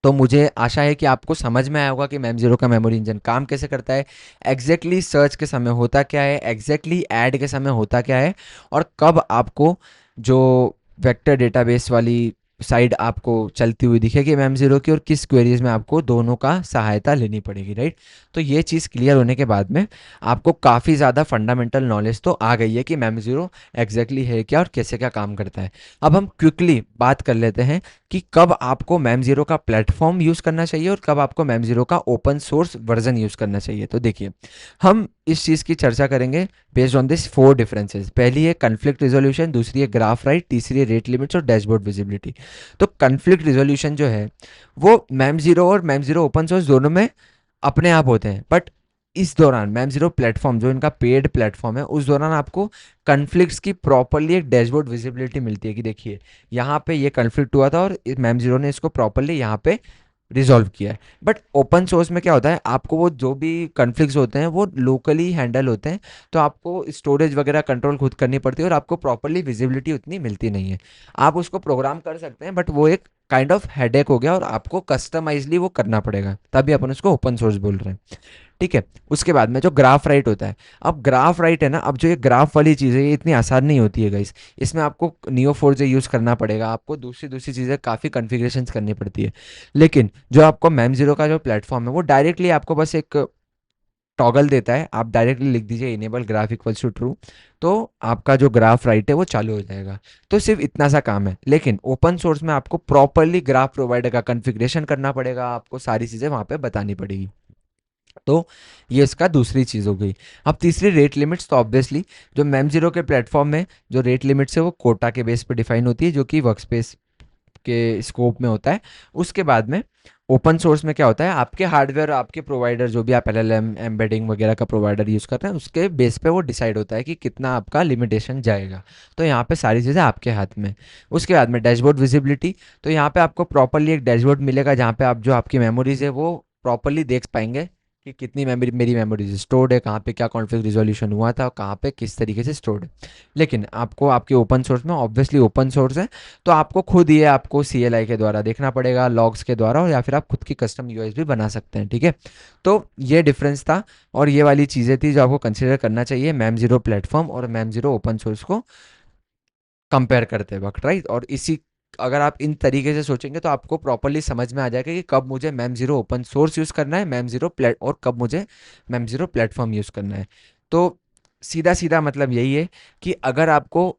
तो मुझे आशा है कि आपको समझ में आया होगा कि मैम जीरो का मेमोरी इंजन काम कैसे करता है, एग्जैक्टली सर्च के समय होता क्या है, एग्जैक्टली ऐड के समय होता क्या है, और कब आपको जो वेक्टर डेटाबेस वाली साइड आपको चलती हुई दिखेगी मैम जीरो की, और किस क्वेरीज में आपको दोनों का सहायता लेनी पड़ेगी, राइट। तो ये चीज़ क्लियर होने के बाद में आपको काफ़ी ज़्यादा फंडामेंटल नॉलेज तो आ गई है कि मैम जीरो एग्जैक्टली है क्या और कैसे क्या काम करता है। अब हम क्विकली बात कर लेते हैं कि कब आपको मैम जीरो का प्लेटफॉर्म यूज़ करना चाहिए और कब आपको मैम जीरो का ओपन सोर्स वर्जन यूज़ करना चाहिए। तो देखिए, हम इस चीज़ की चर्चा करेंगे बेस्ड ऑन दिस 4 डिफरेंसेस। पहली है कन्फ्लिक्ट रिजोल्यूशन, दूसरी है ग्राफ राइट, तीसरी है रेट लिमिट्स, और डैशबोर्ड विजिबिलिटी। तो कन्फ्लिक्ट रिजोल्यूशन जो है वो मैम जीरो और मैम जीरो ओपन सोर्स दोनों में अपने आप होते हैं, बट इस दौरान मैम जीरो प्लेटफॉर्म जो इनका पेड प्लेटफॉर्म है, उस दौरान आपको कन्फ्लिक्ट्स की प्रॉपरली एक डैशबोर्ड विजिबिलिटी मिलती है कि देखिए यहाँ पे ये कन्फ्लिक्ट हुआ था और मैम जीरो ने इसको प्रॉपरली यहाँ पे रिजॉल्व किया है। बट ओपन सोर्स में क्या होता है, आपको वो जो भी कन्फ्लिक्ट्स होते हैं वो लोकली हैंडल होते हैं, तो आपको स्टोरेज वगैरह कंट्रोल खुद करनी पड़ती है और आपको प्रॉपरली विजिबिलिटी उतनी मिलती नहीं है। आप उसको प्रोग्राम कर सकते हैं, बट वो एक काइंड ऑफ हेडेक हो गया और आपको कस्टमाइजली वो करना पड़ेगा, तभी अपन उसको ओपन सोर्स बोल रहे हैं, ठीक है। उसके बाद में जो ग्राफ राइट होता है, अब ग्राफ राइट है ना, अब जो ये ग्राफ वाली चीज़ है ये इतनी आसान नहीं होती है गाइस। इसमें आपको नियो फोर जे यूज़ करना पड़ेगा, आपको दूसरी दूसरी चीज़ें काफ़ी कॉन्फ़िगरेशंस करनी पड़ती है। लेकिन जो आपको मैम जीरो का जो प्लेटफॉर्म है वो डायरेक्टली आपको बस एक टॉगल देता है, आप डायरेक्टली लिख दीजिए enable graph equals to true, तो आपका जो ग्राफ राइट है वो चालू हो जाएगा। तो सिर्फ इतना सा काम है। लेकिन ओपन सोर्स में आपको प्रॉपरली ग्राफ प्रोवाइडर का कॉन्फ़िगरेशन करना पड़ेगा, आपको सारी चीज़ें वहाँ पे बतानी पड़ेगी। तो ये इसका दूसरी चीज़ हो गई। अब तीसरी रेट लिमिट्स, तो ऑब्वियसली जो मैम जीरो के प्लेटफॉर्म में जो रेट लिमिट्स है वो कोटा के बेस पे डिफाइन होती है, जो कि वर्कस्पेस के स्कोप में होता है। उसके बाद में ओपन सोर्स में क्या होता है, आपके हार्डवेयर, आपके प्रोवाइडर जो भी आप एलएलएम एम्बेडिंग वगैरह का प्रोवाइडर यूज़ कर रहे हैं, उसके बेस पे वो डिसाइड होता है कि कितना आपका लिमिटेशन जाएगा। तो यहाँ पे सारी चीज़ें आपके हाथ में। उसके बाद में डैशबोर्ड विजिबिलिटी, तो यहाँ पे आपको प्रॉपरली एक डैशबोर्ड मिलेगा जहाँ पे आप जो आपकी मेमोरीज है वो प्रॉपरली देख पाएंगे कि कितनी मेरी मेमोरीज स्टोर्ड है, कहाँ पे क्या कॉन्फ़िग रिजोल्यूशन हुआ था, कहाँ पे किस तरीके से स्टोर्ड है। लेकिन आपको आपके ओपन सोर्स में, ऑब्वियसली ओपन सोर्स है तो आपको खुद ये आपको CLI के द्वारा देखना पड़ेगा, लॉग्स के द्वारा, और या फिर आप खुद की कस्टम यूआईज भी बना सकते हैं, ठीक है। तो ये डिफरेंस था और ये वाली चीज़ें थी जो आपको कंसिडर करना चाहिए मैम जीरो प्लेटफॉर्म और मैम जीरो ओपन सोर्स को कंपेयर करते वक्त, राइट। और इसी, अगर आप इन तरीके से सोचेंगे तो आपको प्रॉपरली समझ में आ जाएगा कि कब मुझे ma'am zero open source use करना है, मैम जीरो प्लेट, और कब मुझे मैम जीरो प्लेटफॉर्म यूज़ करना है। तो सीधा सीधा मतलब यही है कि अगर आपको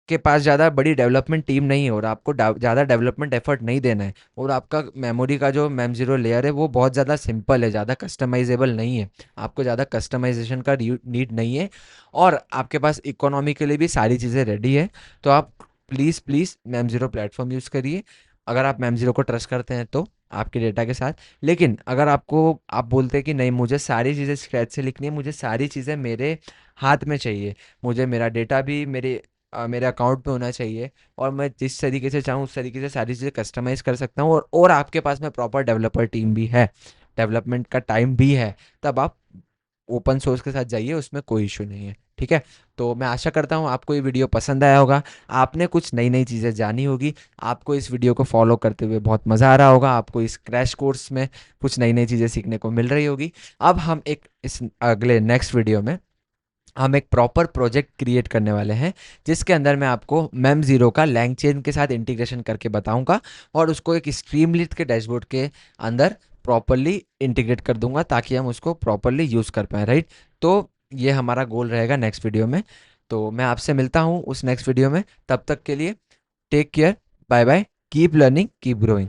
के पास ज़्यादा बड़ी डेवलपमेंट टीम नहीं है और आपको ज़्यादा डेवलपमेंट एफर्ट नहीं देना है, और आपका मेमोरी का जो मैम जीरो लेयर है वो बहुत ज़्यादा सिंपल है, ज़्यादा कस्टमाइजेबल नहीं है, आपको ज़्यादा कस्टमाइजेशन का नीड नहीं है, और आपके पास इकोनॉमी के लिए भी सारी चीज़ें रेडी है, तो आप please please ma'am zero platform use करिए। अगर आप मैम जीरो को ट्रस्ट करते हैं तो आपके डेटा के साथ। लेकिन अगर आप बोलते हैं कि नहीं, मुझे सारी चीज़ें स्क्रैच से लिखनी है, मुझे सारी चीज़ें मेरे हाथ में चाहिए, मुझे मेरा डेटा भी मेरे अकाउंट में होना चाहिए, और मैं जिस तरीके से चाहूँ उस तरीके से सारी चीज़ें कस्टमाइज कर सकता हूँ, और आपके पास में प्रॉपर डेवलपर टीम भी है, डेवलपमेंट का टाइम भी है, तब आप ओपन सोर्स के साथ जाइए, उसमें कोई इशू नहीं है, ठीक है। तो मैं आशा करता हूँ आपको ये वीडियो पसंद आया होगा, आपने कुछ नई नई चीज़ें जानी होगी, आपको इस वीडियो को फॉलो करते हुए बहुत मज़ा आ रहा होगा, आपको इस क्रैश कोर्स में कुछ नई नई चीज़ें सीखने को मिल रही होगी। अब हम इस अगले नेक्स्ट वीडियो में हम एक प्रॉपर प्रोजेक्ट क्रिएट करने वाले हैं, जिसके अंदर मैं आपको मैम जीरो का लैंग चेन के साथ इंटीग्रेशन करके बताऊंगा, और उसको एक स्ट्रीमलीट के डैशबोर्ड के अंदर प्रॉपरली इंटीग्रेट कर दूंगा, ताकि हम उसको प्रॉपरली यूज़ कर पाएँ, राइट। तो ये हमारा गोल रहेगा नेक्स्ट वीडियो में। तो मैं आपसे मिलता हूँ उस नेक्स्ट वीडियो में, तब तक के लिए take care, bye bye, keep learning, keep growing.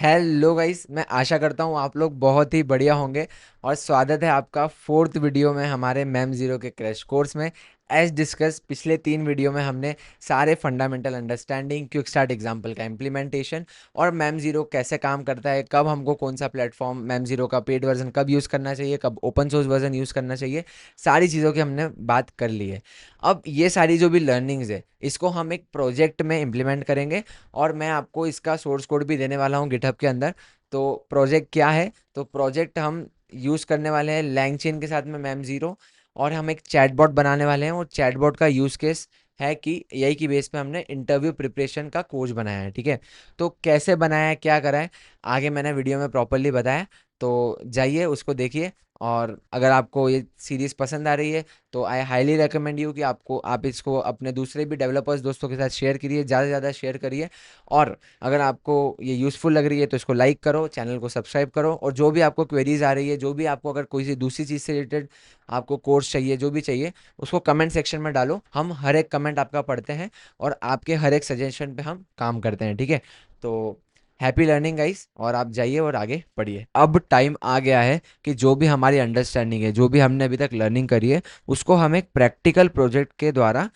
Hello guys, मैं आशा करता हूँ आप लोग बहुत ही बढ़िया होंगे, और स्वागत है आपका फोर्थ वीडियो में हमारे मैम जीरो के क्रैश कोर्स में। एज डिस्कस, पिछले 3 वीडियो में हमने सारे fundamental understanding, quick start example का इम्प्लीमेंटेशन, और मैम जीरो कैसे काम करता है, कब हमको कौन सा प्लेटफॉर्म मैम जीरो का पेड वर्जन कब यूज़ करना चाहिए, कब ओपन सोर्स वर्जन यूज़ करना चाहिए, सारी चीज़ों की हमने बात कर ली है। अब ये सारी जो भी लर्निंग्स है, इसको हम एक प्रोजेक्ट में इम्प्लीमेंट करेंगे, और मैं आपको इसका सोर्स कोड भी देने वाला हूँ गिटहब के अंदर। तो प्रोजेक्ट क्या है, तो प्रोजेक्ट हम यूज़ करने वाले हैं लैंगचेन के साथ में मैम ज़ीरो, और हम एक चैटबॉट बनाने वाले हैं, और चैटबॉट का यूज़ केस है कि यही की बेस पे हमने इंटरव्यू प्रिपरेशन का कोच बनाया है, ठीक है। तो कैसे बनाया है, क्या करा है, आगे मैंने वीडियो में प्रॉपरली बताया, तो जाइए उसको देखिए। और अगर आपको ये सीरीज़ पसंद आ रही है तो आई हाईली रिकमेंड यू कि आप इसको अपने दूसरे भी डेवलपर्स दोस्तों के साथ शेयर करिए, ज़्यादा से ज़्यादा शेयर करिए। और अगर आपको ये यूज़फुल लग रही है तो इसको लाइक करो, चैनल को सब्सक्राइब करो, और जो भी आपको क्वेरीज आ रही है, जो भी आपको अगर कोई सी दूसरी चीज़ से रिलेटेड आपको कोर्स चाहिए, जो भी चाहिए, उसको कमेंट सेक्शन में डालो, हम हर एक कमेंट आपका पढ़ते हैं, और आपके हर एक सजेशन पे हम काम करते हैं, ठीक है। तो हैप्पी लर्निंग गाइस, और आप जाइए और आगे पढ़िए। अब टाइम आ गया है कि जो भी हमारी अंडरस्टैंडिंग है, जो भी हमने अभी तक लर्निंग करी है, उसको हम एक प्रैक्टिकल प्रोजेक्ट के द्वारा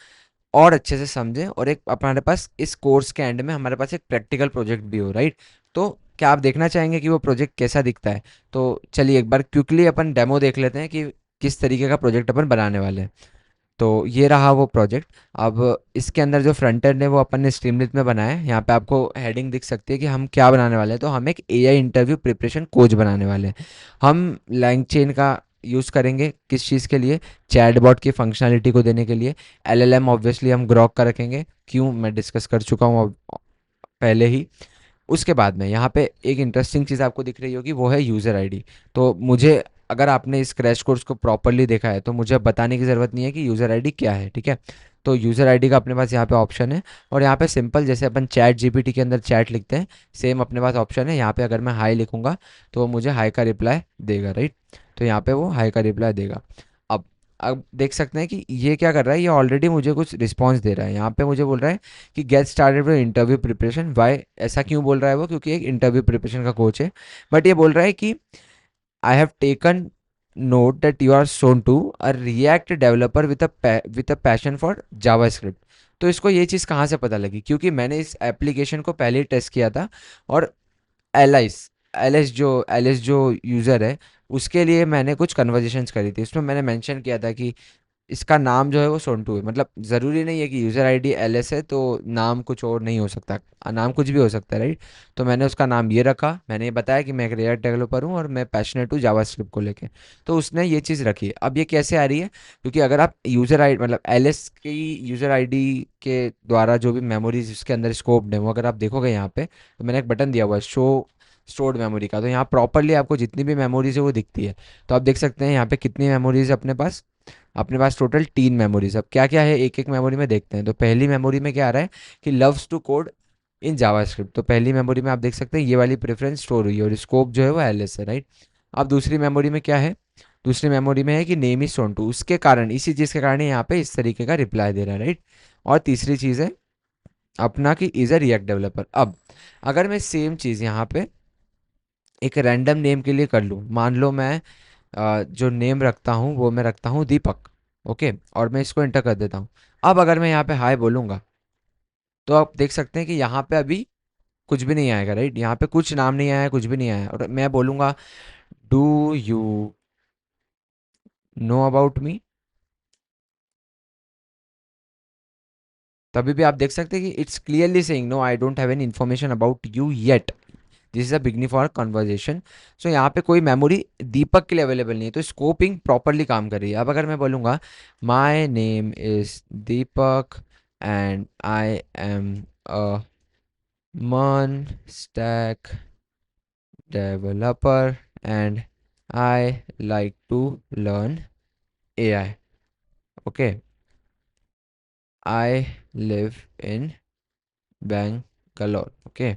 और अच्छे से समझें, और एक हमारे पास इस कोर्स के एंड में हमारे पास एक प्रैक्टिकल प्रोजेक्ट भी हो, राइट। तो क्या आप देखना चाहेंगे कि वो प्रोजेक्ट कैसा दिखता है? तो चलिए एक बार क्विकली अपन डेमो देख लेते हैं कि किस तरीके का प्रोजेक्ट अपन बनाने वाले हैं। तो ये रहा वो प्रोजेक्ट। अब इसके अंदर जो फ्रंट एंड है वो अपन ने स्ट्रीमलीट में बनाया है। यहाँ पे आपको हेडिंग दिख सकती है कि हम क्या बनाने वाले हैं। तो हम एक एआई इंटरव्यू प्रिपरेशन कोच बनाने वाले हैं। हम लैंगचेन का यूज़ करेंगे किस चीज़ के लिए? चैटबॉट की फंक्शनलिटी को देने के लिए। एलएलएम ऑब्वियसली हम ग्रॉक का रखेंगे, क्यों, मैं डिस्कस कर चुका हूँ पहले ही। उसके बाद में यहाँ पे एक इंटरेस्टिंग चीज़ आपको दिख रही होगी, वो है यूज़र आईडी। तो मुझे, अगर आपने इस क्रैश कोर्स को प्रॉपरली देखा है तो मुझे अब बताने की ज़रूरत नहीं है कि यूज़र आईडी क्या है, ठीक है। तो यूज़र आईडी का अपने पास यहाँ पे ऑप्शन है, और यहाँ पे सिंपल जैसे अपन चैट जीपीटी के अंदर चैट लिखते हैं, सेम अपने पास ऑप्शन है। यहाँ पे अगर मैं हाई लिखूंगा तो वो मुझे हाई का रिप्लाई देगा, राइट। तो यहाँ पे वो हाई का रिप्लाई देगा। अब अब देख सकते हैं कि ये क्या कर रहा है, ये ऑलरेडी मुझे कुछ रिस्पॉन्स दे रहा है। यहाँ पे मुझे बोल रहा है कि get started with interview preparation. Why, ऐसा क्यों बोल रहा है वो? क्योंकि एक इंटरव्यू प्रिपरेशन का कोच है। बट ये बोल रहा है कि I have taken note that you are Sontu, a React developer with a passion for JavaScript। तो इसको ये चीज़ कहाँ से पता लगी? क्योंकि मैंने इस एप्लीकेशन को पहले ही टेस्ट किया था, और एलिस एलिस जो यूज़र है, उसके लिए मैंने कुछ कन्वर्जेशंस करी थी। उसमें मैंने मेंशन किया था कि इसका नाम जो है वो सोंटू है। मतलब ज़रूरी नहीं है कि यूज़र आईडी एलएस है तो नाम कुछ और नहीं हो सकता, नाम कुछ भी हो सकता है, राइट। तो मैंने उसका नाम ये रखा, मैंने ये बताया कि मैं एक रिएक्ट डेवलपर हूँ और मैं पैशनेट हूँ जावास्क्रिप्ट को लेके। तो उसने ये चीज़ रखी। अब ये कैसे आ रही है? क्योंकि अगर आप यूज़र आई मतलब एलएस की यूज़र आईडी के द्वारा जो भी मेमोरीज उसके अंदर स्कोप्ड है, वो अगर आप देखोगे यहाँ पे, तो मैंने एक बटन दिया हुआ है शो स्टोर्ड मेमोरी का। तो यहाँ प्रॉपरली आपको जितनी भी मेमोरीज है वो दिखती है। तो आप देख सकते हैं यहाँ पे कितनी मेमोरीज है अपने पास टोटल 3 मेमोरीज। अब क्या क्या है एक एक मेमोरी में देखते हैं। तो पहली मेमोरी में क्या आ रहा है कि loves to code in JavaScript. तो पहली मेमोरी में आप देख सकते हैं ये वाली प्रेफरेंस स्टोर हुई है, और स्कोप जो है वो एलएस है, राइट। अब दूसरी मेमोरी में क्या है? दूसरी मेमोरी में है कि नेम इज सोंटू। उसके कारण, इसी चीज़ के कारण यहाँ पे इस तरीके का रिप्लाई दे रहा है, राइट। और तीसरी चीज़ है अपना कि इज़ अ रिएक्ट डेवलपर। अब अगर मैं सेम चीज़ यहाँ पे एक रैंडम नेम के लिए कर लूँ, मान लो मैं जो नेम रखता हूँ वो मैं रखता हूँ दीपक, ओके, और मैं इसको एंटर कर देता हूँ। अब अगर मैं यहाँ पे हाय बोलूँगा तो आप देख सकते हैं कि यहाँ पे अभी कुछ भी नहीं आएगा, राइट। यहाँ पे कुछ नाम नहीं आया, कुछ भी नहीं आया। और मैं बोलूँगा do you know about me, तभी भी आप देख सकते हैं कि it's clearly saying no I don't have any information about you yet, this is a beginning for conversation. So यहाँ पे कोई मेमोरी दीपक के लिए अवेलेबल नहीं है, तो स्कोपिंग प्रॉपरली काम कर रही है। अब अगर मैं बोलूँगा my name is Deepak and I am a मन stack developer and I like to learn AI, okay, I live in Bangalore, okay.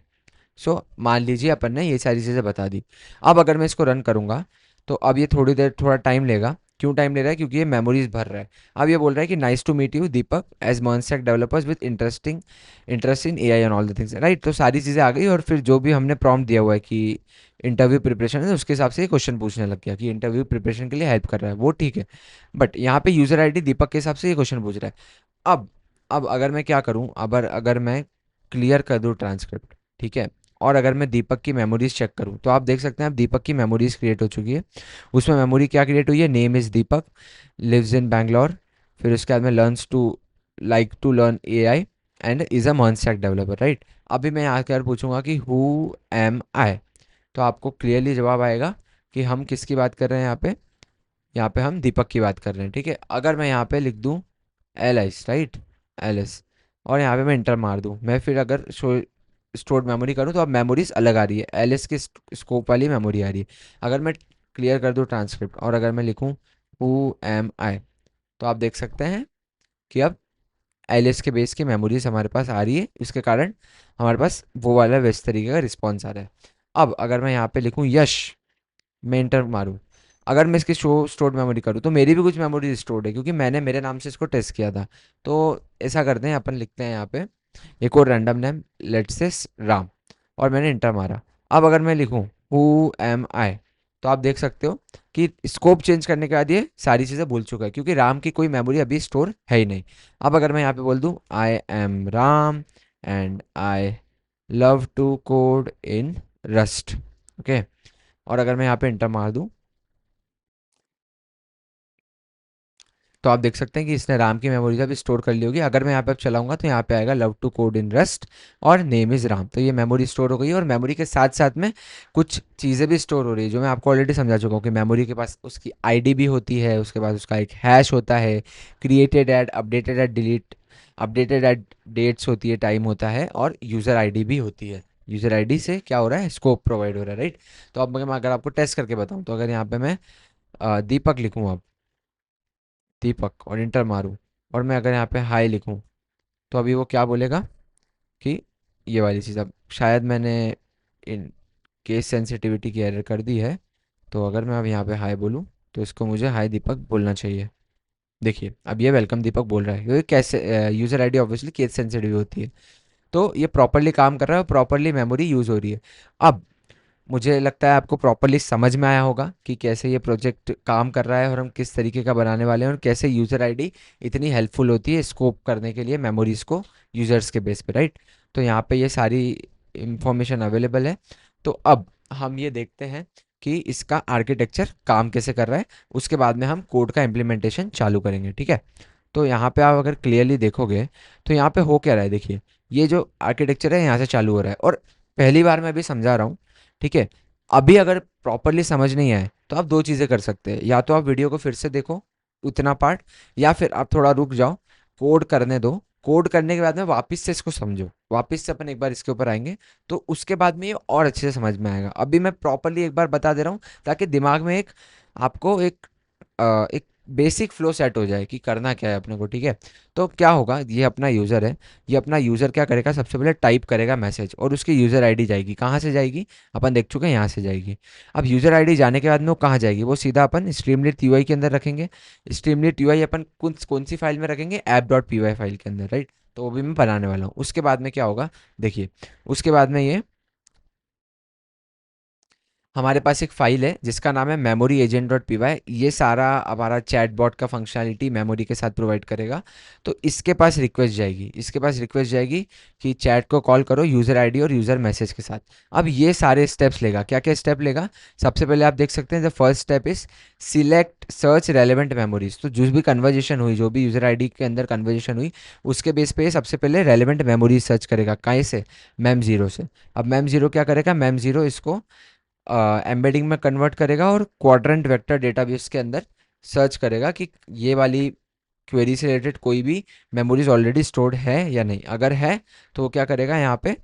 So मान लीजिए अपन ने ये सारी चीज़ें बता दी। अब अगर मैं इसको रन करूँगा तो अब ये थोड़ी देर थोड़ा टाइम लेगा। क्यों टाइम ले रहा है? क्योंकि ये मेमोरीज भर रहा है। अब ये बोल रहा है कि nice to meet you Deepak as MERN stack developers with interest in AI and all the things, right. तो सारी चीज़ें आ गई, और फिर जो भी हमने प्रॉम्प्ट दिया हुआ है कि इंटरव्यू प्रिपरेशन है, उसके हिसाब से ये क्वेश्चन पूछने लग गया कि इंटरव्यू प्रिपरेशन के लिए हेल्प कर रहा है, वो ठीक है। बट यहाँ पे यूज़र आईडी दीपक के हिसाब से ये क्वेश्चन पूछ रहा है। अब अब अगर मैं क्या करूँ, अगर अगर मैं क्लियर कर दूँ ट्रांसक्रिप्ट, ठीक है, और अगर मैं दीपक की मेमोरीज चेक करूँ, तो आप देख सकते हैं अब दीपक की मेमोरीज क्रिएट हो चुकी है। उसमें मेमोरी क्या क्रिएट हुई है? Name is Deepak, lives in Bangalore, फिर उसके बाद में learns to like to learn AI and is a मॉन स्टैक डेवलपर, राइट। अभी मैं आकर पूछूंगा कि हु एम आई, तो आपको क्लियरली जवाब आएगा कि हम किसकी बात कर रहे हैं यहाँ पे। यहाँ पे हम दीपक की बात कर रहे हैं, ठीक है। अगर मैं यहाँ पे लिख दूँ एलिस, राइट, एलिस, और यहाँ पे मैं इंटर मार दूँ, मैं फिर अगर स्टोर्ड मेमोरी करूँ तो अब मेमोरीज अलग आ रही है, एलिस की स्कोप वाली मेमोरी आ रही है। अगर मैं क्लियर कर दूँ ट्रांसक्रिप्ट और अगर मैं लिखूँ हु एम आई, तो आप देख सकते हैं कि अब एलिस के बेस की मेमोरीज हमारे पास आ रही है। इसके कारण हमारे पास वो वाला वैसे तरीके का रिस्पॉन्स आ रहा है। अब अगर मैं यहाँ पे लिखूँ यश, मैं इंटर मारूँ, अगर मैं इसकी शो स्टोर्ड मेमोरी करूँ तो मेरी भी कुछ मेमोरी स्टोर्ड है, क्योंकि मैंने मेरे नाम से इसको टेस्ट किया था। तो ऐसा करते हैं, अपन लिखते हैं यहाँ पे एक और random name, let's say Ram, और मैंने इंटर मारा। अब अगर मैं लिखूँ हु एम आई, तो आप देख सकते हो कि स्कोप चेंज करने के बाद ये सारी चीज़ें भूल चुका है, क्योंकि राम की कोई मेमोरी अभी स्टोर है ही नहीं। अब अगर मैं यहाँ पे बोल दूँ I am Ram and I love to code in Rust, okay, और अगर मैं यहाँ पे इंटर मार दूँ, तो आप देख सकते हैं कि इसने राम की मेमोरीज अभी स्टोर कर ली होगी। अगर मैं यहाँ पे अब चलाऊंगा तो यहाँ पे आएगा love to code in Rust और नेम इज़ राम। तो ये मेमोरी स्टोर हो गई है, और मेमोरी के साथ साथ में कुछ चीज़ें भी स्टोर हो रही है, जो मैं आपको ऑलरेडी समझा चुका हूँ कि मेमोरी के पास उसकी आईडी भी होती है, उसके बाद उसका एक हैश होता है, created at, updated at, delete, updated at dates होती है, टाइम होता है, और यूज़र आईडी भी होती है। यूज़र आईडी से क्या हो रहा है? स्कोप प्रोवाइड हो रहा है, राइट। तो अब मैं अगर आपको टेस्ट करके बताऊँ, तो अगर यहाँ पे मैं दीपक लिखूँ, अब दीपक और इंटर मारूँ, और मैं अगर यहाँ पे हाई लिखूँ तो अभी वो क्या बोलेगा कि ये वाली चीज़। अब शायद मैंने इन केस सेंसिटिविटी की एरर कर दी है, तो अगर मैं अब यहाँ पे हाई बोलूँ तो इसको मुझे हाई दीपक बोलना चाहिए। देखिए अब ये वेलकम दीपक बोल रहा है, क्योंकि कैसे user ID obviously case sensitive होती है। तो ये प्रॉपरली काम कर रहा है और प्रॉपरली मेमोरी यूज़ हो रही है। अब मुझे लगता है आपको प्रॉपरली समझ में आया होगा कि कैसे ये प्रोजेक्ट काम कर रहा है और हम किस तरीके का बनाने वाले हैं और कैसे यूज़र आईडी इतनी हेल्पफुल होती है स्कोप करने के लिए मेमोरीज़ को यूज़र्स के बेस पे, राइट। तो यहाँ पे ये सारी इंफॉर्मेशन अवेलेबल है। तो अब हम ये देखते हैं कि इसका आर्किटेक्चर काम कैसे कर रहा है, उसके बाद में हम कोड का इम्प्लीमेंटेशन चालू करेंगे, ठीक है। तो यहाँ पे आप अगर क्लियरली देखोगे तो यहाँ पे हो क्या रहा है, देखिए ये जो आर्किटेक्चर है यहाँ से चालू हो रहा है, और पहली बार मैं अभी समझा रहा हूँ, ठीक है। अभी अगर प्रॉपरली समझ नहीं आए तो आप दो चीज़ें कर सकते हैं, या तो आप वीडियो को फिर से देखो उतना पार्ट, या फिर आप थोड़ा रुक जाओ, कोड करने दो, कोड करने के बाद में वापस से इसको समझो, वापस से अपन एक बार इसके ऊपर आएंगे तो उसके बाद में ये और अच्छे से समझ में आएगा। अभी मैं प्रॉपरली एक बार बता दे रहा हूँ ताकि दिमाग में एक आपको एक बेसिक फ्लो सेट हो जाए कि करना क्या है अपने को, ठीक है। तो क्या होगा, ये अपना यूज़र है, ये अपना यूज़र क्या करेगा, सबसे पहले टाइप करेगा मैसेज और उसकी यूज़र आईडी जाएगी, कहाँ से जाएगी, अपन देख चुके हैं यहाँ से जाएगी। अब यूज़र आईडी जाने के बाद में वो कहाँ जाएगी, वो सीधा अपन स्ट्रीमलीट यूआई के अंदर रखेंगे। स्ट्रीमलीट यूआई अपन कौन सी फाइल में रखेंगे, app dot P Y file के अंदर, राइट। तो वो भी मैं बनाने वाला हूँ। उसके बाद में क्या होगा, देखिए उसके बाद में ये हमारे पास एक फ़ाइल है जिसका नाम है memory agent dot P Y. ये सारा हमारा चैट बॉट का फंक्शनलिटी मेमोरी के साथ प्रोवाइड करेगा। तो इसके पास रिक्वेस्ट जाएगी, इसके पास रिक्वेस्ट जाएगी कि चैट को कॉल करो यूज़र आईडी और यूज़र मैसेज के साथ। अब ये सारे स्टेप्स लेगा, क्या क्या स्टेप लेगा, सबसे पहले आप देख सकते हैं the first step is select search relevant memories. तो जो भी कन्वर्जेशन हुई, जो भी यूज़र आईडी के अंदर कन्वर्जेशन हुई, उसके बेस पे सबसे पहले रेलेवेंट मेमोरीज सर्च करेगा, कहीं से, मैम ज़ीरो से। अब मैम ज़ीरो क्या करेगा, मैम ज़ीरो इसको एम्बेडिंग में कन्वर्ट करेगा और क्वाड्रेंट वेक्टर डेटाबेस के अंदर सर्च करेगा कि ये वाली क्वेरी से रिलेटेड कोई भी मेमोरीज ऑलरेडी स्टोर्ड है या नहीं। अगर है तो वो क्या करेगा, यहाँ पे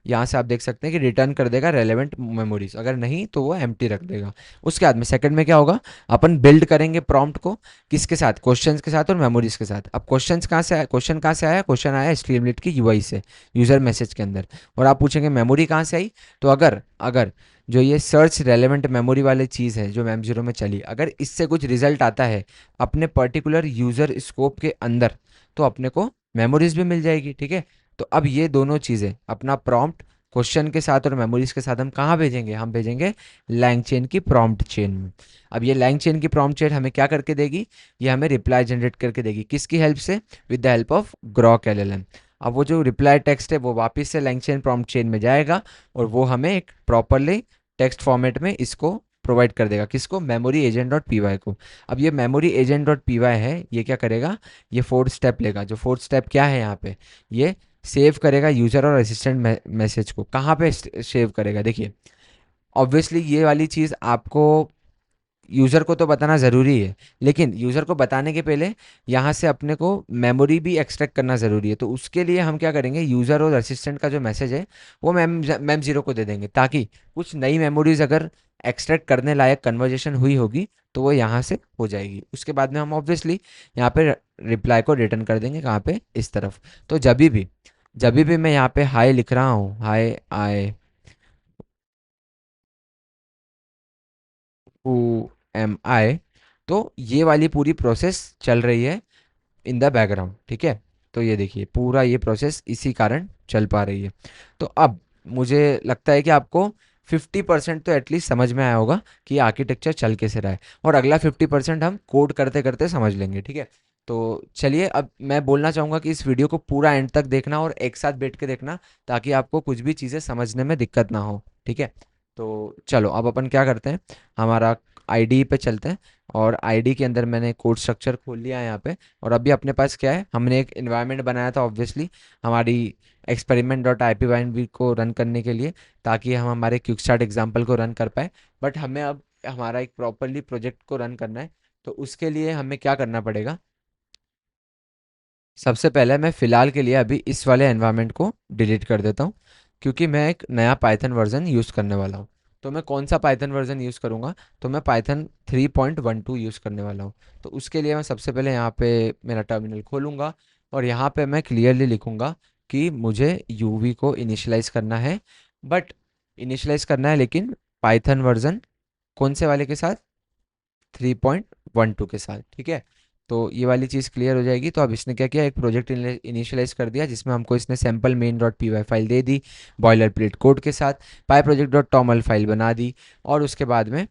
यहाँ से आप देख सकते हैं कि रिटर्न कर देगा रेलेवेंट मेमोरीज, अगर नहीं तो वो एम्प्टी रख देगा। उसके बाद में सेकंड में क्या होगा, अपन बिल्ड करेंगे प्रॉम्प्ट को, किसके साथ, क्वेश्चंस के साथ और मेमोरीज के साथ। अब क्वेश्चंस कहाँ से आया, क्वेश्चन कहाँ से आया, क्वेश्चन आया स्ट्रीमलीट की यूआई से, यूजर मैसेज के अंदर। और आप पूछेंगे मेमोरी कहाँ से आई, तो अगर अगर जो ये सर्च रेलेवेंट मेमोरी वाली चीज़ है जो मैम जीरो में चली, अगर इससे कुछ रिजल्ट आता है अपने पर्टिकुलर यूज़र स्कोप के अंदर, तो अपने को मेमोरीज भी मिल जाएगी, ठीक है। तो अब ये दोनों चीज़ें, अपना प्रॉम्प्ट क्वेश्चन के साथ और मेमोरीज के साथ, हम कहाँ भेजेंगे, हम भेजेंगे लैंग चेन की प्रॉम्प्ट चेन में। अब ये लैंग चेन की प्रॉम्प्ट चेन हमें क्या करके देगी, ये हमें रिप्लाई जनरेट करके देगी, किसकी हेल्प से, with the help of Grok LLM. अब वो जो रिप्लाई टेक्स्ट है वो वापस से लैंग चेन प्रॉम्प्ट चेन में जाएगा और वो हमें एक प्रॉपरली टेक्स्ट फॉर्मेट में इसको प्रोवाइड कर देगा, किसको, memory agent dot P Y को। अब ये memory agent dot P Y है, ये क्या करेगा, ये फोर्थ स्टेप लेगा। जो फोर्थ स्टेप क्या है यहाँ पे, ये सेव करेगा यूज़र और असिस्टेंट मैसेज को। कहाँ पे सेव करेगा, देखिए ऑब्वियसली ये वाली चीज़ आपको यूज़र को तो बताना ज़रूरी है, लेकिन यूज़र को बताने के पहले यहाँ से अपने को मेमोरी भी एक्सट्रैक्ट करना ज़रूरी है। तो उसके लिए हम क्या करेंगे, यूज़र और असिस्टेंट का जो मैसेज है वो मैम ज़ीरो को दे देंगे, ताकि कुछ नई मेमोरीज अगर एक्सट्रैक्ट करने लायक कन्वर्जेशन हुई होगी तो वो यहाँ से हो जाएगी। उसके बाद में हम ऑब्वियसली यहाँ पे रिप्लाई को रिटर्न कर देंगे, कहाँ पे, इस तरफ। तो जब भी मैं यहाँ पे हाई लिख रहा हूँ, हाई आई हु एम आई, तो ये वाली पूरी प्रोसेस चल रही है इन द बैकग्राउंड, ठीक है। तो ये देखिए पूरा ये प्रोसेस इसी कारण चल पा रही है। तो अब मुझे लगता है कि आपको 50% तो एटलीस्ट समझ में आया होगा कि आर्किटेक्चर चल कैसे रहा है, और अगला 50% हम कोड करते करते समझ लेंगे, ठीक है। तो चलिए, अब मैं बोलना चाहूँगा कि इस वीडियो को पूरा एंड तक देखना और एक साथ बैठ के देखना, ताकि आपको कुछ भी चीज़ें समझने में दिक्कत ना हो, ठीक है। तो चलो अब अपन क्या करते हैं, हमारा आईडी पे चलते हैं, और आईडी के अंदर मैंने कोड स्ट्रक्चर खोल लिया है यहाँ पे। और अभी अपने पास क्या है, हमने एक इन्वायरमेंट बनाया था ऑब्वियसली हमारी experiment dot I P Y को रन करने के लिए, ताकि हम हमारे क्विक स्टार्ट एग्जाम्पल को रन कर पाए। बट हमें अब हमारा एक प्रॉपरली प्रोजेक्ट को रन करना है, तो उसके लिए हमें क्या करना पड़ेगा, सबसे पहले मैं फ़िलहाल के लिए अभी इस वाले एनवायरनमेंट को डिलीट कर देता हूँ, क्योंकि मैं एक नया पाइथन वर्जन यूज़ करने वाला हूँ। तो मैं कौन सा पाइथन वर्जन यूज़ करूँगा, तो मैं पाइथन 3.12 यूज़ करने वाला हूँ। तो उसके लिए मैं सबसे पहले यहाँ पे मेरा टर्मिनल खोलूँगा और यहाँ पे मैं क्लियरली लिखूँगा कि मुझे यूवी को इनिशियलाइज़ करना है, बट इनिशियलाइज़ करना है लेकिन पाइथन वर्जन कौन से वाले के साथ, 3.12 के साथ, ठीक है। तो ये वाली चीज़ क्लियर हो जाएगी। तो अब इसने क्या किया, एक प्रोजेक्ट इनिशियलाइज कर दिया जिसमें हमको इसने sample main dot P Y file दे दी बॉयलर प्लेट कोड के साथ, pyproject dot toml file बना दी, और उसके बाद में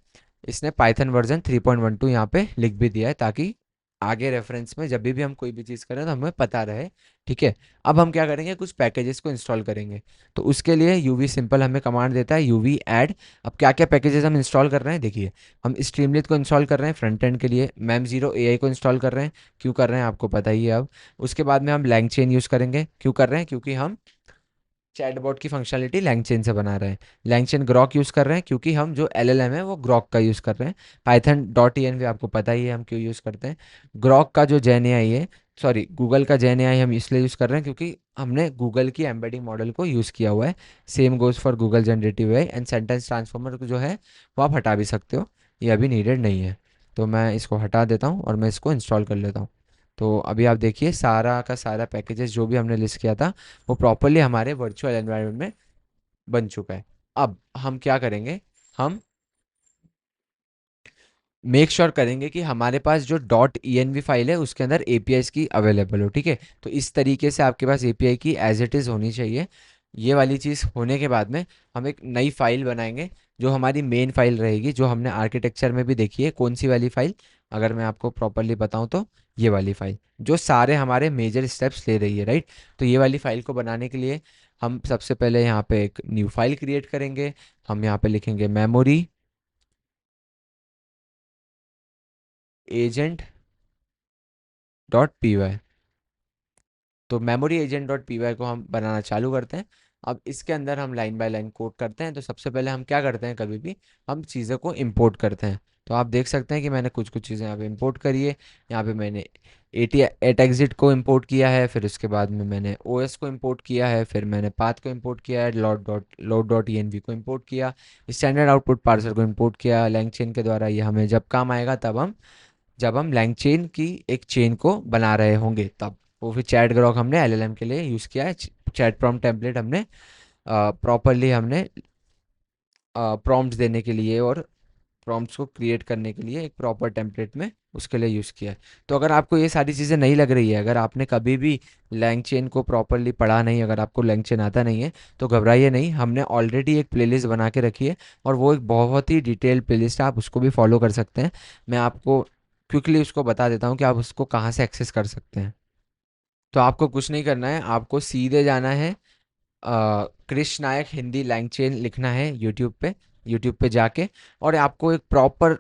इसने पाइथन वर्जन 3.12 यहाँ पे लिख भी दिया है ताकि आगे रेफरेंस में जब भी हम कोई भी चीज़ करें तो हमें पता रहे, ठीक है। अब हम क्या करेंगे, कुछ पैकेजेस को इंस्टॉल करेंगे। तो उसके लिए यूवी सिंपल हमें कमांड देता है यूवी ऐड। अब क्या क्या पैकेजेस हम इंस्टॉल कर रहे हैं देखिए, हम स्ट्रीमलीट को इंस्टॉल कर रहे हैं फ्रंट एंड के लिए, मैम जीरो एआई को इंस्टॉल कर रहे हैं, क्यों कर रहे हैं आपको पता ही है अब। उसके बाद में हम लैंगचेन यूज़ करेंगे, क्यों कर रहे हैं, क्योंकि हम चैटबॉट की फंक्शनलिटी लैंगचेन से बना रहे हैं। लैंगचेन ग्रॉक यूज़ कर रहे हैं क्योंकि हम जो एलएलएम है वो ग्रॉक का यूज़ कर रहे हैं। पाइथन डॉट ई एन भी आपको पता ही है हम क्यों यूज़ करते हैं। ग्रॉक का जो जेन एआई है, सॉरी गूगल का जेन एआई हम इसलिए यूज़ कर रहे हैं क्योंकि हमने गूगल की एम्बेडिंग मॉडल को यूज़ किया हुआ है। Same goes for Google generative AI and sentence transformer जो है वो आप हटा भी सकते हो, ये अभी नीडेड नहीं है। तो मैं इसको हटा देता हूँ और मैं इसको इंस्टॉल कर लेता हूँ। तो अभी आप देखिए सारा का सारा पैकेजेस जो भी हमने लिस्ट किया था वो प्रॉपरली हमारे वर्चुअल एनवायरनमेंट में बन चुका है। अब हम क्या करेंगे, हम मेक श्योर करेंगे कि हमारे पास जो डॉट ई फाइल है उसके अंदर एपीआई की अवेलेबल हो, ठीक है। तो इस तरीके से आपके पास एपीआई की एज इट इज़ होनी चाहिए। ये वाली चीज़ होने के बाद में हम एक नई फाइल बनाएंगे जो हमारी मेन फाइल रहेगी, जो हमने आर्किटेक्चर में भी देखी है। कौन सी वाली फाइल, अगर मैं आपको प्रॉपरली बताऊं तो ये वाली फाइल जो सारे हमारे मेजर स्टेप्स ले रही है, राइट। तो ये वाली फाइल को बनाने के लिए हम सबसे पहले यहाँ पे एक न्यू फाइल क्रिएट करेंगे। हम यहाँ पे लिखेंगे memory agent dot P Y. तो memory agent dot P Y को हम बनाना चालू करते हैं। अब इसके अंदर हम लाइन बाय लाइन कोड करते हैं। तो सबसे पहले हम क्या करते हैं, कभी भी हम चीज़ों को इंपोर्ट करते हैं। तो आप देख सकते हैं कि मैंने कुछ कुछ चीज़ें यहाँ पे इंपोर्ट करी है। यहाँ पे मैंने एट एग्जिट को इंपोर्ट किया है, फिर उसके बाद में मैंने ओ एस को इंपोर्ट किया है, फिर मैंने पाथ को इंपोर्ट किया है, load dot E N V को इंपोर्ट किया, स्टैंडर्ड आउटपुट पार्सर को इंपोर्ट किया लैंग चेन के द्वारा। ये हमें जब काम आएगा तब हम, जब हम लैंग चेन की एक चेन को बना रहे होंगे तब। वो फिर चैट ग्रॉक हमने एलएलएम के लिए यूज़ किया है। चैट प्रॉम्प्ट टेम्पलेट हमने प्रॉपरली हमने प्रॉम्प्ट्स देने के लिए और प्रॉम्प्ट्स को क्रिएट करने के लिए एक प्रॉपर टेम्पलेट में उसके लिए यूज़ किया है। तो अगर आपको ये सारी चीज़ें नहीं लग रही है, अगर आपने कभी भी लैंग चेन को प्रॉपरली पढ़ा नहीं, अगर आपको लैंग चेन आता नहीं है, तो घबराइए नहीं, हमने ऑलरेडी एक प्लेलिस्ट बना के रखी है और वो एक बहुत ही डिटेल प्लेलिस्ट है, आप उसको भी फॉलो कर सकते हैं। मैं आपको क्विकली उसको बता देता हूँ कि आप उसको कहाँ से एक्सेस कर सकते हैं। तो आपको कुछ नहीं करना है, आपको सीधे जाना है, कृष्ण नायक हिंदी लैंगचेन लिखना है यूट्यूब पे जाके, और आपको एक प्रॉपर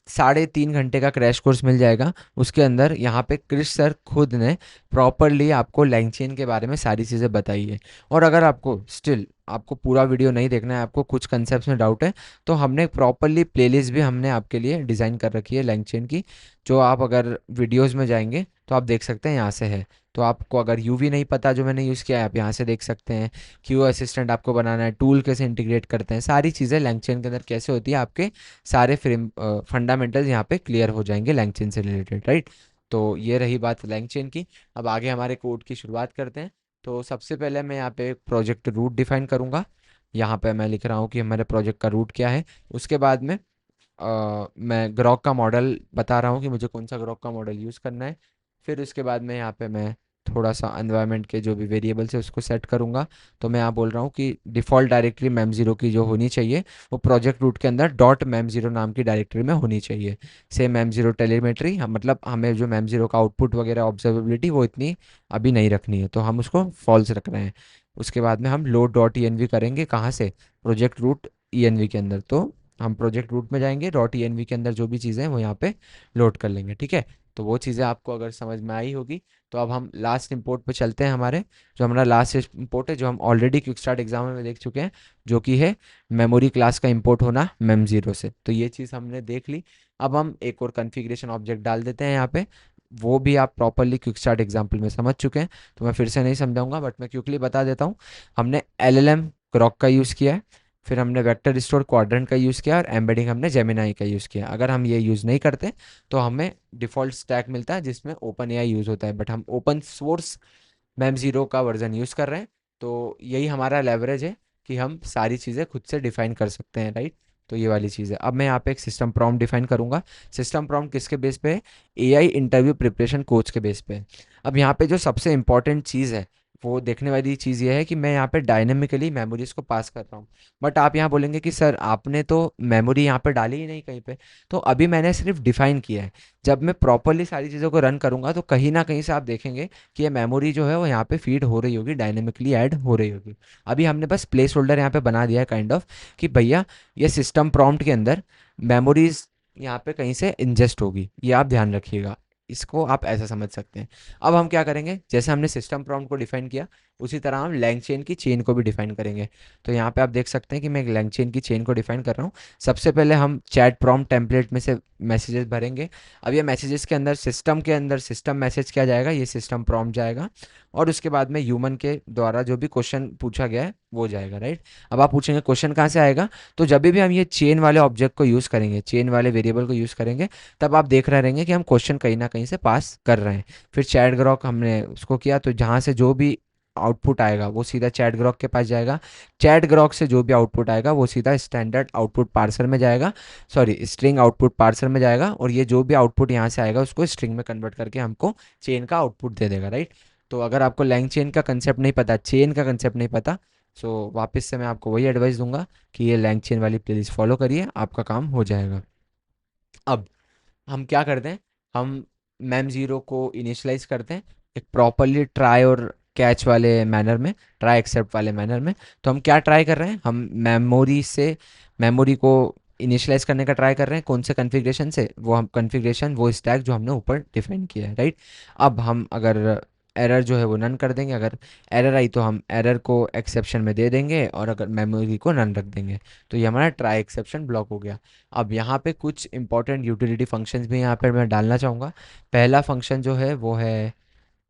3.5 घंटे का क्रैश कोर्स मिल जाएगा। उसके अंदर यहाँ पे क्रिश सर खुद ने प्रॉपरली आपको लैंगचेन के बारे में सारी चीज़ें बताई है। और अगर आपको स्टिल आपको पूरा वीडियो नहीं देखना है, आपको कुछ कंसेप्ट में डाउट है, तो हमने प्रॉपरली प्लेलिस्ट भी हमने आपके लिए डिज़ाइन कर रखी है लैंगचेन की, जो आप अगर वीडियोज़ में जाएंगे तो आप देख सकते हैं, यहाँ से है। तो आपको अगर यूवी नहीं पता जो मैंने यूज़ किया है, आप यहाँ से देख सकते हैं। क्यू असिस्टेंट आपको बनाना है, टूल कैसे इंटीग्रेट करते हैं, सारी चीज़ें लैंगचेन के अंदर कैसे होती है, आपके सारे फंडामेंटल्स यहाँ पे क्लियर हो जाएंगे लैंगचेन से रिलेटेड, राइट। तो ये रही बात लैंगचेन की। अब आगे हमारे कोड की शुरुआत करते हैं। तो सबसे पहले मैं यहाँ पे प्रोजेक्ट रूट डिफाइन करूँगा। यहाँ पे मैं लिख रहा हूँ कि हमारे प्रोजेक्ट का रूट क्या है। उसके बाद में मैं ग्रॉक का मॉडल बता रहा हूँ कि मुझे कौन सा ग्रॉक का मॉडल यूज़ करना है। फिर उसके बाद में यहाँ पे मैं थोड़ा सा एनवायरनमेंट के जो भी वेरिएबल्स है उसको सेट करूँगा। तो मैं यहाँ बोल रहा हूँ कि डिफ़ॉल्ट डायरेक्टरी मैम ज़ीरो की जो होनी चाहिए वो प्रोजेक्ट रूट के अंदर डॉट मैम ज़ीरो नाम की डायरेक्टरी में होनी चाहिए। से मैम ज़ीरो टेलीमेट्री, हम मतलब हमें जो मैम ज़ीरो का आउटपुट वगैरह ऑब्जर्वेबिलिटी वो इतनी अभी नहीं रखनी है, तो हम उसको फॉल्स रख रहे हैं। उसके बाद में हम load dot E N V करेंगे, कहाँ से, project root E N V के अंदर। तो हम प्रोजेक्ट रूट में जाएंगे, डॉट ई एन वी के अंदर जो भी चीज़ें हैं वो यहाँ पे लोड कर लेंगे, ठीक है। तो वो चीज़ें आपको अगर समझ में आई होगी, तो अब हम लास्ट इंपोर्ट पे चलते हैं। हमारे जो हमारा लास्ट इंपोर्ट है, जो हम ऑलरेडी क्विक स्टार्ट एग्जाम में देख चुके हैं, जो कि है मेमोरी क्लास का इंपोर्ट होना मेम जीरो से। तो ये चीज़ हमने देख ली। अब हम एक और कन्फिग्रेशन ऑब्जेक्ट डाल देते हैं यहाँ पे, वो भी आप प्रॉपरली क्विक स्टार्ट एग्जाम्पल में समझ चुके हैं, तो मैं फिर से नहीं समझाऊंगा, बट मैं क्विकली बता देता हूँ। हमने एल एल एम ग्रॉक का यूज़ किया है, फिर हमने वेक्टर स्टोर क्वाड्रेंट का यूज़ किया और एम्बेडिंग हमने जेमिनाई का यूज़ किया। अगर हम ये यूज़ नहीं करते तो हमें डिफ़ॉल्ट स्टैक मिलता है जिसमें ओपन एआई यूज़ होता है, बट हम ओपन सोर्स मैम ज़ीरो का वर्जन यूज़ कर रहे हैं। तो यही हमारा लेवरेज है कि हम सारी चीज़ें खुद से डिफाइन कर सकते हैं, राइट। तो ये वाली चीज़ है। अब मैं यहाँ पे एक सिस्टम प्रॉम्प्ट डिफाइन करूँगा। सिस्टम प्रॉम्प्ट किसके बेस पे है? एआई इंटरव्यू प्रिपरेशन कोच के बेस पे है। अब यहाँ पे जो सबसे इंपॉर्टेंट चीज़ है वो देखने वाली चीज़ ये है कि मैं यहाँ पे डायनेमिकली मेमोरीज को पास कर रहा हूँ। बट आप यहाँ बोलेंगे कि सर आपने तो मेमोरी यहाँ पे डाली ही नहीं कहीं पे। तो अभी मैंने सिर्फ डिफाइन किया है। जब मैं प्रॉपरली सारी चीज़ों को रन करूँगा तो कहीं ना कहीं से आप देखेंगे कि ये मेमोरी जो है वो यहाँ पे फीड हो रही होगी, डायनेमिकली ऐड हो रही होगी। अभी हमने बस प्लेस होल्डर यहाँ पे बना दिया है काइंड ऑफ, कि भैया ये सिस्टम प्रॉम्प्ट के अंदर मेमोरीज यहाँ पे कहीं से इंजेस्ट होगी, ये आप ध्यान रखिएगा। इसको आप ऐसा समझ सकते हैं। अब हम क्या करेंगे, जैसे हमने सिस्टम प्रॉम्प्ट को डिफाइन किया उसी तरह हम लैंग चेन की चेन को भी डिफाइन करेंगे। तो यहाँ पे आप देख सकते हैं कि मैं एक लैंग चेन की चेन को डिफाइन कर रहा हूँ। सबसे पहले हम चैट प्रॉम्प्ट टेम्पलेट में से मैसेजेस भरेंगे। अब ये मैसेजेस के अंदर सिस्टम मैसेज क्या जाएगा, ये सिस्टम प्रॉम्प्ट जाएगा, और उसके बाद में ह्यूमन के द्वारा जो भी क्वेश्चन पूछा गया है वो जाएगा, राइट। अब आप पूछेंगे क्वेश्चन कहाँ से आएगा, तो जब भी हम ये चेन वाले ऑब्जेक्ट को यूज़ करेंगे, चेन वाले वेरिएबल को यूज़ करेंगे, तब आप देख रहे रहेंगे कि हम क्वेश्चन कहीं ना कहीं से पास कर रहे हैं। फिर चैट ग्रॉक हमने उसको किया, तो जहाँ से जो भी आउटपुट आएगा वो सीधा चैट ग्रॉक के पास जाएगा। चैट ग्रॉक से जो भी आउटपुट आएगा वो सीधा स्टैंडर्ड आउटपुट पार्सर में जाएगा, सॉरी स्ट्रिंग आउटपुट पार्सर में जाएगा, और ये जो भी आउटपुट यहाँ से आएगा उसको स्ट्रिंग में कन्वर्ट करके हमको चेन का आउटपुट दे देगा, राइट। तो अगर आपको लैंग चेन का कंसेप्ट नहीं पता, चेन का कंसेप्ट नहीं पता, सो वापस से मैं आपको वही एडवाइस दूंगा कि ये लैंग चेन वाली प्लेलिस्ट फॉलो करिए, आपका काम हो जाएगा। अब हम क्या करते हैं, हम मैम ज़ीरो को इनिशियलाइज करते हैं एक प्रॉपरली ट्राई और कैच वाले मैनर में, ट्राई एक्सेप्ट वाले मैनर में। तो हम क्या ट्राई कर रहे हैं, हम मेमोरी को इनिशियलाइज करने का ट्राई कर रहे हैं। कौन से कॉन्फ़िगरेशन से, वो हम कॉन्फ़िगरेशन वो स्टैक जो हमने ऊपर डिफाइन किया है, राइट। अब हम अगर एरर जो है वो नन कर देंगे, अगर एरर आई तो हम एरर को एक्सेप्शन में दे देंगे, और अगर मेमोरी को नन रख देंगे। तो ये हमारा ट्राई एक्सेप्शन ब्लॉक हो गया। अब यहाँ पे कुछ इंपॉर्टेंट यूटिलिटी फंक्शंस भी यहाँ पर मैं डालना चाहूँगा। पहला फंक्शन जो है वो है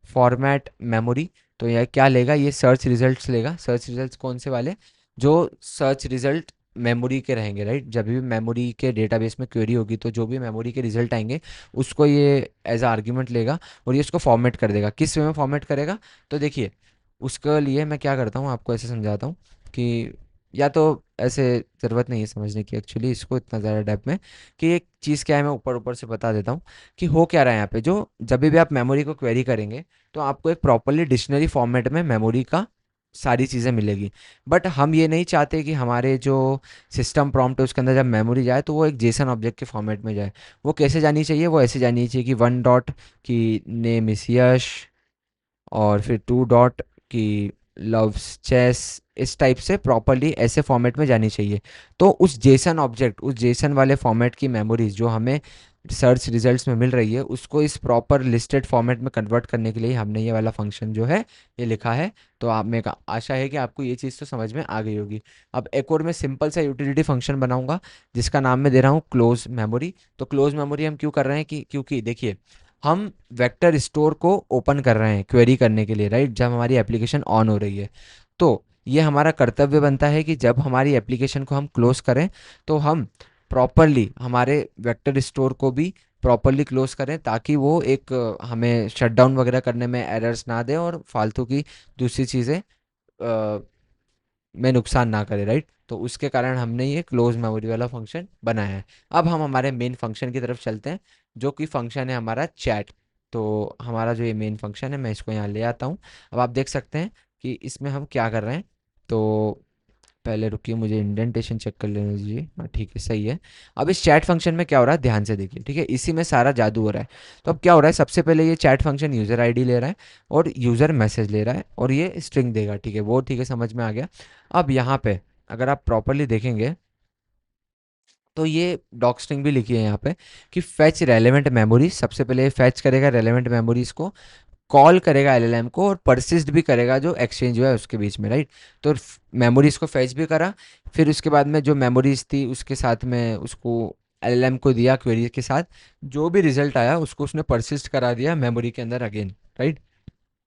फॉर्मेट मेमोरी। तो यह क्या लेगा, ये सर्च रिजल्ट्स लेगा। सर्च रिजल्ट्स कौन से वाले, जो सर्च रिजल्ट मेमोरी के रहेंगे, राइट। जब भी मेमोरी के डेटाबेस में क्वेरी होगी तो जो भी मेमोरी के रिजल्ट आएंगे उसको ये एज आर्ग्यूमेंट लेगा और ये उसको फॉर्मेट कर देगा। किस वे में फॉर्मेट करेगा, तो देखिए उसके लिए मैं क्या करता हूँ, आपको ऐसे समझाता हूँ कि, या तो ऐसे ज़रूरत नहीं है समझने की एक्चुअली इसको इतना ज़्यादा डेप्थ में, कि एक चीज़ क्या है मैं ऊपर ऊपर से बता देता हूँ कि हो क्या रहा है यहाँ पे। जो जब भी आप मेमोरी को क्वेरी करेंगे तो आपको एक प्रॉपरली डिक्शनरी फॉर्मेट में मेमोरी का सारी चीज़ें मिलेगी। बट हम ये नहीं चाहते कि हमारे जो सिस्टम प्रॉम्प्ट है उसके अंदर जब मेमोरी जाए तो वो एक जेसन ऑब्जेक्ट के फॉर्मेट में जाए। वो कैसे जानी चाहिए, वो ऐसे जानी चाहिए कि वन डॉट की नेम इस यश, और फिर टू डॉट की लव्स चेस, इस टाइप से प्रॉपरली ऐसे फॉर्मेट में जानी चाहिए। तो उस जेसन ऑब्जेक्ट, उस जेसन वाले फॉर्मेट की मेमोरीज जो हमें सर्च रिजल्ट्स में मिल रही है उसको इस प्रॉपर लिस्टेड फॉर्मेट में कन्वर्ट करने के लिए हमने ये वाला फंक्शन जो है ये लिखा है। तो आप में का आशा है कि आपको ये चीज़ तो समझ में आ गई होगी। अब एक और मैं सिंपल सा यूटिलिटी फंक्शन बनाऊंगा जिसका नाम मैं दे रहा हूँ क्लोज मेमोरी। तो क्लोज मेमोरी हम क्यों कर रहे हैं, कि क्योंकि देखिए हम वेक्टर स्टोर को ओपन कर रहे हैं क्वेरी करने के लिए, राइट, जब हमारी एप्लीकेशन ऑन हो रही है। तो ये हमारा कर्तव्य बनता है कि जब हमारी एप्लीकेशन को हम क्लोज करें तो हम प्रॉपरली हमारे वेक्टर स्टोर को भी प्रॉपरली क्लोज करें, ताकि वो एक हमें शटडाउन वगैरह करने में एरर्स ना दे और फालतू की दूसरी चीज़ें में नुकसान ना करे, राइट। तो उसके कारण हमने ये क्लोज मेमोरी वाला फंक्शन बनाया है। अब हम हमारे मेन फंक्शन की तरफ चलते हैं जो कि फंक्शन है हमारा चैट। तो हमारा जो ये मेन फंक्शन है मैं इसको यहाँ ले आता हूँ। अब आप देख सकते हैं कि इसमें हम क्या कर रहे हैं। तो पहले रुकिए, मुझे इंडेंटेशन चेक कर लेने दीजिए। हाँ ठीक है, सही है। अब इस चैट फंक्शन में क्या हो रहा है ध्यान से देखिए, ठीक है, इसी में सारा जादू हो रहा है। तो अब क्या हो रहा है, सबसे पहले ये चैट फंक्शन यूज़र आईडी ले रहा है और यूज़र मैसेज ले रहा है और ये स्ट्रिंग देगा, ठीक है, वो ठीक है, समझ में आ गया। अब यहाँ पे अगर आप प्रॉपरली देखेंगे तो ये डॉक स्ट्रिंग भी लिखी है यहाँ पे कि फेच रेलेवेंट मेमोरी। सबसे पहले फेच करेगा रेलेवेंट मेमोरीज को, कॉल करेगा एलएलएम को और परसिस्ट भी करेगा जो एक्सचेंज हुआ है उसके बीच में, राइट। तो मेमोरीज को फेच भी करा, फिर उसके बाद में जो मेमोरीज थी उसके साथ में उसको एलएलएम को दिया क्वेरी के साथ, जो भी रिजल्ट आया उसको उसने परसिस्ट करा दिया मेमोरी के अंदर अगेन, राइट।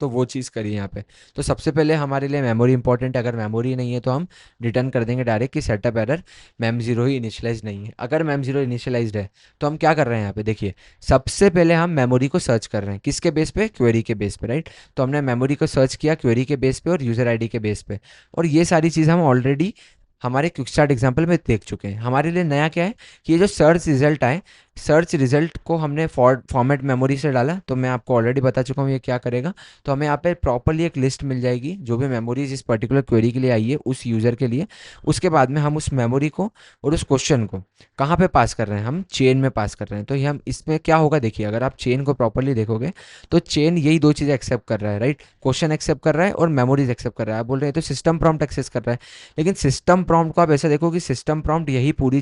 तो वो चीज़ करिए यहाँ पे। तो सबसे पहले हमारे लिए मेमोरी इंपॉर्टेंट है, अगर मेमोरी नहीं है तो हम रिटर्न कर देंगे डायरेक्ट कि सेटअप एरर, मैम जीरो ही इनिशियलाइज नहीं है। अगर मैम जीरो इनिशियलाइज्ड है तो हम क्या कर रहे हैं यहाँ पे देखिए, सबसे पहले हम मेमोरी को सर्च कर रहे हैं, किसके बेस पे, क्वेरी के बेस पे, राइट। तो हमने मेमोरी को सर्च किया क्वेरी के बेस पे और यूज़र आईडी के बेस पे, और ये सारी चीज़ हम ऑलरेडी हमारे क्विक स्टार्ट एग्जाम्पल में देख चुके हैं। हमारे लिए नया क्या है कि ये जो सर्च रिजल्ट आए, सर्च रिजल्ट को हमने फॉर्मेट मेमोरी से डाला, तो मैं आपको ऑलरेडी बता चुका हूँ ये क्या करेगा। तो हमें यहाँ पे प्रॉपरली एक लिस्ट मिल जाएगी जो भी मेमोरीज इस पर्टिकुलर क्वेरी के लिए आई है उस यूज़र के लिए। उसके बाद में हम उस मेमोरी को और उस क्वेश्चन को कहाँ पे पास कर रहे हैं, हम चेन में पास कर रहे हैं। तो ये हम इसमें क्या होगा देखिए, अगर आप चेन को प्रॉपरली देखोगे तो चेन यही दो चीज़ें एक्सेप्ट कर रहा है, राइट। क्वेश्चन एक्सेप्ट कर रहा है और मेमोरीज एक्सेप्ट कर रहा है। आप बोल रहे हैं तो सिस्टम प्रॉम्प्ट एक्सेस कर रहा है, लेकिन सिस्टम प्रॉम्प्ट को आप ऐसा देखो कि सिस्टम प्रॉम्प्ट यही पूरी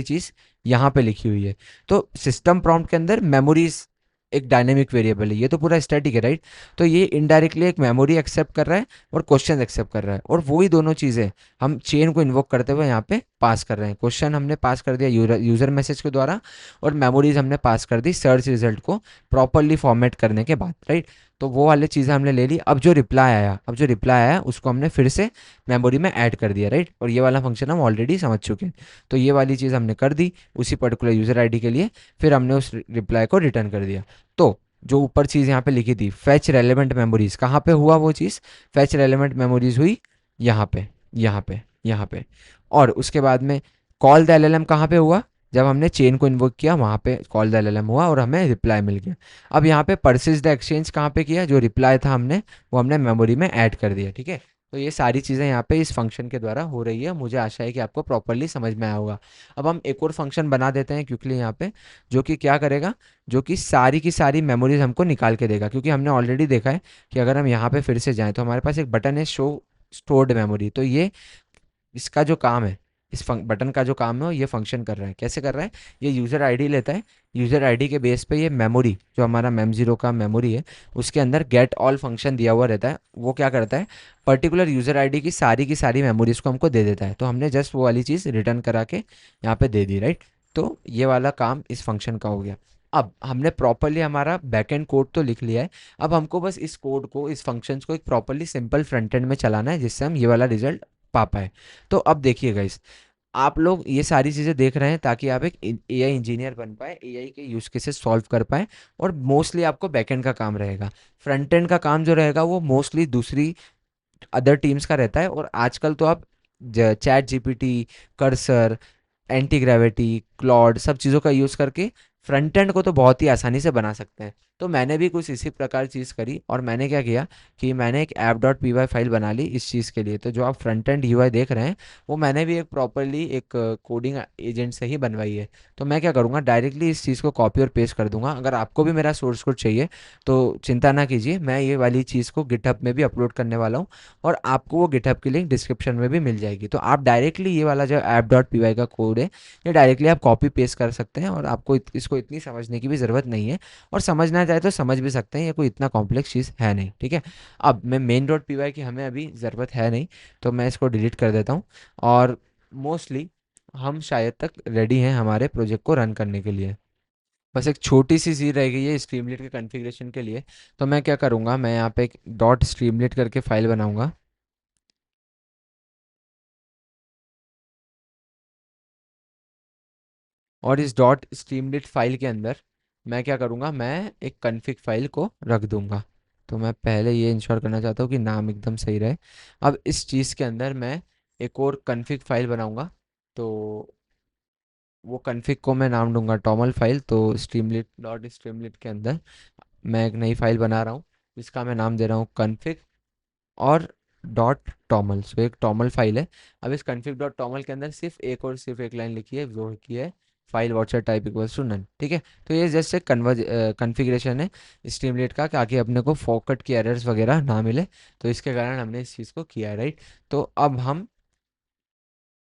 चीज़ यहाँ पे लिखी हुई है। तो सिस्टम प्रॉम्प्ट के अंदर मेमोरीज एक डायनेमिक वेरिएबल है, ये तो पूरा स्टैटिक है, राइट। तो ये इनडायरेक्टली एक मेमोरी एक्सेप्ट कर रहा है और क्वेश्चन एक्सेप्ट कर रहा है, और वही दोनों चीज़ें हम चेन को इन्वोक करते हुए यहाँ पे पास कर रहे हैं। क्वेश्चन हमने पास कर दिया यूज़र मैसेज के द्वारा, और मेमोरीज हमने पास कर दी सर्च रिजल्ट को प्रॉपरली फॉर्मेट करने के बाद, राइट। तो वो वाली चीज़ें हमने ले ली। अब जो रिप्लाई आया उसको हमने फिर से मेमोरी में ऐड कर दिया, राइट। और ये वाला फंक्शन हम ऑलरेडी समझ चुके हैं। तो ये वाली चीज़ हमने कर दी उसी पर्टिकुलर यूज़र आईडी के लिए, फिर हमने उस रिप्लाई को रिटर्न कर दिया। तो जो ऊपर चीज़ यहाँ पे लिखी थी फैच रेलेवेंट मेमोरीज, कहाँ पे हुआ वो चीज़, फैच रेलेवेंट मेमोरीज हुई यहाँ पे। और उसके बाद में कॉल द एलएलएम कहाँ पे हुआ, जब हमने चेन को इन्वोक किया वहाँ पे कॉल द एलएलएम हुआ और हमें रिप्लाई मिल गया। अब यहाँ पे परसिस्ट द एक्सचेंज कहाँ पे किया, जो रिप्लाई था हमने वो हमने मेमोरी में ऐड कर दिया, ठीक है। तो ये सारी चीज़ें यहाँ पे इस फंक्शन के द्वारा हो रही है। मुझे आशा है कि आपको प्रॉपरली समझ में आया होगा। अब हम एक और फंक्शन बना देते हैं क्विकली यहाँ पे, जो कि क्या करेगा, जो कि सारी की सारी मेमोरीज हमको निकाल के देगा। क्योंकि हमने ऑलरेडी देखा है कि अगर हम यहाँ पे फिर से जाएँ तो हमारे पास एक बटन है शो स्टोर्ड मेमोरी। तो ये इसका जो काम है, बटन का जो काम है वो ये फंक्शन कर रहा है। कैसे कर रहा है, ये यूज़र आईडी लेता है, यूज़र आईडी के बेस पे ये मेमोरी जो हमारा मेम जीरो का मेमोरी है उसके अंदर गेट ऑल फंक्शन दिया हुआ रहता है। वो क्या करता है, पर्टिकुलर यूज़र आईडी की सारी मेमोरीज को हमको दे देता है। तो हमने जस्ट वो वाली चीज़ रिटर्न करा के यहाँ पे दे दी, राइट। तो ये वाला काम इस फंक्शन का हो गया। अब हमने प्रॉपरली हमारा बैकएंड कोड तो लिख लिया है। अब हमको बस इस कोड को, इस फंक्शंस को एक प्रॉपरली सिंपल फ्रंट एंड में चलाना है जिससे हम ये वाला रिजल्ट पा पाए। तो अब देखिए गाइस, आप लोग ये सारी चीज़ें देख रहे हैं ताकि आप एक एआई इंजीनियर बन पाए, एआई के यूज़ केसेस सॉल्व कर पाए, और मोस्टली आपको बैकएंड का काम रहेगा। फ्रंट एंड का काम जो रहेगा वो मोस्टली दूसरी अदर टीम्स का रहता है। और आजकल तो आप chat GPT, cursor, anti gravity, Claude सब चीज़ों का यूज़ करके फ्रंट एंड को तो बहुत ही आसानी से बना सकते हैं। तो मैंने भी कुछ इसी प्रकार चीज़ करी, और मैंने क्या किया कि मैंने एक app dot P Y file बना ली इस चीज़ के लिए। तो जो आप फ्रंट एंड यूआई देख रहे हैं वो मैंने भी एक प्रॉपरली एक कोडिंग एजेंट से ही बनवाई है। तो मैं क्या करूँगा, डायरेक्टली इस चीज़ को कॉपी और पेस्ट कर दूंगा। अगर आपको भी मेरा सोर्स कोड चाहिए तो चिंता ना कीजिए, मैं ये वाली चीज़ को गिटहब में भी अपलोड करने वाला हूँ, और आपको वो गिटहब की लिंक डिस्क्रिप्शन में भी मिल जाएगी। तो आप डायरेक्टली ये वाला जो ऐप डॉट पी वाई का कोड है ये डायरेक्टली आप कॉपी पेस्ट कर सकते हैं, और आपको इसको इतनी समझने की भी ज़रूरत नहीं है। और समझना चाहे तो समझ भी सकते हैं, ये कोई इतना कॉम्प्लेक्स चीज़ है नहीं, ठीक है। अब मैं मेन डॉट पी वाई की हमें अभी ज़रूरत है नहीं, तो मैं इसको डिलीट कर देता हूँ। और मोस्टली हम शायद तक रेडी हैं हमारे प्रोजेक्ट को रन करने के लिए। बस एक छोटी सी चीज़ रह गई है स्ट्रीमलेट के कॉन्फ़िगरेशन के लिए। तो मैं क्या करूँगा, मैं यहाँ पे एक डॉट स्ट्रीमलेट करके फाइल बनाऊँगा, और इस डॉट स्ट्रीमलिट फाइल के अंदर मैं क्या करूँगा, मैं एक कन्फिग फाइल को रख दूँगा। तो मैं पहले ये इंश्योर करना चाहता हूँ कि नाम एकदम सही रहे। अब इस चीज़ के अंदर मैं एक और कन्फिग फाइल बनाऊँगा। तो वो कन्फिग को मैं नाम दूंगा टॉमल फाइल। तो स्ट्रीमलिट डॉट स्ट्रीमलिट के अंदर मैं एक नई फाइल बना रहा हूँ, इसका मैं नाम दे रहा हूँ कन्फिग और डॉट टॉमल। सो एक टॉमल फाइल है। अब इस config डॉट टॉमल के अंदर सिर्फ एक लाइन लिखी है, जो की है file watcher type equals to none, ठीक है। तो ये जस्ट एक कन्फिग्रेशन है स्ट्रीमलेट का, ताकि अपने को फॉकेट की एरर्स वगैरह ना मिले। तो इसके कारण हमने इस चीज़ को किया है, राइट। तो अब हम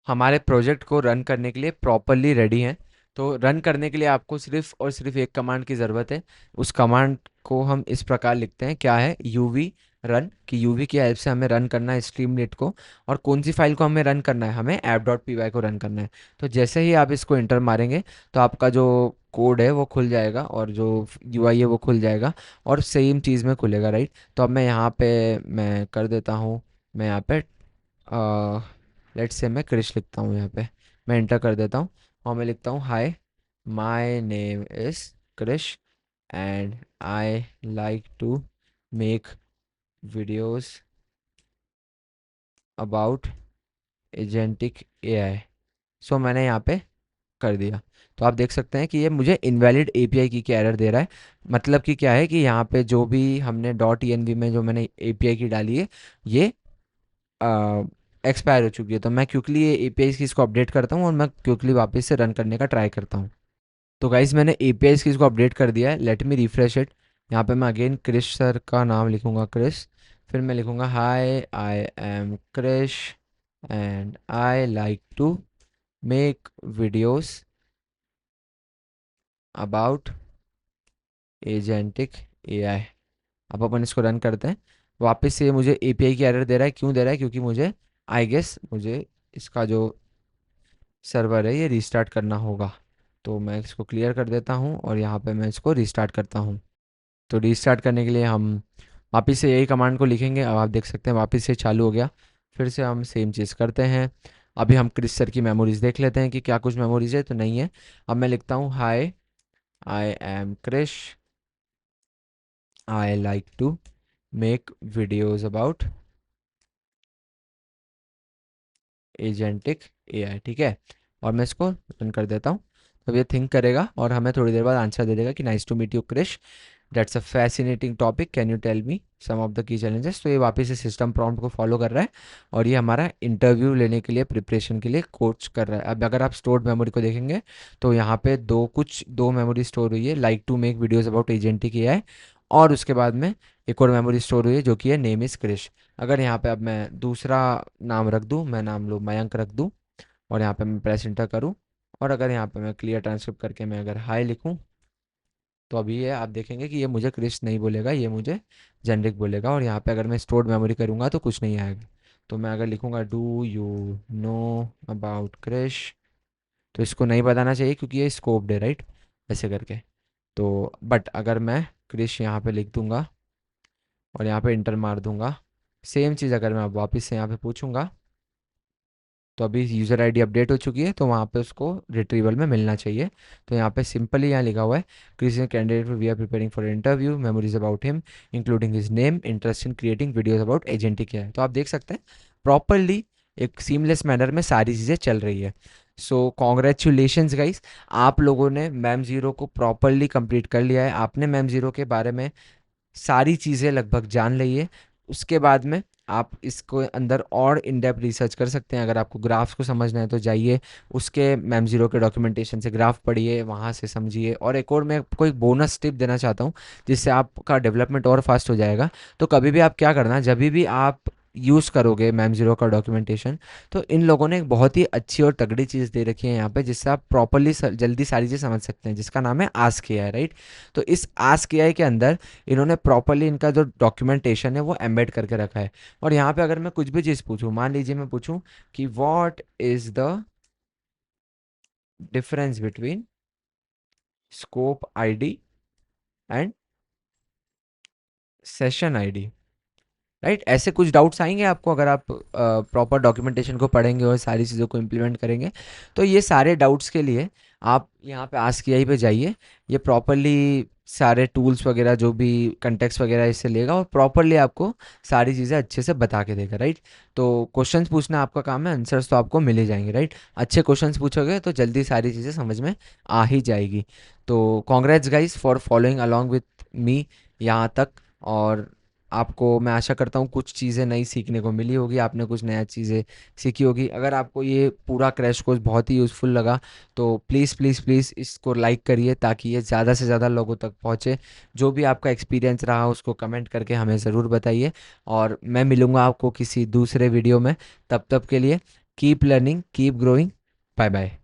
हमारे प्रोजेक्ट को रन करने के लिए प्रॉपरली रेडी हैं। तो रन करने के लिए आपको सिर्फ और सिर्फ एक कमांड की ज़रूरत है। उस कमांड को हम इस प्रकार लिखते हैं, क्या है, uv रन कि यूवी की हेल्प से हमें रन करना है स्ट्रीमलेट को, और कौन सी फाइल को हमें रन करना है, हमें app.py को रन करना है। तो जैसे ही आप इसको इंटर मारेंगे तो आपका जो कोड है वो खुल जाएगा और जो यूआई है वो खुल जाएगा और सेम चीज़ में खुलेगा, राइट। तो अब मैं यहाँ पे मैं कर देता हूँ, मैं यहाँ पे लेट्स से मैं क्रिश लिखता हूँ, यहाँ पे मैं इंटर कर देता हूँ और मैं लिखता हूँ hi, my name is Krish and I like to make videos about agentic AI. So मैंने यहाँ पे कर दिया। तो आप देख सकते हैं कि ये मुझे इनवैलिड एपीआई की एरर दे रहा है। मतलब कि क्या है कि यहाँ पे जो भी हमने डॉट env में जो मैंने एपीआई की डाली है ये एक्सपायर हो चुकी है। तो मैं क्विकली ये एपीआई की इसको अपडेट करता हूँ और मैं क्विकली वापस से रन करने का ट्राई करता हूँ। तो गाइज मैंने एपीआई की इसको अपडेट कर दिया है। Let me refresh it. यहाँ पे मैं अगेन क्रिश सर का नाम लिखूंगा, क्रिश, फिर मैं लिखूंगा hi I am Krish and I like to make videos about agentic AI. अब अपन इसको रन करते हैं। वापस से ये मुझे एपीआई की एरर दे रहा है। क्यों दे रहा है? क्योंकि मुझे आई गेस मुझे इसका जो सर्वर है ये रीस्टार्ट करना होगा। तो मैं इसको क्लियर कर देता हूँ और यहाँ पे मैं इसको रीस्टार्ट करता हूँ। तो रीस्टार्ट करने के लिए हम वापस से यही कमांड को लिखेंगे। अब आप देख सकते हैं वापस से चालू हो गया। फिर से हम सेम चीज़ करते हैं। अभी हम क्रिस सर की मेमोरीज देख लेते हैं कि क्या कुछ मेमोरीज है, तो नहीं है। अब मैं लिखता हूँ hi I am Krish, I like to make videos about agentic AI, ठीक है। और मैं इसको रन कर देता हूँ। तो ये थिंक करेगा और हमें थोड़ी देर बाद आंसर दे देगा कि nice to meet you Krish, that's a fascinating topic, can you tell me some of the key challenges. तो ये वापस से सिस्टम प्रॉम्प्ट को फॉलो कर रहा है और ये हमारा इंटरव्यू लेने के लिए प्रिपरेशन के लिए कोच कर रहा है। अब अगर आप स्टोर्ड मेमोरी को देखेंगे तो यहाँ पे दो मेमोरी स्टोर हुई है, like to make videos about agentic AI, और उसके बाद में एक और मेमोरी स्टोर हुई है जो कि है नेम इज़ क्रिश। अगर यहाँ पे अब मैं दूसरा नाम रख दूँ, मैं नाम लूँ मयंक रख दूँ और यहाँ पे मैं प्रेस इंटर करूँ, और अगर यहाँ पे मैं क्लियर ट्रांसक्रिप्ट करके मैं अगर हाई लिखूँ तो अभी ये आप देखेंगे कि ये मुझे क्रिश नहीं बोलेगा, ये मुझे जेनरिक बोलेगा। और यहाँ पे अगर मैं स्टोर्ड मेमोरी करूँगा तो कुछ नहीं आएगा। तो मैं अगर लिखूँगा do you know about Krish, तो इसको नहीं बताना चाहिए क्योंकि ये स्कोप्ड है, राइट, ऐसे करके। तो बट अगर मैं क्रिश यहाँ पे लिख दूंगा और यहाँ पे इंटर मार दूंगा, सेम चीज़ अगर मैं अब वापस से यहाँ पे पूछूंगा तो अभी यूज़र आईडी अपडेट हो चुकी है तो वहाँ पे उसको रिट्रीवल में मिलना चाहिए। तो यहाँ पे सिंपली यहाँ लिखा हुआ है Krish candidate we are preparing for interview, memories about him including his name, interest in creating videos about agentic है। तो आप देख सकते हैं प्रॉपरली एक सीमलेस मैनर में सारी चीज़ें चल रही है। सो कॉन्ग्रेचुलेशंस गाइस, आप लोगों ने मैम ज़ीरो को प्रॉपरली कंप्लीट कर लिया है। आपने मैम ज़ीरो के बारे में सारी चीज़ें लगभग जान ली है। उसके बाद में आप इसको अंदर और इन डेप्थ रिसर्च कर सकते हैं। अगर आपको ग्राफ्स को समझना है तो जाइए उसके मैम ज़ीरो के डॉक्यूमेंटेशन से ग्राफ पढ़िए, वहाँ से समझिए। और एक और मैं आपको एक बोनस टिप देना चाहता हूँ जिससे आपका डेवलपमेंट और फास्ट हो जाएगा। तो कभी भी आप क्या करना, जब भी आप यूज़ करोगे मैम ज़ीरो का डॉक्यूमेंटेशन, तो इन लोगों ने एक बहुत ही अच्छी और तगड़ी चीज़ दे रखी है यहाँ पे जिससे आप प्रॉपरली जल्दी सारी चीज़ समझ सकते हैं, जिसका नाम है आस्क एआई, राइट। तो इस आस्क एआई के अंदर इन्होंने प्रॉपरली इनका जो डॉक्यूमेंटेशन है वो एम्बेड करके रखा है। और यहाँ पे अगर मैं कुछ भी चीज़ पूछूं, मान लीजिए मैं पूछूं कि what is the difference between scope ID and session ID, right, ऐसे कुछ डाउट्स आएंगे आपको अगर आप प्रॉपर डॉक्यूमेंटेशन को पढ़ेंगे और सारी चीज़ों को इम्प्लीमेंट करेंगे। तो ये सारे डाउट्स के लिए आप यहाँ पे आस्क एआई पे जाइए। ये प्रॉपरली सारे टूल्स वगैरह जो भी कंटेक्स्ट वगैरह इससे लेगा और प्रॉपरली आपको सारी चीज़ें अच्छे से बता के देगा, राइट। तो क्वेश्चंस पूछना आपका काम है, आंसर्स तो आपको मिल ही जाएंगे, राइट। अच्छे क्वेश्चंस पूछोगे तो जल्दी सारी चीज़ें समझ में आ ही जाएगी। तो congrats guys for following along with me यहाँ तक। और आपको मैं आशा करता हूँ कुछ चीज़ें नई सीखने को मिली होगी, आपने कुछ नया चीज़ें सीखी होगी। अगर आपको ये पूरा क्रैश कोर्स बहुत ही यूज़फुल लगा तो प्लीज़ प्लीज़ प्लीज़ इसको लाइक करिए ताकि ये ज़्यादा से ज़्यादा लोगों तक पहुँचे। जो भी आपका एक्सपीरियंस रहा उसको कमेंट करके हमें ज़रूर बताइए। और मैं मिलूँगा आपको किसी दूसरे वीडियो में। तब तक के लिए keep learning, keep growing, bye bye.